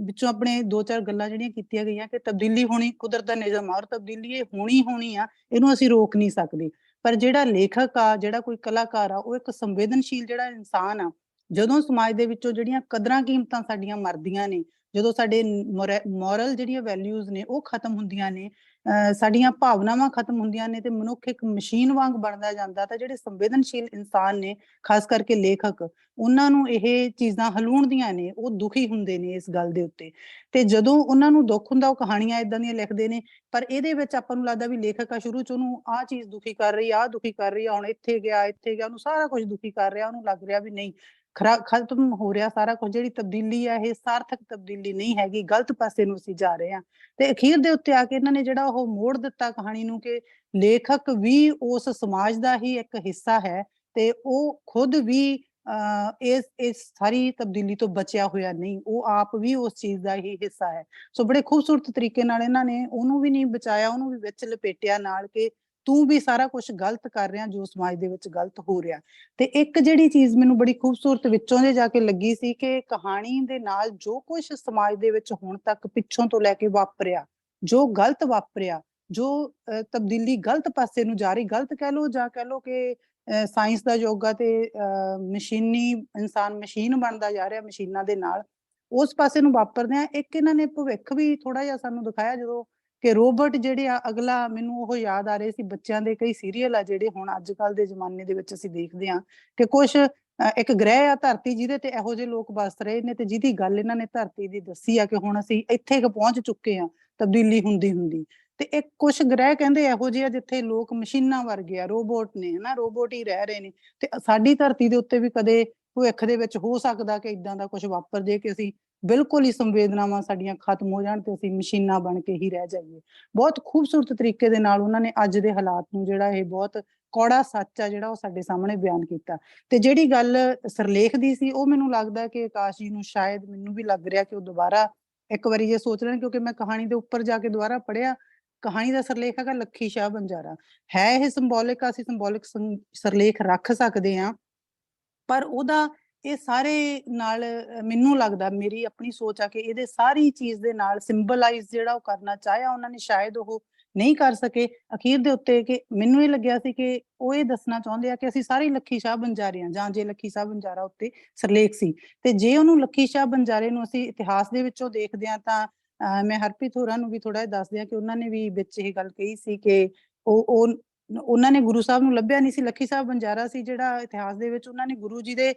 ਵਿੱਚੋਂ ਆਪਣੇ 2-4 ਗੱਲਾਂ ਜਿਹੜੀਆਂ ਕੀਤੀਆਂ ਗਈਆਂ ਕਿ ਤਬਦੀਲੀ ਹੋਣੀ ਕੁਦਰਤ ਦਾ ਨਿਯਮ ਆ, ਔਰ ਤਬਦੀਲੀ ਇਹ ਹੋਣੀ ਆ, ਇਹਨੂੰ ਅਸੀਂ ਰੋਕ ਨਹੀਂ ਸਕਦੇ। ਪਰ ਜਿਹੜਾ ਲੇਖਕ ਆ, ਜਿਹੜਾ ਕੋਈ ਕਲਾਕਾਰ ਆ, ਉਹ ਇੱਕ ਸੰਵੇਦਨਸ਼ੀਲ ਜਿਹੜਾ ਇਨਸਾਨ ਆ, ਜਦੋਂ ਸਮਾਜ ਦੇ ਵਿੱਚੋਂ ਜਿਹੜੀਆਂ ਕਦਰਾਂ ਕੀਮਤਾਂ ਸਾਡੀਆਂ ਮਰਦੀਆਂ ਨੇ, ਜਦੋਂ ਸਾਡੇ ਮੋਰਲ ਜਿਹੜੀਆਂ ਵੈਲਿਊਜ਼ ਨੇ ਉਹ ਖਤਮ ਹੁੰਦੀਆਂ ਨੇ, ਸਾਡੀਆਂ ਭਾਵਨਾਵਾਂ ਖਤਮ ਹੁੰਦੀਆਂ ਨੇ ਤੇ ਮਨੁੱਖ ਇੱਕ ਮਸ਼ੀਨ ਵਾਂਗ ਬਣਦਾ ਜਾਂਦਾ, ਤਾਂ ਜਿਹੜੇ ਸੰਵੇਦਨਸ਼ੀਲ ਇਨਸਾਨ ਨੇ, ਖਾਸ ਕਰਕੇ ਲੇਖਕ, ਉਹਨਾਂ ਨੂੰ ਇਹ ਚੀਜ਼ਾਂ ਹਲੂਣਦੀਆਂ ਨੇ, ਉਹ ਦੁਖੀ ਹੁੰਦੇ ਨੇ ਇਸ ਗੱਲ ਦੇ ਉੱਤੇ। ਤੇ ਜਦੋਂ ਉਹਨਾਂ ਨੂੰ ਦੁੱਖ ਹੁੰਦਾ ਉਹ ਕਹਾਣੀਆਂ ਏਦਾਂ ਦੀਆਂ ਲਿਖਦੇ ਨੇ, ਪਰ ਇਹਦੇ ਵਿੱਚ ਆਪਾਂ ਨੂੰ ਲੱਗਦਾ ਵੀ ਲੇਖਕ ਆ ਸ਼ੁਰੂ ਚ ਉਹਨੂੰ ਆਹ ਚੀਜ਼ ਦੁਖੀ ਕਰ ਰਹੀ ਆ, ਆਹ ਦੁਖੀ ਕਰ ਰਹੀ ਆ, ਹੁਣ ਇੱਥੇ ਗਿਆ, ਉਹਨੂੰ ਸਾਰਾ ਕੁਝ ਦੁਖੀ ਕਰ ਰਿਹਾ, ਉਹਨੂੰ ਲੱਗ ਰਿਹਾ ਵੀ ਨਹੀਂ ਖਤਮ ਹੋ ਰਿਹਾ ਸਾਰਾ ਕੁਝ, ਜਿਹੜੀ ਤਬਦੀਲੀ ਆ ਇਹ ਸਾਰਥਕ ਤਬਦੀਲੀ ਨਹੀਂ ਹੈਗੀ, ਗਲਤ ਪਾਸੇ ਨੂੰ ਅਸੀਂ ਜਾ ਰਹੇ ਹਾਂ। ਤੇ ਅਖੀਰ ਦੇ ਉੱਤੇ ਆ ਕੇ ਇਹਨਾਂ ਨੇ ਜਿਹੜਾ ਉਹ ਮੋੜ ਦਿੱਤਾ ਕਹਾਣੀ ਨੂੰ ਕਿ ਲੇਖਕ ਵੀ ਉਸ ਸਮਾਜ ਦਾ ਹੀ ਇੱਕ ਹਿੱਸਾ ਹੈ ਤੇ ਉਹ ਖੁਦ ਵੀ ਇਸ ਸਾਰੀ ਤਬਦੀਲੀ ਤੋਂ ਬਚਿਆ ਹੋਇਆ ਨਹੀਂ, ਉਹ ਆਪ ਵੀ ਉਸ ਚੀਜ਼ ਦਾ ਹੀ ਹਿੱਸਾ ਹੈ। ਸੋ ਬੜੇ ਖੂਬਸੂਰਤ ਤਰੀਕੇ ਨਾਲ ਇਹਨਾਂ ਨੇ ਉਹਨੂੰ ਵੀ ਨਹੀਂ ਬਚਾਇਆ, ਉਹਨੂੰ ਵੀ ਵਿੱਚ ਲਪੇਟਿਆ ਨਾਲ ਕਿ ਤੂੰ ਵੀ ਸਾਰਾ ਕੁਝ ਗਲਤ ਕਰ ਰਿਹਾ ਜੋ ਸਮਾਜ ਦੇ ਵਿੱਚ ਗਲਤ ਹੋ ਰਿਹਾ। ਤੇ ਇੱਕ ਜਿਹੜੀ ਚੀਜ਼ ਮੈਨੂੰ ਬੜੀ ਖੂਬਸੂਰਤ ਵਿੱਚੋਂ ਦੇ ਜਾ ਕੇ ਲੱਗੀ ਸੀ ਕਿ ਕਹਾਣੀ ਦੇ ਨਾਲ ਜੋ ਕੁਝ ਸਮਾਜ ਦੇ ਵਿੱਚ ਹੁਣ ਤੱਕ ਪਿੱਛੋਂ ਤੋਂ ਲੈ ਕੇ ਵਾਪਰਿਆ, ਜੋ ਗਲਤ ਵਾਪਰਿਆ, ਜੋ ਤਬਦੀਲੀ ਗਲਤ ਪਾਸੇ ਨੂੰ ਜਾ ਰਹੀ, ਗਲਤ ਕਹਿ ਲਓ ਜਾਂ ਕਹਿ ਲਓ ਕਿ ਸਾਇੰਸ ਦਾ ਯੁੱਗ ਆ ਤੇ ਮਸ਼ੀਨੀ ਇਨਸਾਨ ਮਸ਼ੀਨ ਬਣਦਾ ਜਾ ਰਿਹਾ ਮਸ਼ੀਨਾਂ ਦੇ ਨਾਲ, ਉਸ ਪਾਸੇ ਨੂੰ ਵਾਪਰਦੇ ਆ। ਇੱਕ ਇਹਨਾਂ ਨੇ ਭਵਿੱਖ ਵੀ ਥੋੜਾ ਜਿਹਾ ਸਾਨੂੰ ਦਿਖਾਇਆ ਜਦੋਂ ਕਿ ਰੋਬੋਟ ਜਿਹੜੇ ਆ ਅਗਲਾ, ਮੈਨੂੰ ਉਹ ਯਾਦ ਆ ਰਹੇ ਸੀ ਬੱਚਿਆਂ ਦੇ ਕਈ ਸੀਰੀਅਲ ਆ ਜਿਹੜੇ ਹੁਣ ਅੱਜ ਕੱਲ ਦੇ ਜ਼ਮਾਨੇ ਦੇ ਵਿੱਚ ਅਸੀਂ ਦੇਖਦੇ ਹਾਂ ਕਿ ਕੁਛ ਇੱਕ ਗ੍ਰਹਿ ਆ ਧਰਤੀ ਜਿਹਦੇ ਤੇ ਇਹੋ ਜਿਹੇ ਲੋਕ ਵਸ ਰਹੇ ਨੇ ਤੇ ਜਿਹਦੀ ਗੱਲ ਇਹਨਾਂ ਨੇ ਧਰਤੀ ਦੀ ਦੱਸੀ ਆ ਕਿ ਹੁਣ ਅਸੀਂ ਇੱਥੇ ਪਹੁੰਚ ਚੁੱਕੇ ਹਾਂ ਤਬਦੀਲੀ ਹੁੰਦੀ ਹੁੰਦੀ। ਤੇ ਇੱਕ ਕੁਛ ਗ੍ਰਹਿ ਕਹਿੰਦੇ ਇਹੋ ਜਿਹੇ ਆ ਜਿੱਥੇ ਲੋਕ ਮਸ਼ੀਨਾਂ ਵਰਗੇ ਆ, ਰੋਬੋਟ ਨੇ, ਹਨਾ, ਰੋਬੋਟ ਹੀ ਰਹਿ ਰਹੇ ਨੇ। ਤੇ ਸਾਡੀ ਧਰਤੀ ਦੇ ਉੱਤੇ ਵੀ ਕਦੇ ਭਵਿੱਖ ਦੇ ਵਿੱਚ ਹੋ ਸਕਦਾ ਕਿ ਇਦਾਂ ਦਾ ਕੁਝ ਵਾਪਰ ਜੇ ਕਿ ਅਸੀਂ ਬਿਲਕੁਲ ਹੀ ਸੰਵੇਦਨਾਵਾਂ ਸਾਡੀਆਂ ਖਤਮ ਹੋ ਜਾਣ ਤੇ ਅਸੀਂ ਮਸ਼ੀਨਾਂ ਬਣ ਕੇ ਹੀ ਰਹਿ ਜਾਈਏ। ਬਹੁਤ ਖੂਬਸੂਰਤ ਤਰੀਕੇ ਦੇ ਨਾਲ ਉਹਨਾਂ ਨੇ ਅੱਜ ਦੇ ਹਾਲਾਤ ਨੂੰ ਜਿਹੜਾ ਇਹ ਬਹੁਤ ਕੌੜਾ ਸੱਚ ਆ ਜਿਹੜਾ ਉਹ ਸਾਡੇ ਸਾਹਮਣੇ ਬਿਆਨ ਕੀਤਾ। ਤੇ ਜਿਹੜੀ ਗੱਲ ਸਿਰਲੇਖ ਦੀ ਸੀ ਉਹ ਮੈਨੂੰ ਲੱਗਦਾ ਕਿ ਆਕਾਸ਼ ਜੀ ਨੂੰ ਸ਼ਾਇਦ, ਮੈਨੂੰ ਵੀ ਲੱਗ ਰਿਹਾ ਕਿ ਉਹ ਦੁਬਾਰਾ ਇੱਕ ਵਾਰੀ ਜੇ ਸੋਚ ਲੈਣ, ਕਿਉਂਕਿ ਮੈਂ ਕਹਾਣੀ ਦੇ ਉੱਪਰ ਜਾ ਕੇ ਦੁਬਾਰਾ ਪੜ੍ਹਿਆ। ਕਹਾਣੀ ਦਾ ਸਿਰਲੇਖ ਹੈਗਾ ਲੱਖੀ ਸ਼ਾਹ ਬੰਜਾਰਾ, ਹੈ ਇਹ ਸਿੰਬੋਲਿਕ ਆ, ਅਸੀਂ ਸਿੰਬੋਲਿਕ ਸਿਰਲੇਖ ਰੱਖ ਸਕਦੇ ਹਾਂ, ਪਰ ਉਹਦਾ ਇਹ ਸਾਰੇ ਨਾਲ ਮੈਨੂੰ ਲੱਗਦਾ, ਮੇਰੀ ਆਪਣੀ ਸੋਚ ਆ ਕਿ ਇਹਦੇ ਸਾਰੀ ਚੀਜ਼ ਦੇ ਨਾਲ ਸਿੰਬਲਾਈਜ਼ ਜਿਹੜਾ ਉਹ ਕਰਨਾ ਚਾਹਿਆ ਉਹਨਾਂ ਨੇ, ਸ਼ਾਇਦ ਉਹ ਨਹੀਂ ਕਰ ਸਕੇ ਅਖੀਰ ਦੇ ਉੱਤੇ। ਕਿ ਮੈਨੂੰ ਇਹ ਲੱਗਿਆ ਸੀ ਕਿ ਉਹ ਇਹ ਦੱਸਣਾ ਚਾਹੁੰਦੇ ਆ ਕਿ ਅਸੀਂ ਸਾਰੇ ਲੱਖੀ ਸ਼ਾਹ ਬੰਜਾਰੇ ਹਾਂ, ਜਾਂ ਜੇ ਲੱਖੀ ਸ਼ਾਹ ਬੰਜਾਰਾ ਉੱਤੇ ਸਿਰਲੇਖ ਸੀ ਤੇ ਜੇ ਉਹਨੂੰ ਲੱਖੀ ਸ਼ਾਹ ਬੰਜਾਰੇ ਨੂੰ ਅਸੀਂ ਇਤਿਹਾਸ ਦੇ ਵਿੱਚੋਂ ਦੇਖਦੇ ਹਾਂ ਤਾਂ ਮੈਂ ਹਰਪ੍ਰੀਤ ਹੋਰਾਂ ਨੂੰ ਵੀ ਥੋੜਾ ਜਿਹਾ ਦੱਸਦੀ ਹਾਂ ਕਿ ਉਹਨਾਂ ਨੇ ਵੀ ਵਿੱਚ ਇਹ ਗੱਲ ਕਹੀ ਸੀ ਕਿ ਉਹਨਾਂ ਨੇ ਗੁਰੂ ਸਾਹਿਬ ਨੂੰ ਲੱਭਿਆ ਨਹੀਂ ਸੀ। ਲੱਖੀ ਸਾਹਿਬ ਬੰਜਾਰਾ ਸੀ ਜਿਹੜਾ ਇਤਿਹਾਸ ਦੇ ਵਿੱਚ ਉਹਨਾਂ ਨੇ ਗੁਰੂ ਜੀ ਦੇ,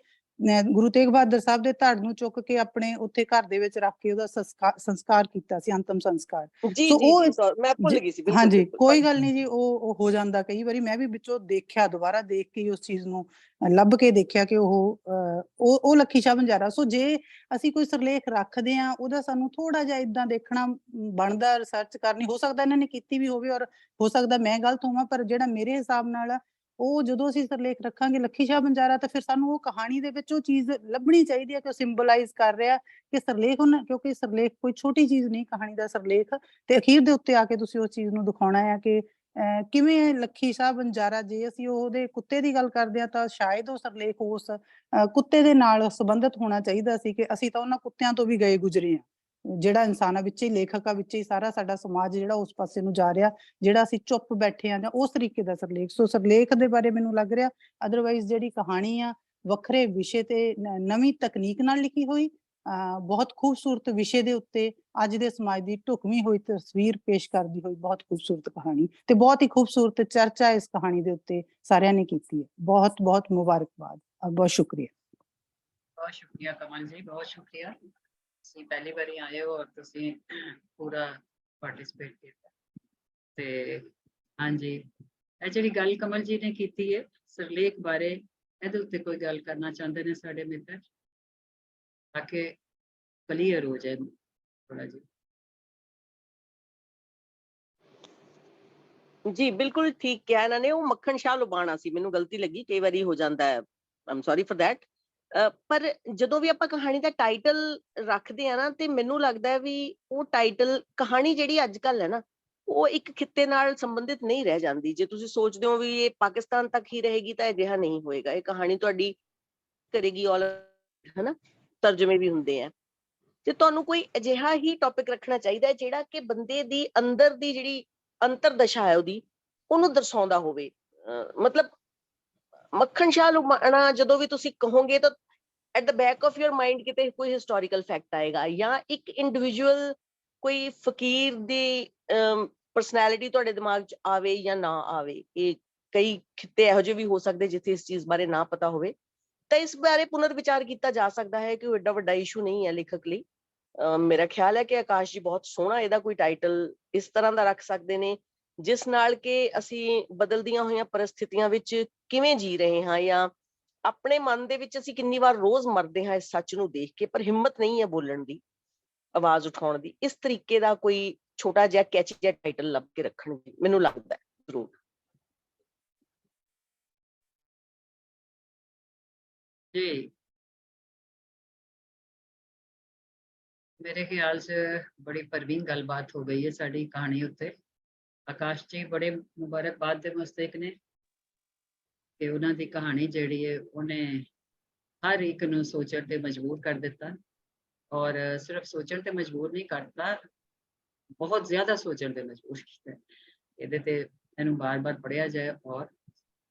ਗੁਰੂ ਤੇਗ ਬਹਾਦਰ ਸਾਹਿਬ ਦੇ ਧੜ ਨੂੰ ਚੁੱਕ ਕੇ ਆਪਣੇ ਉੱਥੇ ਘਰ ਦੇ ਵਿੱਚ ਰੱਖ ਕੇ ਉਹਦਾ ਸੰਸਕਾਰ ਕੀਤਾ ਸੀ, ਅੰਤਮ ਸੰਸਕਾਰ। ਜੀ ਮੈਂ ਭੁੱਲ ਗਈ ਸੀ। ਹਾਂਜੀ, ਕੋਈ ਗੱਲ ਨਹੀਂ ਜੀ, ਉਹ ਹੋ ਜਾਂਦਾ ਕਈ ਵਾਰੀ। ਮੈਂ ਵੀ ਵਿੱਚੋਂ ਦੇਖਿਆ, ਦੁਬਾਰਾ ਦੇਖ ਕੇ ਉਸ ਚੀਜ਼ ਨੂੰ ਲੱਭ ਕੇ ਦੇਖਿਆ ਕਿ ਉਹ ਲੱਖੀ ਸ਼ਾਹ ਬੰਜਾਰਾ। ਸੋ ਜੇ ਅਸੀਂ ਕੋਈ ਸਿਰਲੇਖ ਰੱਖਦੇ ਹਾਂ ਉਹਦਾ ਸਾਨੂੰ ਥੋੜਾ ਜਿਹਾ ਏਦਾਂ ਦੇਖਣਾ ਬਣਦਾ, ਰਿਸਰਚ ਕਰਨੀ। ਹੋ ਸਕਦਾ ਇਹਨਾਂ ਨੇ ਕੀਤੀ ਵੀ ਹੋਵੇ ਔਰ ਹੋ ਸਕਦਾ ਮੈਂ ਗਲਤ ਹੋਵਾਂ, ਪਰ ਜਿਹੜਾ ਮੇਰੇ ਹਿਸਾਬ ਨਾਲ ਉਹ ਜਦੋਂ ਅਸੀਂ ਸਿਰਲੇਖ ਰੱਖਾਂਗੇ ਲੱਖੀ ਸ਼ਾਹ ਬੰਜਾਰਾ ਤਾਂ ਫਿਰ ਸਾਨੂੰ ਉਹ ਕਹਾਣੀ ਦੇ ਵਿੱਚ ਉਹ ਚੀਜ਼ ਲੱਭਣੀ ਚਾਹੀਦੀ ਹੈ ਕਿ ਉਹ ਸਿੰਬਲਾਈਜ਼ ਕਰ ਰਿਹਾ ਕਿ ਸਿਰਲੇਖ ਉਹਨਾਂ, ਕਿਉਂਕਿ ਸਿਰਲੇਖ ਕੋਈ ਛੋਟੀ ਚੀਜ਼ ਨਹੀਂ, ਕਹਾਣੀ ਦਾ ਸਿਰਲੇਖ। ਤੇ ਅਖੀਰ ਦੇ ਉੱਤੇ ਆ ਕੇ ਤੁਸੀਂ ਉਸ ਚੀਜ਼ ਨੂੰ ਦਿਖਾਉਣਾ ਹੈ ਕਿ ਕਿਵੇਂ ਲੱਖੀ ਸ਼ਾਹ ਬੰਜਾਰਾ, ਜੇ ਅਸੀਂ ਉਹਦੇ ਕੁੱਤੇ ਦੀ ਗੱਲ ਕਰਦੇ ਹਾਂ ਤਾਂ ਸ਼ਾਇਦ ਉਹ ਸਿਰਲੇਖ ਉਸ ਕੁੱਤੇ ਦੇ ਨਾਲ ਸੰਬੰਧਿਤ ਹੋਣਾ ਚਾਹੀਦਾ ਸੀ ਕਿ ਅਸੀਂ ਤਾਂ ਉਹਨਾਂ ਕੁੱਤਿਆਂ ਤੋਂ ਵੀ ਗਏ ਗੁਜ਼ਰੇ ਹਾਂ। ਜਿਹੜਾ ਇਨਸਾਨ ਆ ਵਿੱਚ ਹੀ ਲੇਖਕ ਆ, ਵਿੱਚ ਹੀ ਸਾਰਾ ਸਾਡਾ ਸਮਾਜ ਜਿਹੜਾ ਉਸ ਪਾਸੇ ਨੂੰ ਜਾ ਰਿਹਾ, ਜਿਹੜਾ ਅਸੀਂ ਚੁੱਪ ਬੈਠੇ ਆ, ਜਾਂ ਉਸ ਤਰੀਕੇ ਦਾ ਸਿਰਲੇਖ। ਸੋ ਸਿਰਲੇਖ ਦੇ ਬਾਰੇ ਮੈਨੂੰ ਲੱਗ ਰਿਹਾ ਅਦਰਵਾਈਜ਼ ਜਿਹੜੀ ਕਹਾਣੀ ਆ ਵੱਖਰੇ ਵਿਸ਼ੇ ਤੇ ਨਵੀਂ ਤਕਨੀਕ ਨਾਲ ਲਿਖੀ ਹੋਈ, ਬਹੁਤ ਖੂਬਸੂਰਤ ਵਿਸ਼ੇ ਦੇ ਉੱਤੇ ਅੱਜ ਦੇ ਸਮਾਜ ਦੀ ਢੁਕਵੀਂ ਹੋਈ ਤਸਵੀਰ ਪੇਸ਼ ਕਰਦੀ ਹੋਈ ਬਹੁਤ ਖੂਬਸੂਰਤ ਕਹਾਣੀ, ਤੇ ਬਹੁਤ ਹੀ ਖੂਬਸੂਰਤ ਚਰਚਾ ਇਸ ਕਹਾਣੀ ਦੇ ਉੱਤੇ ਸਾਰਿਆਂ ਨੇ ਕੀਤੀ ਹੈ। ਬਹੁਤ ਬਹੁਤ ਮੁਬਾਰਕਬਾਦ, ਬਹੁਤ ਸ਼ੁਕਰੀਆ। ਬਹੁਤ ਸ਼ੁਕਰੀਆ ਕਮਲ ਜੀ, ਬਹੁਤ ਸ਼ੁਕਰੀਆ। ਤੁਸੀਂ ਪਹਿਲੀ ਵਾਰੀ ਆਏ ਹੋ ਔਰ ਤੁਸੀਂ ਪੂਰਾ ਪਾਰਟਿਸਿਪੇਟ ਕੀਤਾ। ਤੇ ਹਾਂਜੀ, ਇਹ ਜਿਹੜੀ ਗੱਲ ਕਮਲ ਜੀ ਨੇ ਕੀਤੀ ਹੈ ਸਿਰਲੇਖ ਬਾਰੇ, ਇਹਦੇ ਉੱਤੇ ਕੋਈ ਗੱਲ ਕਰਨਾ ਚਾਹੁੰਦੇ ਨੇ ਸਾਡੇ ਮਿੱਤਰ, ਤਾਂ ਕਿ ਕਲੀਅਰ ਹੋ ਜਾਏ ਥੋੜਾ ਜਿਹਾ। ਜੀ ਬਿਲਕੁਲ ਠੀਕ ਕਿਹਾ ਇਹਨਾਂ ਨੇ। ਉਹ ਮੱਖਣ ਸ਼ਾਹ ਲੁਬਾਣਾ ਸੀ, ਮੈਨੂੰ ਗਲਤੀ ਲੱਗੀ, ਕਈ ਵਾਰੀ ਹੋ ਜਾਂਦਾ ਹੈ, ਆਮ ਸੌਰੀ ਫॉर दैट। ਪਰ ਜਦੋਂ ਵੀ ਆਪਾਂ ਕਹਾਣੀ ਦਾ ਟਾਈਟਲ ਰੱਖਦੇ ਆ ਨਾ, ਤੇ ਮੈਨੂੰ ਲੱਗਦਾ ਵੀ ਉਹ ਟਾਈਟਲ, ਕਹਾਣੀ ਜਿਹੜੀ ਅੱਜ ਕੱਲ ਹੈ ਨਾ, ਉਹ ਇੱਕ ਖਿੱਤੇ ਨਾਲ ਸੰਬੰਧਿਤ ਨਹੀਂ ਰਹਿ ਜਾਂਦੀ। ਜੇ ਤੁਸੀਂ ਸੋਚਦੇ ਹੋ ਵੀ ਇਹ ਪਾਕਿਸਤਾਨ ਤੱਕ ਹੀ ਰਹੇਗੀ ਤਾਂ ਅਜਿਹਾ ਨਹੀਂ ਹੋਏਗਾ। ਇਹ ਕਹਾਣੀ ਤੁਹਾਡੀ ਕਰੇਗੀ ਆਲ, ਹਨਾ, ਤਰਜਮੇ ਵੀ ਹੁੰਦੇ ਆ। ਤੇ ਤੁਹਾਨੂੰ ਕੋਈ ਅਜਿਹਾ ਹੀ ਟੌਪਿਕ ਰੱਖਣਾ ਚਾਹੀਦਾ ਹੈ ਜਿਹੜਾ ਕਿ ਬੰਦੇ ਦੀ ਅੰਦਰ ਦੀ ਜਿਹੜੀ ਅੰਤਰ ਦਸ਼ਾ ਹੈ ਉਹਨੂੰ ਦਰਸਾਉਂਦਾ ਹੋਵੇ। ਮਤਲਬ ਮੱਖਣ ਸ਼ਾਹ ਲੁਬਾਣਾ ਜਦੋਂ ਵੀ ਤੁਸੀਂ ਕਹੋਗੇ ਤਾਂ at the back of your mind ਕਿਤੇ ਕੋਈ ਹਿਸਟੋਰੀਕਲ ਫੈਕਟ ਆਏਗਾ, ਜਾਂ ਇੱਕ ਇੰਡੀਵਿਜੂਅਲ ਕੋਈ ਫਕੀਰ ਦੀ ਪਰਸਨੈਲਿਟੀ ਤੁਹਾਡੇ ਦਿਮਾਗ 'ਚ ਆਵੇ ਜਾਂ ਨਾ ਆਵੇ। ਇਹ ਕਈ ਖਿੱਤੇ ਇਹੋ ਜਿਹੇ ਵੀ ਹੋ ਸਕਦੇ ਜਿੱਥੇ ਇਸ ਚੀਜ਼ ਬਾਰੇ ਨਾ ਪਤਾ ਹੋਵੇ, ਤਾਂ ਇਸ ਬਾਰੇ ਪੁਨਰ ਵਿਚਾਰ ਕੀਤਾ ਜਾ ਸਕਦਾ ਹੈ ਕਿ ਉਹ ਏਡਾ ਵੱਡਾ ਇਸ਼ੂ ਨਹੀਂ ਹੈ ਲੇਖਕ ਲਈ। ਮੇਰਾ ਖਿਆਲ ਹੈ ਕਿ ਆਕਾਸ਼ ਜੀ ਬਹੁਤ ਸੋਹਣਾ ਇਹਦਾ ਕੋਈ ਟਾਈਟਲ ਇਸ ਤਰ੍ਹਾਂ ਦਾ ਰੱਖ ਸਕਦੇ ਨੇ ਜਿਸ ਨਾਲ ਕਿ ਅਸੀਂ ਬਦਲਦੀਆਂ ਹੋਈਆਂ ਪਰਿਸਥਿਤੀਆਂ ਵਿੱਚ ਕਿਵੇਂ ਜੀ ਰਹੇ ਹਾਂ, ਜਾਂ ਆਪਣੇ ਮਨ ਦੇ ਵਿੱਚ ਅਸੀਂ ਕਿੰਨੀ ਵਾਰ ਰੋਜ਼ ਮਰਦੇ ਹਾਂ ਇਸ ਸੱਚ ਨੂੰ ਦੇਖ ਕੇ, ਪਰ ਹਿੰਮਤ ਨਹੀਂ ਹੈ ਬੋਲਣ ਦੀ, ਆਵਾਜ਼ ਉਠਾਉਣ ਦੀ। ਇਸ ਤਰੀਕੇ ਦਾ ਕੋਈ ਛੋਟਾ ਜਿਹਾ ਕੈਚੀ ਜਿਹਾ ਟਾਈਟਲ ਲੱਭ ਕੇ ਰੱਖਣਗੇ, ਮੈਨੂੰ ਲੱਗਦਾ ਹੈ ਜ਼ਰੂਰ। ਜੀ मेरे ख्याल से बड़ी परवीन गलबात हो गई है साड़ी कहानी उत्ते। आकाश जी बड़े मुबारकबाद दे मुस्तक ने कि उन्हां दी कहानी जिहड़ी है उन्हें हर एक नूं सोचण ते मजबूर कर दिता, और सिर्फ सोचण ते मजबूर नहीं करता, बहुत ज्यादा सोचण ते मजबूर किया। इहदे ते इहनूं बार-बार पढ़िया जाए और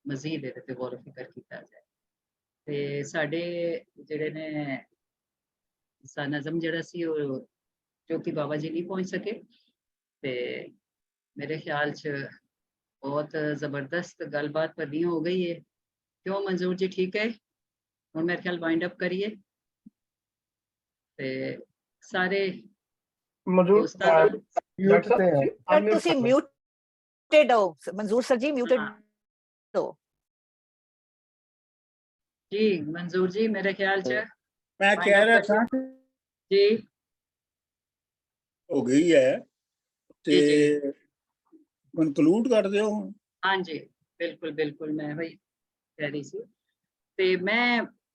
मजीद इहदे ते गौर फिकर किया जाए। ते साडे जिहड़े ने सा नज़म जिहड़ा सी वो ज्योति बाबा जी नहीं पहुंच सके, ते मेरे ख्याल च बहुत जबरदस्त गलबात परवीन हो गई है। क्यों मंजूर जी, ठीक है? और मेरे ख्याल वाइंड अप करिए ते सारे मंजूर दोस्तां दा- डॉक्टर साहब सर ਤੁਸੀਂ म्यूटेड हो, मंजूर सर जी म्यूटेड हाँ। हो। जी मंजूर जी मेरे ख्याल च मैं wind कह up रहा करिए। था जी हो गई है ते जी जी कंक्लूड कर दियो। हाँ जी बिल्कुल बिल्कुल, मैं वही कह रही सी। ते मैं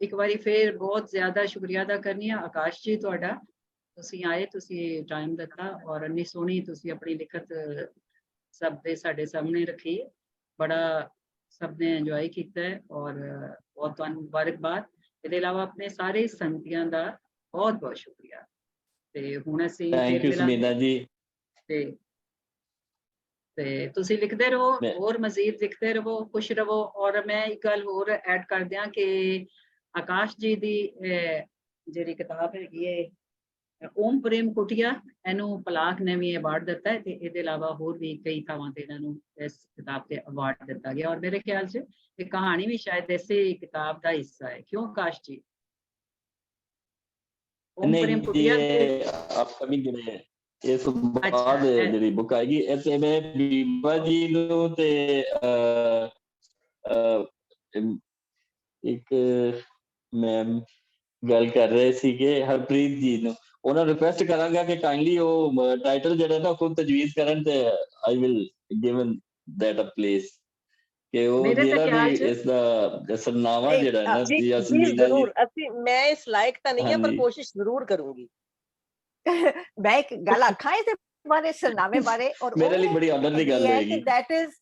एक बारी फिर बहुत ज्यादा शुक्रिया अदा करनी है आकाश जी ਤੁਹਾਡਾ, ਤੁਸੀਂ ਆਏ, ਤੁਸੀਂ ਟਾਈਮ ਦਿੱਤਾ ਔਰ ਇੰਨੀ ਸੋਹਣੀ ਤੁਸੀਂ ਆਪਣੀ ਲਿਖਤ ਸਭ ਦੇ ਸਾਡੇ ਸਾਹਮਣੇ ਰੱਖੀ। ਬੜਾ ਸਭ ਨੇ ਇੰਜੋਏ ਕੀਤਾ ਹੈ ਔਰ ਬਹੁਤ ਤੁਹਾਨੂੰ ਮੁਬਾਰਕਬਾਦ। ਇਹਦੇ ਇਲਾਵਾ ਆਪਣੇ ਸਾਰੇ ਸੰਗਤੀਆਂ ਦਾ ਬਹੁਤ ਬਹੁਤ ਸ਼ੁਕਰੀਆ। ਤੇ ਹੁਣ ਅਸੀਂ ਥੈਂਕ ਯੂ ਸਮੀਨਾ ਜੀ। ਤੇ ਤੁਸੀਂ ਲਿਖਦੇ ਰਹੋ, ਮੈਂ- ਹੋਰ ਮਜ਼ੀਦ ਲਿਖਦੇ ਰਹੋ, ਖੁਸ਼ ਰਹੋ। ਔਰ ਮੈਂ ਇੱਕ ਗੱਲ ਹੋਰ ਐਡ ਕਰ ਦਿਆਂ ਕਿ ਆਕਾਸ਼ ਜੀ ਦੀ ਜਿਹੜੀ ਕਿਤਾਬ ਹੈਗੀ ਹੈ ਓਮ ਪ੍ਰੇਮ ਕੁਟੀਆ, ਇਹਨੂੰ ਪਲਾਕ ਨੇ ਵੀ ਅਵਾਰਡ ਦਿੱਤਾ ਹੈ, ਤੇ ਇਹਦੇ ਇਲਾਵਾ ਹੋਰ ਵੀ ਕਈ ਥਾਵਾਂ ਤੇ ਇਹਨਾਂ ਨੂੰ ਇਸ ਕਿਤਾਬ ਤੇ ਅਵਾਰਡ ਦਿੱਤਾ ਗਿਆ। ਔਰ ਮੇਰੇ ਖਿਆਲ 'ਚ ਇਹ ਕਹਾਣੀ ਵੀ ਸ਼ਾਇਦ ਇਸੇ ਕਿਤਾਬ ਦਾ ਹਿੱਸਾ ਹੈ। ਕਿਉਂ ਆਕਾਸ਼ ਜੀ? ਓਮ ਨਹੀਂ ਪ੍ਰੇਮ ਜੀ, ਕੁਟੀਆ ਇਹ ਅਪਕਮਿੰਗ ਜਿਹੜੇ ਇਸ ਤੋਂ ਅੱਛਾ, ਬਾਅਦ ਜਿਹੜੀ ਬੁੱਕ ਆਏਗੀ, ਇਹ ਤੇ ਮੈਂ ਬੀਬਾ ਜੀ ਨੂੰ ਤੇ ਇੱਕ ਮੈਮ ਗੱਲ ਕਰ ਰਹੇ ਸੀਗੇ ਹਰਪ੍ਰੀਤ ਜੀ ਨੂੰ, ਉਹਨਾਂ ਨੂੰ ਰਿਕੁਐਸਟ ਕਰਾਂਗਾ ਕਿ ਕਾਈਂਡਲੀ ਉਹ ਟਾਈਟਲ ਜਿਹੜਾ ਨਾ ਖੁਦ ਤਜਵੀਜ਼ ਕਰਨ, ਤੇ I will given that a place ਕਿ ਉਹ ਮੇਰੇ ਤਾਂ ਜਿਹੜਾ ਖਿਆਲ ਵੀ 'ਚ ਇਸ ਦਾ ਸਰਨਾਮਾ ਨਹੀਂ, ਜਿਹੜਾ ਨਾ ਜੀ ਜੀ ਜੀ ਅਸਮੀਨਾ ਜੀ। ਜ਼ਰੂਰ, ਅਸੀਂ ਮੈਂ ਇਸ ਲਾਇਕ ਤਾਂ ਨਹੀਂ ਹੈ ਪਰ ਹਾਂਜੀ। ਕੋਸ਼ਿਸ਼ ਜ਼ਰੂਰ ਕਰੂੰਗੀ। ਮੈਂ ਇੱਕ ਗੱਲ ਆਖਾਂ ਇਹਦੇ ਬਾਰੇ, ਸਰਨਾਮੇ ਬਾਰੇ, ਔਰ ਮੇਰੇ ਲਈ ਬੜੀ ਆਨਰ ਦੀ ਗੱਲ ਹੋਏਗੀ। that is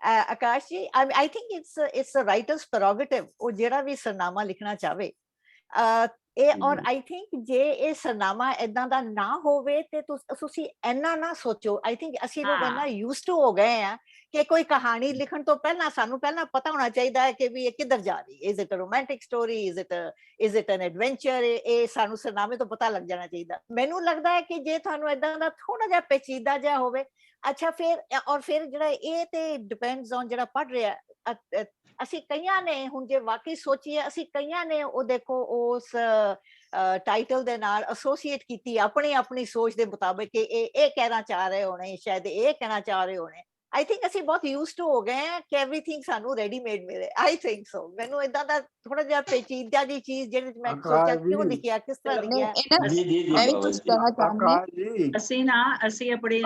ਆਕਾਸ਼ ਜੀ, I think it's a writer's prerogative, ਉਹ ਜਿਹੜਾ ਵੀ ਸਰਨਾਮਾ ਲਿਖਣਾ ਚਾਹਵੇ। ਇਹ ਔਰ I think ਜੇ ਇਹ ਸਰਨਾਮਾ ਏਦਾਂ ਦਾ ਨਾ ਹੋਵੇ ਤੇ ਤੁਸੀਂ ਇੰਨਾ ਨਾ ਸੋਚੋ। I think ਅਸੀਂ ਲੋਕ ਇੰਨਾ used to ਹੋ ਗਏ ਆ ਕਿ ਕੋਈ ਕਹਾਣੀ ਲਿਖਣ ਤੋਂ ਪਹਿਲਾਂ ਸਾਨੂੰ ਪਹਿਲਾਂ ਪਤਾ ਹੋਣਾ ਚਾਹੀਦਾ ਹੈ ਕਿ ਵੀ ਇਹ ਕਿੱਧਰ ਜਾ ਰਹੀ ਹੈ। Is it a romantic story? Is it an adventure? ਇਹ ਸਾਨੂੰ ਸਰਨਾਮੇ ਤੋਂ ਪਤਾ ਲੱਗ ਜਾਣਾ ਚਾਹੀਦਾ। ਮੈਨੂੰ ਲੱਗਦਾ ਹੈ ਕਿ ਜੇ ਤੁਹਾਨੂੰ ਏਦਾਂ ਦਾ ਥੋੜਾ ਜਿਹਾ ਪੇਚੀਦਾ ਜਿਹਾ ਹੋਵੇ, ਅੱਛਾ ਫਿਰ ਔਰ ਫਿਰ ਜਿਹੜਾ ਇਹ ਤੇ ਡਿਪੈਂਡਸ ਔਨ ਜਿਹੜਾ ਪੜ੍ਹ ਰਿਹਾ। ਅਸੀਂ ਕਈਆਂ ਨੇ ਹੁਣ ਜੇ ਵਾਕਈ ਸੋਚੀਏ, ਅਸੀਂ ਕਈਆਂ ਨੇ ਉਹ ਦੇਖੋ ਉਸ ਟਾਈਟਲ ਦੇ ਨਾਲ ਐਸੋਸੀਏਟ ਕੀਤੀ ਆਪਣੀ ਆਪਣੀ ਸੋਚ ਦੇ ਮੁਤਾਬਿਕ ਕਿ ਇਹ ਕਹਿਣਾ ਚਾਹ ਰਹੇ ਹੋਣੇ, ਸ਼ਾਇਦ ਇਹ ਕਹਿਣਾ ਚਾਹ ਰਹੇ ਹੋਣੇ। I think ਅਸੀਂ ਬਹੁਤ used to ਹੋ ਗਏ ਆ ਕਿ everything ਸਾਨੂੰ ਰੈਡੀਮੇਡ ਮਿਲੇ। I think so। ਮੈਨੂੰ ਏਦਾਂ ਦਾ ਥੋੜਾ ਜਿਹਾ ਪੇਚੀਦਾ ਦੀ ਚੀਜ਼ ਜਿਹਦੇ ਮੈਂ ਸੋਚਿਆ ਕਿਉਂ ਲਿਖਿਆ, ਕਿਸ ਤਰ੍ਹਾਂ ਲਿਖਿਆ। ਜੀ ਜੀ ਜੀ ਬਾਬਾ ਜੀ। ਅਸੀਂ ਆਪਣੀ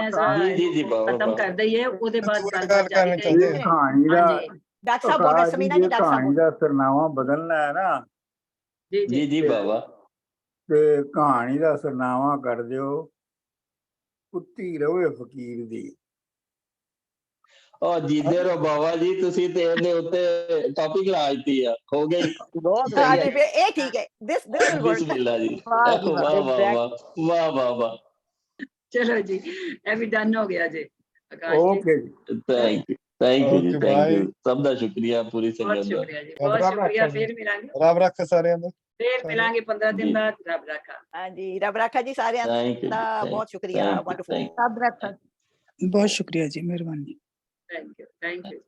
ਜੀ ਜੀ ਬਾਬਾ ਖਤਮ ਕਰ ਦਈਏ, ਉਹਦੇ ਬਾਅਦ ਜ਼ਰੂਰ ਗੱਲਬਾਤ ਗੱਲ ਜਾਰੀ ਕਰਨੀ ਚਾਹੁੰਦੇ ਰਹੇਗੀ। ਹਾਂ। ਕਹਾਣੀ ਦਾ ਹਾਂਜੀ ਡਾਕਟਰ ਸਾਹਿਬ ਬੋਲ ਰਹੇ, ਸਮੀਨਾ ਜੀ, ਡਾਕਟਰ ਸਾਹਿਬ ਕਹਾਣੀ ਦਾ ਸਰਨਾਮਾ ਬਦਲਣਾ ਹੈ ਨਾ, ਜੀ ਜੀ ਜੀ ਬਾਬਾ। ਤੇ ਕਹਾਣੀ ਦਾ ਸਰਨਾਮਾ ਕਰ ਦਿਓ ਕੁੱਤੀ ਰਵੇ ਫਕੀਰ ਦੀ। ਉਹ ਜੀਦੇ ਰੋ ਬਾਬਾ ਜੀ, ਤੁਸੀਂ ਤੇ ਇਹਦੇ ਉੱਤੇ ਟੌਪਿਕ ਲਾ ਦਿੱਤੀ ਆ, ਹੋ ਗਈ। ਬਹੁਤ ਹਾਂਜੀ ਵਧੀਆ। ਫਿਰ ਇਹ ਠੀਕ ਹੈ। this will work। ਬਿਸਮਿਲ੍ਲਾ ਜੀ। ਵਾਹ ਜੀ ਵਾਹ ਵਾਹ ਵਾਹ। ਵਾਹ ਵਾਹ ਵਾਹ ਵਾਹ। ਚਲੋ ਜੀ, ਇਹ ਵੀ ਡਨ ਹੋ ਗਿਆ ਜੀ ਆਕਾਸ਼ ਜੀ। ਓਕੇ ਜੀ। Thank you. ਥੈਂਕ ਯੂ ਜੀ, Okay, ਥੈਂਕ ਯੂ, bye. ਸਭ ਦਾ ਸ਼ੁਕਰੀਆ, ਪੂਰੀ ਬਹੁਤ ਸੰਗਤ ਦਾ। ਸ਼ੁਕਰੀਆ ਜੀ, ਬਹੁਤ ਰੱਬ ਸ਼ੁਕਰੀਆ। ਰਾਖਾ ਜੀ। ਫਿਰ ਮਿਲਾਂਗੇ, ਰੱਬ ਰੱਖੇ ਸਾਰਿਆਂ ਦਾ। ਫਿਰ ਮਿਲਾਂਗੇ 15 ਦਿਨ ਜੀ। ਬਾਅਦ। ਰੱਬ ਰਾਖਾ। ਹਾਂਜੀ, ਰੱਬ ਰਾਖਾ ਜੀ ਸਾਰਿਆਂ ਥੈਂਕ ਯੂ ਦਾ, ਜੀ, ਬਹੁਤ ਸ਼ੁਕਰੀਆ, ਵੰਡਰਫੁਲ। ਰੱਬ ਰੱਖਾ। ਬਹੁਤ ਸ਼ੁਕਰੀਆ ਜੀ, ਮਿਹਰਬਾਨੀ। Thank you, thank you.